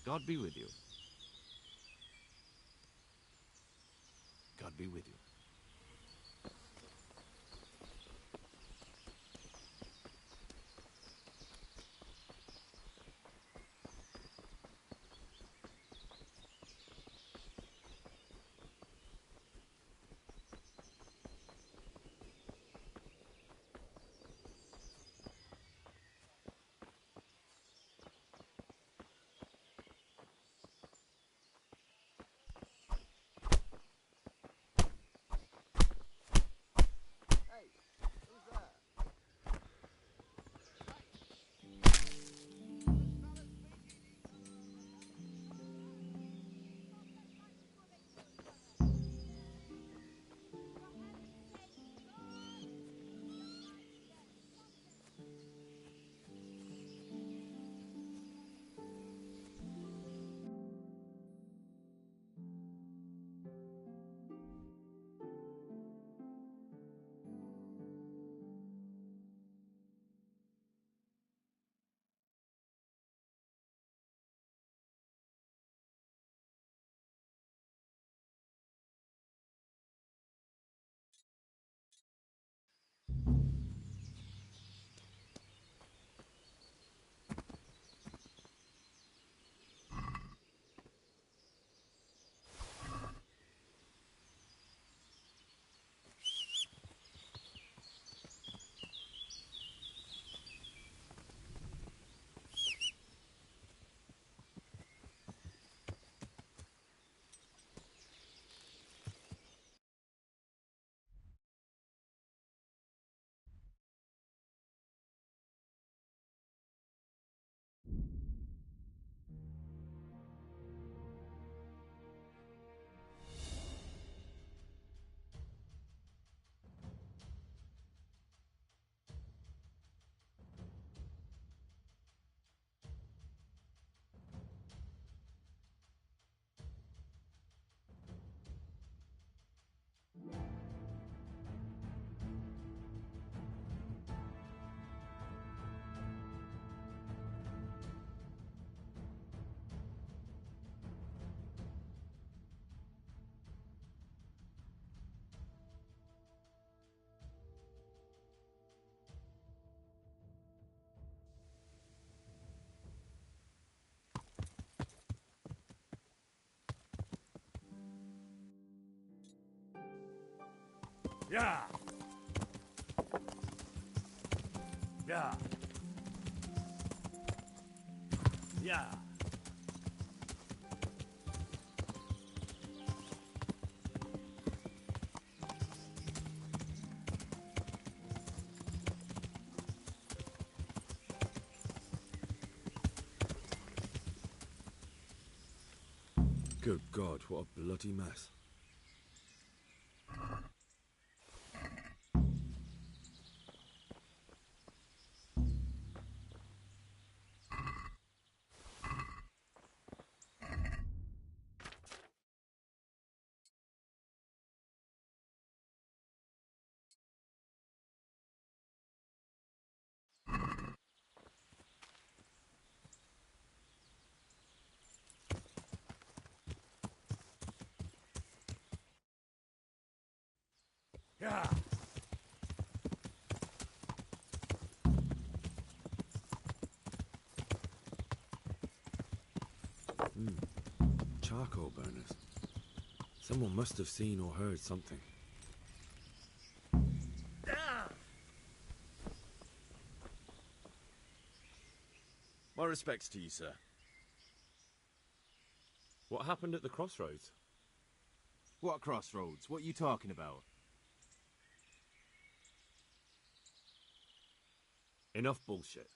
God be with you. God be with you. Yeah. Yeah. Yeah. Good God, what a bloody mess. Yeah. Charcoal burners. Someone must have seen or heard something. My respects to you, sir. What happened at the crossroads? What crossroads? What are you talking about? Enough bullshit.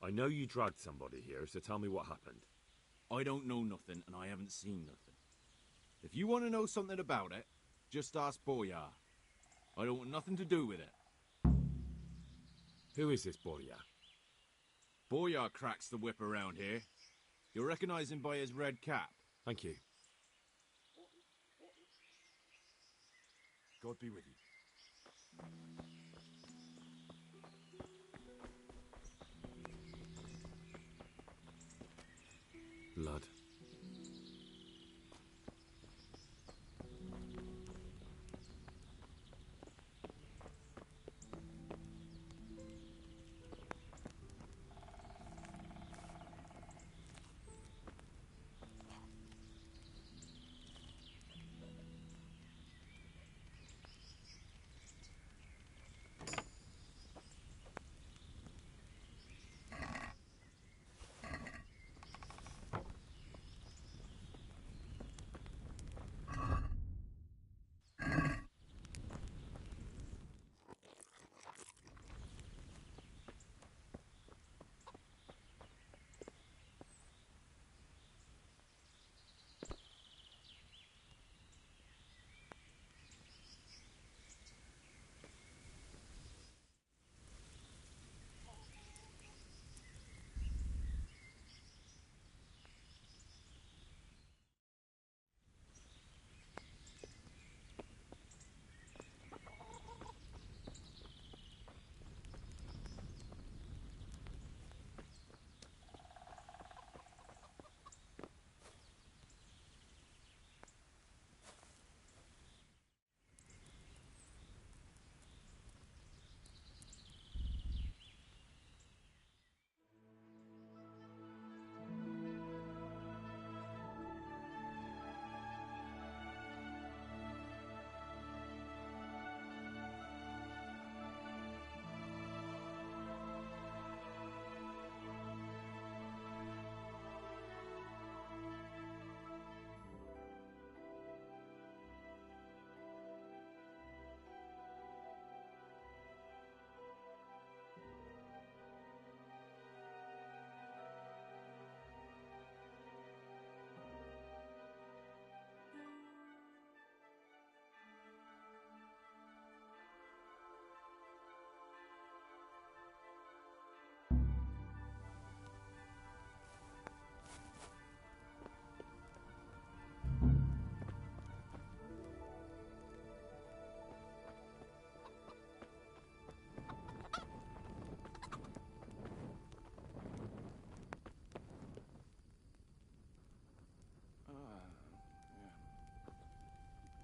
I know you dragged somebody here, so tell me what happened. I don't know nothing, and I haven't seen nothing. If you want to know something about it, just ask Boyar. I don't want nothing to do with it. Who is this Boyar? Boyar cracks the whip around here. You'll recognize him by his red cap. Thank you. God be with you. blood.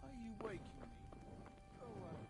Are you waking me? Go away.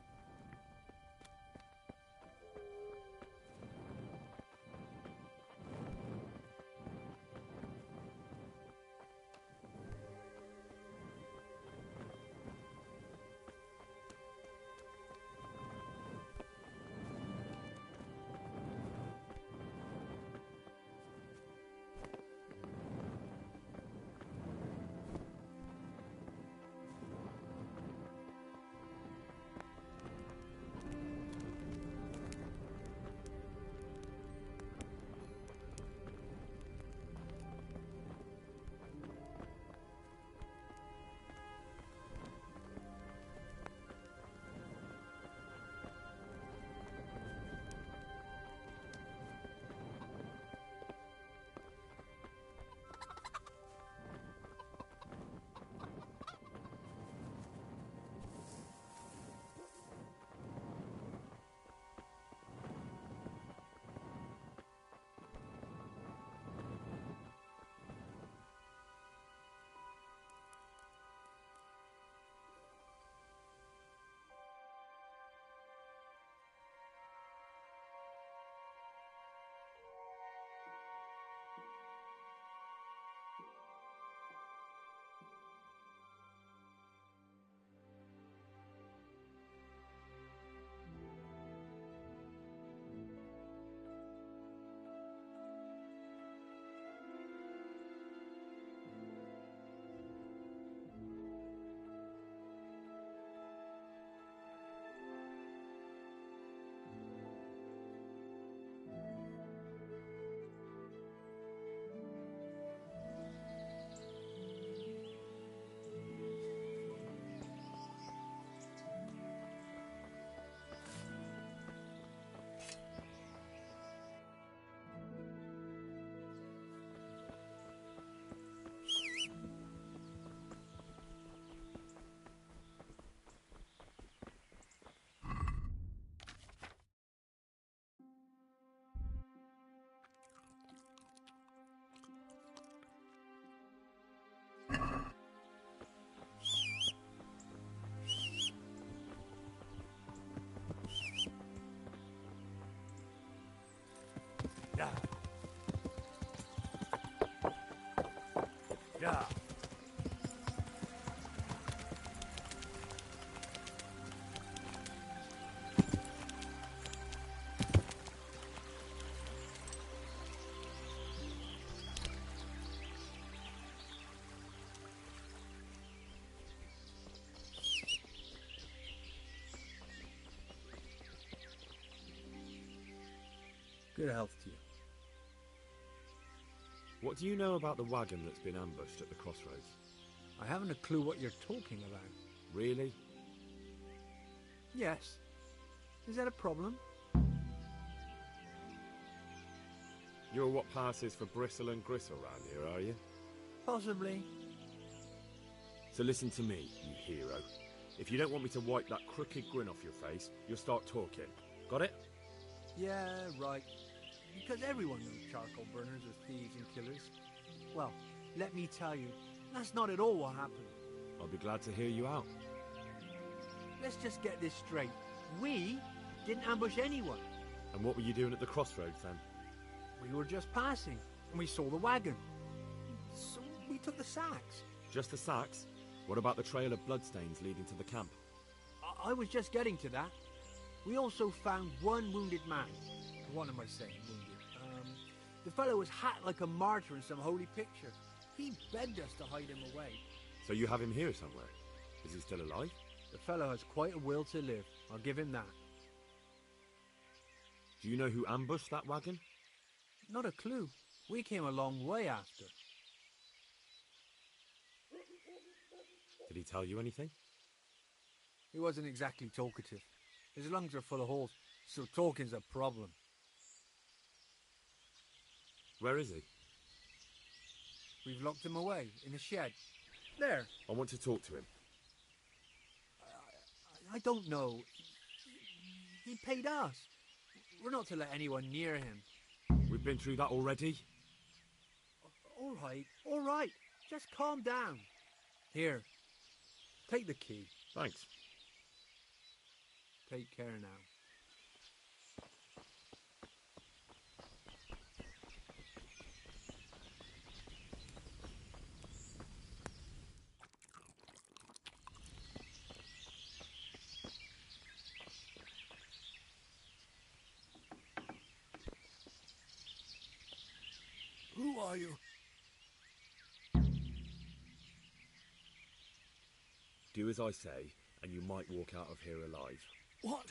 Good health to you. What do you know about the wagon that's been ambushed at the crossroads? I haven't a clue what you're talking about. Really? Yes. Is that a problem? You're what passes for bristle and gristle round here, are you? Possibly. So listen to me, you hero. If you don't want me to wipe that crooked grin off your face, you'll start talking. Got it? Yeah, right. Because everyone knows charcoal burners are thieves and killers. Well, let me tell you, that's not at all what happened. I'll be glad to hear you out. Let's just get this straight. We didn't ambush anyone. And what were you doing at the crossroads then? We were just passing, and we saw the wagon. So we took the sacks. Just the sacks? What about the trail of bloodstains leading to the camp? I was just getting to that. We also found one wounded man. What am I saying, wounded? The fellow was hacked like a martyr in some holy picture. He begged us to hide him away. So you have him here somewhere? Is he still alive? The fellow has quite a will to live. I'll give him that. Do you know who ambushed that wagon? Not a clue. We came a long way after. Did he tell you anything? He wasn't exactly talkative. His lungs are full of holes, so talking's a problem. Where is he? We've locked him away, in a shed. There. I want to talk to him. I don't know. He paid us. We're not to let anyone near him. We've been through that already. All right. Just calm down. Here, take the key. Thanks. Take care now. Who are you? Do as I say, and you might walk out of here alive. What?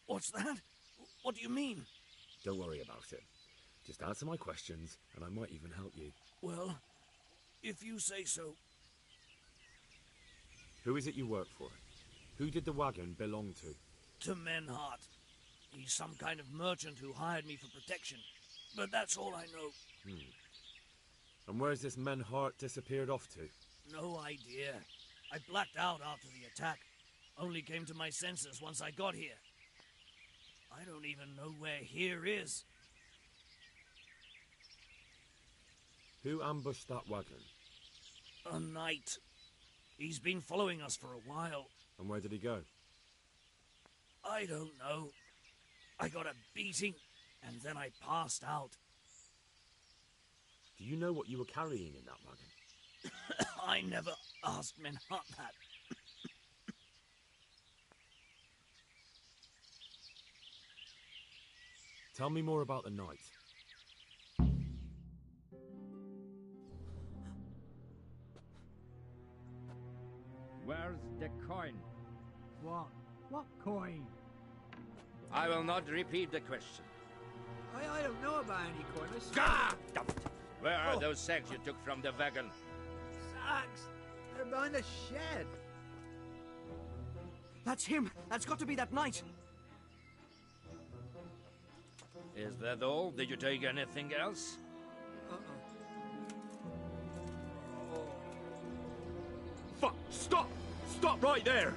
What's that? What do you mean? Don't worry about it. Just answer my questions, and I might even help you. Well, if you say so. Who is it you work for? Who did the wagon belong to? To Menhart. He's some kind of merchant who hired me for protection. But that's all I know. And where's this Menhart disappeared off to? No idea. I blacked out after the attack. Only came to my senses once I got here. I don't even know where here is. Who ambushed that wagon? A knight. He's been following us for a while. And where did he go? I don't know. I got a beating, and then I passed out. Do you know what you were carrying in that wagon? I never asked Menhart that. Tell me more about the night. Where's the coin? What? What coin? I will not repeat the question. I don't know about any coin. Ah! Damn it! Where are those sacks you took from the wagon? Sacks? They're behind the shed. That's him! That's got to be that knight! Is that all? Did you take anything else? Fuck! Stop! Stop right there!